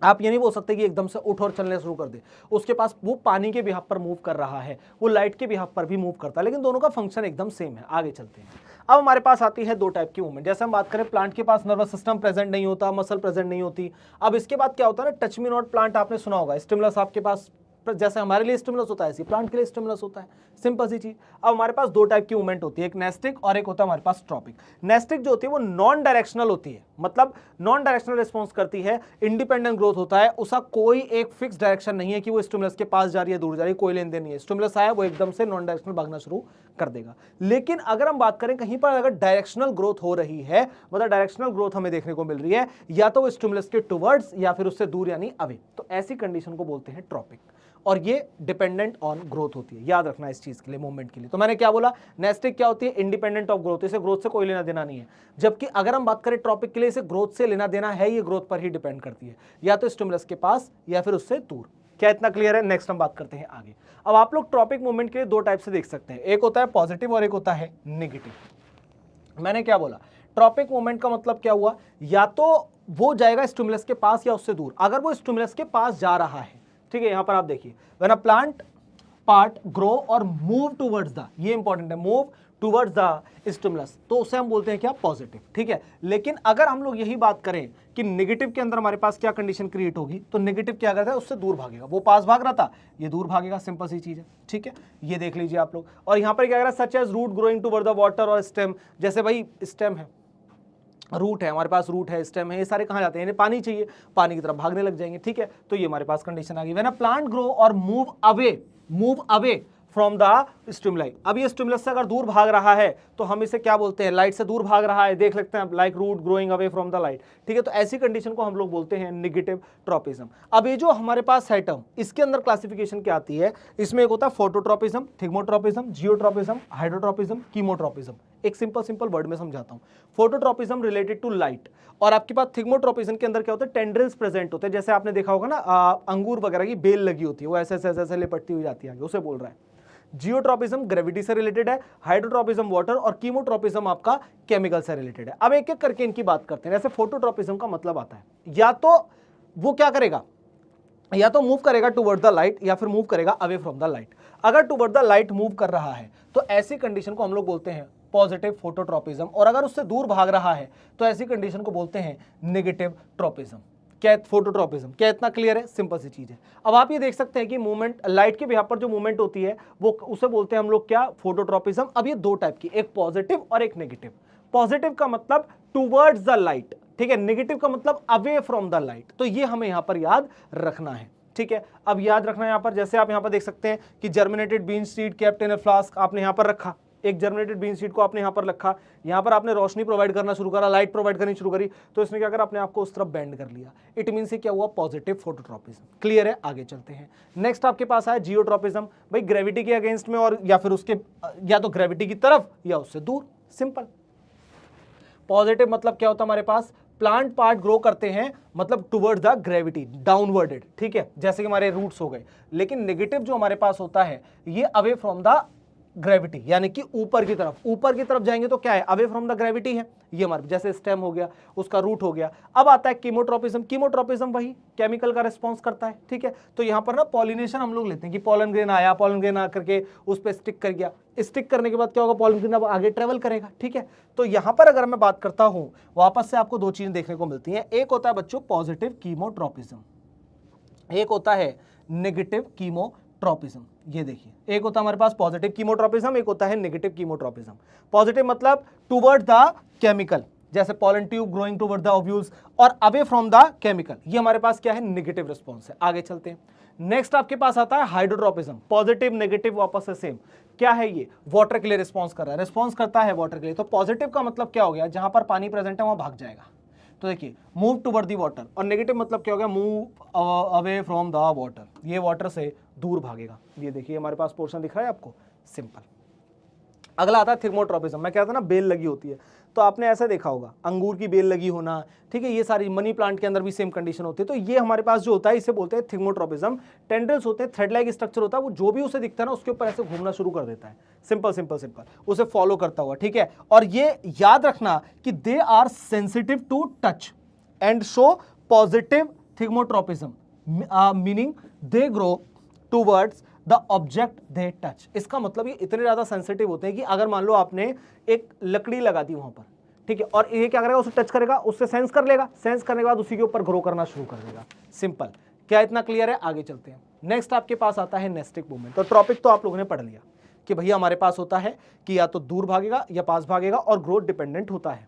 आप ये नहीं बोल सकते कि एकदम से उठ और चलने शुरू कर दे। उसके पास वो पानी के बिहाफ पर मूव कर रहा है, वो लाइट के बिहाफ पर भी मूव करता है, लेकिन दोनों का फंक्शन एकदम सेम है। आगे चलते हैं। अब हमारे पास आती है 2 टाइप की मूवमेंट। जैसे हम बात करें प्लांट के पास नर्वस सिस्टम प्रेजेंट नहीं होता, मसल प्रेजेंट नहीं होती। अब इसके बाद क्या होता है ना, टच मी नॉट प्लांट आपने सुना होगा। स्टिमुलस आपके पास जैसे हमारे लिए स्टिमुलस होता है, ऐसे प्लांट के लिए स्टिमुलस होता है, सिंपल सी चीज। अब हमारे पास 2 टाइप की मूवमेंट होती है, एक नेस्टिक और एक होता है हमारे पास ट्रॉपिक। नेस्टिक जो होती है वो नॉन डायरेक्शनल होती है, मतलब नॉन डायरेक्शनल रिस्पॉन्स करती है, इंडिपेंडेंट ग्रोथ होता है, उसका कोई एक फिक्स डायरेक्शन नहीं है कि वो स्टिमुलस के पास जा रही है, दूर जा रही है, कोई लेन देन नहीं है। स्टिमुलस आया वो एकदम से नॉन डायरेक्शनल भागना शुरू कर देगा। लेकिन अगर हम बात करें कहीं पर अगर डायरेक्शनल ग्रोथ हो रही है, मतलब डायरेक्शनल ग्रोथ हमें देखने को मिल रही है, या तो वो स्टिमुलस के टुवर्ड्स या फिर उससे दूर यानी अवे, तो ऐसी कंडीशन को बोलते हैं ट्रॉपिक। और ये डिपेंडेंट ऑन ग्रोथ होती है, याद रखना इस चीज के लिए, मूवमेंट के लिए। तो मैंने क्या बोला, नेस्टिक क्या होती है, इंडिपेंडेंट ऑफ ग्रोथ, इसे ग्रोथ से कोई लेना देना नहीं है। जबकि अगर हम बात करें ट्रॉपिक के लिए, इसे ग्रोथ से लेना देना है, ये ग्रोथ पर ही डिपेंड करती है, या तो स्टिमुलस के पास या फिर उससे दूर। क्या इतना क्लियर है? नेक्स्ट हम बात करते हैं आगे। अब आप लोग ट्रॉपिक मूवमेंट के लिए 2 टाइप से देख सकते हैं, एक होता है पॉजिटिव और एक होता है नेगेटिव। मैंने क्या बोला, ट्रॉपिक मूवमेंट का मतलब क्या हुआ, या तो वो जाएगा स्टिमुलस के पास या उससे दूर। अगर वो स्टिमुलस के पास जा रहा है, ठीक है, यहां पर आप देखिए, when a plant part grow और मूव टुवर्ड्स द, ये इंपॉर्टेंट है, मूव टुवर्ड्स द स्टिमुलस, तो उसे हम बोलते हैं क्या, पॉजिटिव, ठीक है। लेकिन अगर हम लोग यही बात करें कि नेगेटिव के अंदर हमारे पास क्या कंडीशन क्रिएट होगी, तो नेगेटिव क्या करता है, उससे दूर भागेगा। वो पास भाग रहा था, ये दूर भागेगा, सिंपल सी चीज है, ठीक है। ये देख लीजिए आप लोग। और यहां पर क्या कर रहा है, such as root growing toward the water और स्टेम, जैसे भाई स्टेम है, रूट है, हमारे पास रूट है, स्टेम है, ये सारे कहां जाते हैं, इन्हें पानी चाहिए, पानी की तरफ भागने लग जाएंगे, ठीक है। तो ये हमारे पास कंडीशन आ गई। व्हेन अ प्लांट ग्रो और move away from the stimuli. अब ये स्टिमुलस से अगर दूर भाग रहा है तो हम इसे क्या बोलते हैं, लाइट से दूर भाग रहा है, देख लेते हैं like root growing away from the light, ठीक है। तो ऐसी कंडीशन को हम लोग बोलते हैं नेगेटिव ट्रॉपिज्म। अब ये जो हमारे पास है टर्म, इसके अंदर क्लासिफिकेशन क्या आती है, इसमें एक होता है phototropism, thigmotropism, geotropism, hydrotropism, chemotropism. एक सिंपल वर्ड में समझाता हूं। फोटोट्रॉपिज्म रिलेटेड टू लाइट, और आपके पास थिग्मोट्रॉपिज्म के अंदर क्या होता है, टेंड्रिल्स प्रेजेंट होते हैं। जैसे आपने देखा होगा ना, अंगूर वगैरह की बेल लगी होती है, वो ऐसे ऐसे लिपटती हुई जाती है आगे, उसे बोल रहा है। जियोट्रॉपिज्म ग्रेविटी से रिलेटेड है, हाइड्रोट्रॉपिज्म वाटर, और कीमोट्रॉपिज्म आपका केमिकल से रिलेटेड है। अब एक एक करके इनकी बात करते हैं। जैसे फोटोट्रॉपिज्म का मतलब आता है, या तो वो क्या करेगा, या तो मूव करेगा टुवर्ड द लाइट या फिर मूव करेगा अवे फ्रॉम द लाइट। अगर टुवर्ड द लाइट मूव कर रहा है तो ऐसी कंडीशन को हम लोग बोलते हैं पॉजिटिव फोटोट्रॉपिज्म, और अगर उससे दूर भाग रहा है तो ऐसी कंडीशन को बोलते हैं नेगेटिव ट्रॉपिज्म। क्या फोटोट्रॉपिज्म, क्या इतना क्लियर है? सिंपल सी चीज है। अब आप ये देख सकते हैं कि मूवमेंट लाइट के बिहाफ पर जो मूवमेंट होती है वो उसे बोलते हैं हम लोग क्या, फोटोट्रॉपिज्म। अब ये 2 टाइप की, एक पॉजिटिव और एक नेगेटिव। पॉजिटिव का मतलब टुवर्ड्स द लाइट, ठीक है, नेगेटिव का मतलब अवे फ्रॉम द लाइट। तो ये हमें यहां पर याद रखना है, ठीक है। अब याद रखना यहां पर, जैसे आप यहां पर देख सकते हैं कि germinated bean seed kept in a flask आपने यहां पर रखा, एक जर्मिनेटेड बीन सीड को आपने यहां पर रखा, यहां पर आपने रोशनी प्रोवाइड करना शुरू करा, लाइट प्रोवाइड करनी शुरू करी, तो इसने क्या करा, अपने आप को उस तरफ बेंड कर लिया। इट मीन से क्या हुआ, पॉजिटिव फोटोट्रॉपिज्म। क्लियर है? आगे चलते हैं। नेक्स्ट आपके पास है जियोट्रॉपिज्म, भाई ग्रेविटी के अगेंस्ट में, और या फिर उसके या तो ग्रेविटी की तरफ या उससे दूर, सिंपल। पॉजिटिव मतलब क्या होता है हमारे पास, प्लांट पार्ट ग्रो करते हैं मतलब टुवर्ड द ग्रेविटी, डाउनवर्डेड, ठीक है, जैसे कि हमारे रूट्स हो गए। लेकिन नेगेटिव जो हमारे पास होता है ये अवे फ्रॉम द ग्रेविटी, यानी कि ऊपर की तरफ जाएंगे तो क्या है, अवे फ्रॉम द ग्रेविटी है, ये हमारे जैसे स्टेम हो गया, उसका रूट हो गया। अब आता है कीमोट्रोपिज्म वही केमिकल का रिस्पॉन्स करता है, ठीक है। तो यहां पर ना पॉलिनेशन हम लोग लेते हैं कि पॉलन ग्रेन आया, पॉलन ग्रेन आकर के उस पर स्टिक कर गया, स्टिक करने के बाद क्या होगा, पॉलन ग्रेन अब आगे ट्रेवल करेगा, ठीक है। तो यहां पर अगर मैं बात करता हूं, वापस से आपको दो चीजें देखने को मिलती हैं। एक होता है बच्चों पॉजिटिव कीमोट्रोपिज्म, एक होता है नेगेटिव कीमोट्रोपिज्म। ये देखिए, एक होता है हमारे पास पॉजिटिव कीमोट्रोपिज्म, एक होता है नेगेटिव कीमोट्रोपिज्म। पॉजिटिव मतलब टुवर्ड द केमिकल, जैसे pollen tube growing toward the ovules, और अवे फ्रॉम द केमिकल, ये हमारे पास क्या है, नेगेटिव रिस्पॉन्स है। आगे चलते हैं, नेक्स्ट आपके पास आता है हाइड्रोट्रोपिज्म। पॉजिटिव नेगेटिव वापस से सेम, क्या है ये, वाटर के लिए रिस्पॉन्स कर रहा है, रिस्पॉन्स करता है वाटर के लिए। तो पॉजिटिव का मतलब क्या हो गया, जहां पर पानी प्रेजेंट है वहां भाग जाएगा, तो देखिए मूव टुवर्ड दी वाटर। और नेगेटिव मतलब क्या हो गया, move away from the water, ये वाटर से दूर भागेगा। ये देखिए हमारे पास पोर्शन दिख रहा है आपको, सिंपल। अगला आता है थिग्मोट्रोपिज्म। मैं कहता ना बेल लगी होती है, तो आपने ऐसा देखा होगा अंगूर की बेल लगी होना, ठीक है, ये सारी मनी प्लांट के अंदर भी सेम कंडीशन होती है। तो ये हमारे पास जो होता है इसे बोलते हैं थिग्मोट्रोपिज्म। टेंड्रिल्स होते हैं, थ्रेड लाइक स्ट्रक्चर होता है, वो जो भी उसे दिखता है ना उसके ऊपर ऐसे घूमना शुरू कर देता है, सिंपल सिंपल सिंपल, उसे फॉलो करता हुआ, ठीक है। और ये याद रखना कि they are sensitive to touch and show positive thigmotropism, meaning they grow towards the object they touch। इसका मतलब ये इतने ज्यादा सेंसिटिव होते हैं कि अगर मान लो आपने एक लकड़ी लगा दी वहां पर, ठीक है, और ये क्या करेगा, उसे टच करेगा, उससे सेंस कर लेगा, सेंस करने के बाद उसी के ऊपर ग्रो करना शुरू कर देगा, सिंपल। क्या इतना क्लियर है? आगे चलते हैं। नेक्स्ट आपके पास आता है नेस्टिक मूवमेंट। तो टॉपिक तो आप लोगों ने पढ़ लिया कि भैया हमारे पास होता है कि या तो दूर भागेगा या पास भागेगा, और ग्रोथ डिपेंडेंट होता है,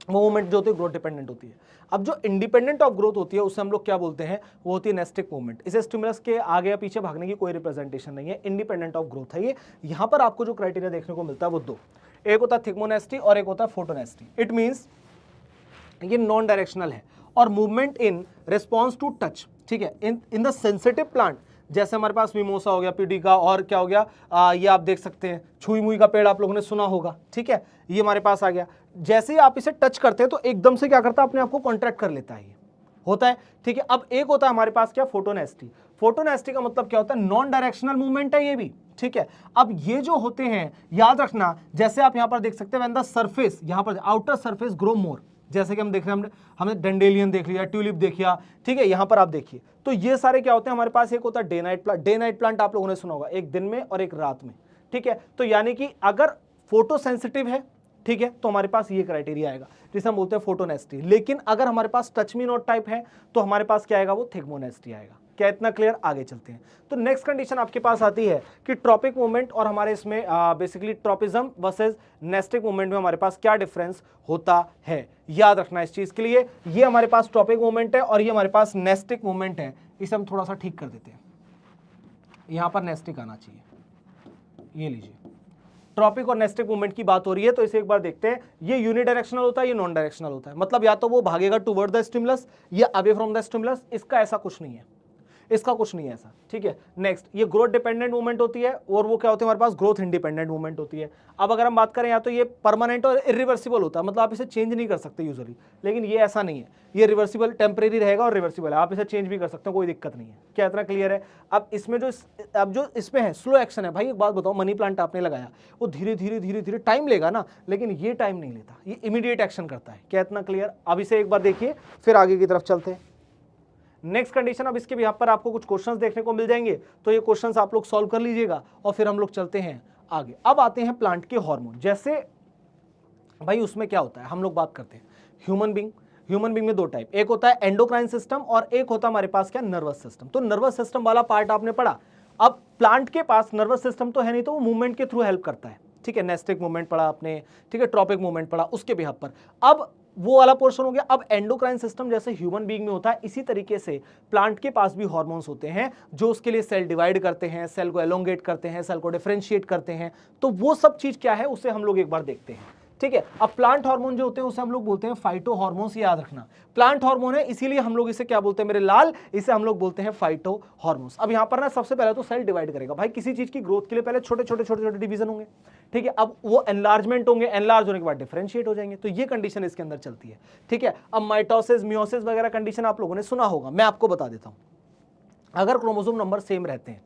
वो मूवमेंट जो होती है ग्रोथ डिपेंडेंट होती है। अब जो इंडिपेंडेंट ऑफ ग्रोथ होती है उसे हम लोग क्या बोलते हैं, वो होती है नेस्टिक मूवमेंट। इसे स्टिमुलस के आगे या पीछे भागने की कोई रिप्रेजेंटेशन नहीं है, इंडिपेंडेंट ऑफ ग्रोथ है ये। यहां पर आपको जो क्राइटेरिया देखने को मिलता है वो दो, एक होता है थिग्मोनेस्टी और एक होता है फोटोनेस्टी। इट मींस ये नॉन डायरेक्शनल है और movement in response to touch, ठीक है। इन द सेंसिटिव प्लांट, जैसे हमारे पास मिमोसा हो गया, पीडिका, और क्या हो गया, ये आप देख सकते हैं छुई मुई का पेड़ आप लोगों ने सुना होगा, ठीक है, ये हमारे पास आ गया। जैसे ही आप इसे टच करते हैं तो एकदम से क्या करता है, अपने आप को कॉन्ट्रैक्ट कर लेता है, ये होता है, ठीक है। अब एक होता है हमारे पास क्या, फोटोनेस्टी। फोटोनेस्टी का मतलब क्या होता है, नॉन डायरेक्शनल मूवमेंट है ये भी, ठीक है। अब ये जो होते हैं याद रखना, जैसे आप यहां पर देख सकते हैं व्हेन द सरफेस, यहां पर आउटर सरफेस ग्रो मोर, जैसे कि हम देख रहे हैं, हमने डेंडेलियन देख लिया, ट्यूलिप देख लिया, ठीक है। यहां पर आप देखिए, तो ये सारे क्या होते हैं हमारे पास, एक होता है day night plant. Day night plant आप लोगों ने सुना होगा, एक दिन में और एक रात में, ठीक है। तो यानी कि अगर फोटो सेंसिटिव है, ठीक है, तो हमारे पास ये क्राइटेरिया आएगा जिसे हम बोलते हैं फोटोनेस्टी। लेकिन अगर हमारे पास टच मी नॉट टाइप है तो हमारे पास क्या आएगा, वो थिग्मोनेस्टी आएगा। क्या इतना क्लियर? आगे चलते हैं। तो नेक्स्ट कंडीशन आपके पास आती है कि ट्रॉपिक मूवमेंट और हमारे इसमें basically tropism versus nastic movement में हमारे पास क्या डिफरेंस होता है, याद रखना इस चीज के लिए। ये हमारे पास ट्रॉपिक मूवमेंट है और ये हमारे पास नेस्टिक मूवमेंट है। इसे हम थोड़ा सा ठीक कर देते हैं, यहां पर नेस्टिक आना चाहिए, ये लीजिए। ट्रॉपिक और नेस्टिक मूवमेंट की बात हो रही है, तो इसे एक बार देखते हैं। ये यूनिडायरेक्शनल होता है, ये नॉन डायरेक्शनल होता है, मतलब या तो वो भागेगा टुवर्ड द स्टिमुलस या अवे फ्रॉम द स्टिमुलस। इसका ऐसा कुछ नहीं है, इसका कुछ नहीं है ऐसा, ठीक है। नेक्स्ट, ये ग्रोथ डिपेंडेंट मूवमेंट होती है और वो क्या होती है हमारे पास, ग्रोथ इंडिपेंडेंट मूवमेंट होती है। अब अगर हम बात करें, या तो ये परमानेंट और इरिवर्सिबल होता है, मतलब आप इसे चेंज नहीं कर सकते यूजुअली, लेकिन ये ऐसा नहीं है, ये रिवर्सिबल, टेम्परेरी रहेगा और रिवर्सिबल है, आप इसे चेंज भी कर सकते हो, कोई दिक्कत नहीं है। क्या इतना क्लियर है? अब इसमें जो इसमें है स्लो एक्शन है। भाई एक बात बताओ, मनी प्लांट आपने लगाया, वो धीरे धीरे धीरे धीरे टाइम लेगा ना, लेकिन ये टाइम नहीं लेता, ये इमीडिएट एक्शन करता है। क्या इतना क्लियर? अब इसे एक बार देखिए, फिर आगे की तरफ चलते हैं। नेक्स्ट कंडीशन, अब इसके बिहाफ पर आपको कुछ क्वेश्चंस देखने को मिल जाएंगे, तो ये क्वेश्चंस आप लोग सॉल्व कर लीजिएगा और फिर हम लोग चलते हैं आगे। अब आते हैं प्लांट के हार्मोन। जैसे भाई उसमें क्या होता है, हम लोग बात करते हैं ह्यूमन बींग। ह्यूमन बींग में दो टाइप, एक होता है एंडोक्राइन सिस्टम और एक होता है हमारे पास क्या, नर्वस सिस्टम। तो नर्वस सिस्टम वाला पार्ट आपने पढ़ा। अब प्लांट के पास नर्वस सिस्टम तो है नहीं, तो वो मूवमेंट के थ्रू हेल्प करता है, ठीक है। नेस्टिक मूवमेंट पढ़ा आपने, ठीक है, ट्रॉपिक मूवमेंट पढ़ा, उसके बिहाफ पर। अब वो वाला पोर्शन हो गया। अब एंडोक्राइन सिस्टम जैसे ह्यूमन बीइंग में होता है, इसी तरीके से प्लांट के पास भी हार्मोन्स होते हैं जो उसके लिए सेल डिवाइड करते हैं, सेल को एलोंगेट करते हैं, सेल को डिफरेंशिएट करते हैं। तो वो सब चीज क्या है उसे हम लोग एक बार देखते हैं, ठीक है। अब प्लांट हार्मोन जो होते हैं उसे हम लोग बोलते हैं फाइटो हार्मोन्स, याद रखना। प्लांट हार्मोन है इसीलिए हम लोग इसे क्या बोलते हैं मेरे लाल, इसे हम लोग बोलते हैं फाइटो हार्मोन्स। अब यहां पर ना सबसे पहले तो सेल डिवाइड करेगा। भाई किसी चीज की ग्रोथ के लिए पहले छोटे छोटे छोटे छोटे डिवीजन होंगे, ठीक है। अब वो एनलार्जमेंट होंगे, एनलार्ज होने के बाद डिफरेंशिएट हो जाएंगे। तो ये कंडीशन इसके अंदर चलती है, ठीक है। अब माइटोसिस, मियोसिस वगैरह कंडीशन आप लोगों ने सुना होगा, मैं आपको बता देता हूं। अगर क्रोमोसोम नंबर सेम रहते हैं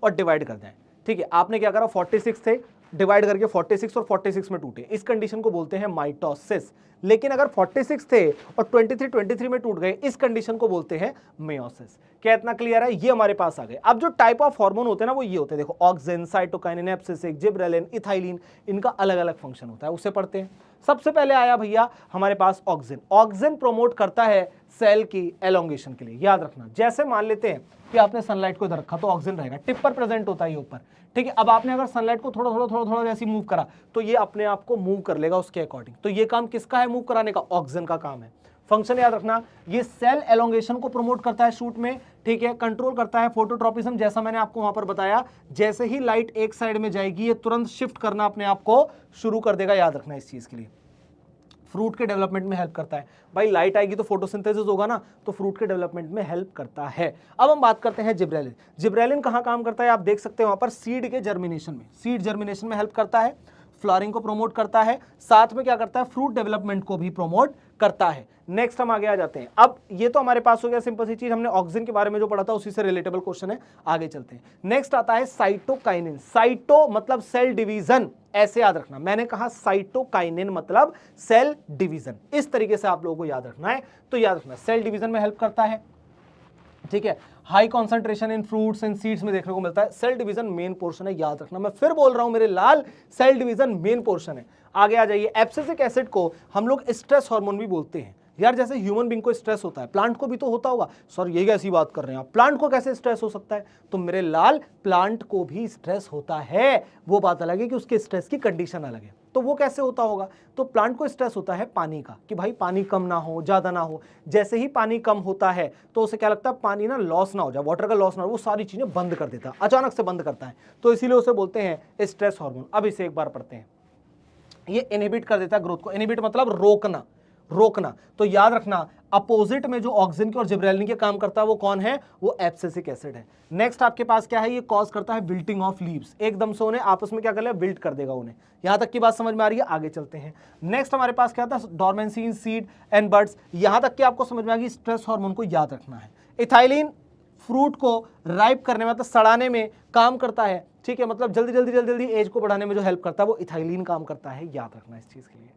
और डिवाइड कर दें, ठीक है, आपने क्या करा 46 थे, डिवाइड करके 46 और 46 में टूटे, इस कंडीशन को बोलते हैं माइटोसिस। लेकिन अगर 46 थे और 23 में टूट गए, इस कंडीशन को बोलते हैं मेयोसिस। क्या इतना क्लियर है? ये हमारे पास आ गए। अब जो टाइप ऑफ हार्मोन होते हैं ना वो ये होते हैं, देखो auxin, cytokinin, abscisic, gibberellin, ethylene, इनका अलग अलग फंक्शन होता है, उसे पढ़ते हैं। सबसे पहले आया भैया हमारे पास ऑक्सिन। ऑक्सिन प्रोमोट करता है सेल की एलोंगेशन के लिए, याद रखना। जैसे मान लेते हैं कि आपने सनलाइट को इधर रखा तो ऑक्सिन रहेगा, टिप पर प्रेजेंट होता है ये ऊपर, ठीक है। अब आपने अगर सनलाइट को थोड़ा जैसे मूव करा तो ये अपने आप को मूव कर लेगा उसके अकॉर्डिंग। तो ये काम किसका है? मूव कराने का, ऑक्सिन का काम है। फंक्शन याद रखना, ये सेल एलोंगेशन को प्रमोट करता है शूट में, ठीक है। कंट्रोल करता है फोटोट्रोपिज्म, जैसा मैंने आपको वहां पर बताया, जैसे ही लाइट एक साइड में जाएगी ये तुरंत शिफ्ट करना अपने आप को शुरू कर देगा, याद रखना इस चीज के लिए। फ्रूट के डेवलपमेंट में हेल्प करता है भाई, लाइट आएगी तो फोटोसिंथेसिस होगा ना, तो फ्रूट के डेवलपमेंट में हेल्प करता है। अब हम बात करते हैं जिब्रेलिन। जिब्रेलिन कहां काम करता है? आप देख सकते हैं वहां पर सीड के जर्मिनेशन में, सीड जर्मिनेशन में हेल्प करता है, फ्लावरिंग को प्रमोट करता है, साथ में क्या करता है? फ्रूट डेवलपमेंट को भी प्रमोट करता है। नेक्स्ट हम आगे आ जाते हैं। अब ये तो हमारे पास हो गया सिंपल सी चीज, हमने ऑक्सिन के बारे में जो पढ़ा था उसी से रिलेटेबल क्वेश्चन है, आगे चलते हैं। नेक्स्ट आता है साइटोकाइनिन। साइटो मतलब सेल डिवीजन, ऐसे याद रखना, मैंने कहा साइटोकाइनिन मतलब सेल डिवीजन, इस तरीके से आप लोगों को याद रखना है। तो याद रखना सेल डिवीजन में हेल्प करता है, ठीक है। High concentration in fruits and seeds में देखने को मिलता है। सेल डिवीजन मेन पोर्शन है, याद रखना, मैं फिर बोल रहा हूं मेरे लाल, सेल डिवीजन मेन पोर्शन है। आगे आ जाइए। एब्सिसिक एसिड को हम लोग स्ट्रेस हार्मोन भी बोलते हैं। यार जैसे ह्यूमन बीइंग को स्ट्रेस होता है, प्लांट को भी तो होता होगा। सर ये कैसी बात कर रहे हैं आप, प्लांट को कैसे स्ट्रेस हो सकता है? तो मेरे लाल, प्लांट को भी स्ट्रेस होता है, वो बात अलग है कि उसके स्ट्रेस की कंडीशन अलग है। तो वो कैसे होता होगा? तो प्लांट को स्ट्रेस होता है पानी का, कि भाई पानी कम ना हो, ज्यादा ना हो। जैसे ही पानी कम होता है तो उसे क्या लगता है? पानी ना लॉस ना हो जाए, वाटर का लॉस ना हो, वो सारी चीजें बंद कर देता है, अचानक से बंद करता है, तो इसीलिए उसे बोलते हैं स्ट्रेस हार्मोन। अब इसे एक बार पढ़ते हैं। ये इनहिबिट कर देता है ग्रोथ को, इनहिबिट मतलब रोकना, रोकना। तो याद रखना अपोजिट में जो ऑक्सिन के और जिब्रेलिन के काम करता है वो कौन है? वो एब्सिसिक एसिड है। नेक्स्ट आपके पास क्या है? ये कॉज करता है विल्टिंग ऑफ लीव्स, एकदम से उन्हें आपस में क्या कर ले? विल्ट कर देगा उन्हें। यहां तक की बात समझ में आ रही है? आगे चलते हैं। नेक्स्ट हमारे पास क्या था? Dormancy in seed and buds. यहां तक कि आपको समझ में आ गई, स्ट्रेस हार्मोन को याद रखना है। इथाइलिन फ्रूट को राइप करने में, मतलब सड़ाने में काम करता है, ठीक है। मतलब जल्दी एज को बढ़ाने में जो हेल्प करता है वो इथाइलिन काम करता है, याद रखना इस चीज के लिए।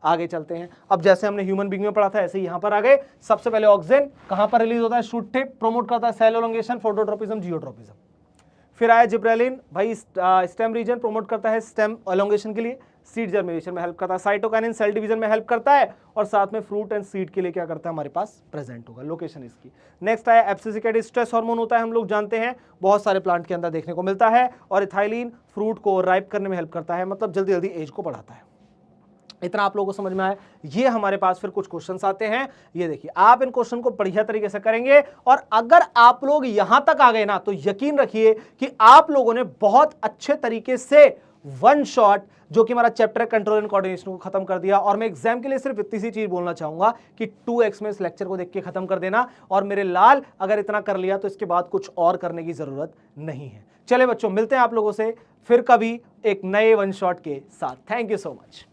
आगे चलते हैं। अब जैसे हमने ह्यूमन बीइंग में पढ़ा था ऐसे ही यहां पर आ गए। सबसे पहले ऑक्सिन कहां पर रिलीज होता है? शूट टिप, प्रमोट करता है सेल एलोंगेशन, फोटोट्रोपिज्म, जियोट्रोपिज्म। फिर आया जिब्रेलिन, भाई स्टेम रीजन, प्रमोट करता है स्टेम एलोंगेशन के लिए, सीड जर्मिनेशन में हेल्प करता है। साइटोकाइनिन सेल डिवीजन में हेल्प करता है, और साथ में फ्रूट एंड सीड के लिए क्या करता है? हमारे पास प्रेजेंट होगा, लोकेशन इसकी। नेक्स्ट आया एब्सिसिक एसिड, स्ट्रेस हार्मोन होता है, हम लोग जानते हैं, बहुत सारे प्लांट के अंदर देखने को मिलता है। और इथाइलिन फ्रूट को राइप करने में हेल्प करता है, मतलब जल्दी एज को बढ़ाता है। इतना आप लोगों को समझ में आया? ये हमारे पास फिर कुछ क्वेश्चंस आते हैं, ये देखिए। आप इन क्वेश्चन को बढ़िया तरीके से करेंगे, और अगर आप लोग यहां तक आ गए ना तो यकीन रखिए कि आप लोगों ने बहुत अच्छे तरीके से वन शॉट जो कि हमारा चैप्टर कंट्रोल एंड कोऑर्डिनेशन को खत्म कर दिया। और मैं एग्जाम के लिए सिर्फ इतनी सी चीज बोलना चाहूंगा कि 2x में इस लेक्चर को देख के खत्म कर देना। और मेरे लाल, अगर इतना कर लिया तो इसके बाद कुछ और करने की जरूरत नहीं है। चले बच्चों, मिलते हैं आप लोगों से फिर कभी एक नए वन शॉट के साथ। Thank you so much.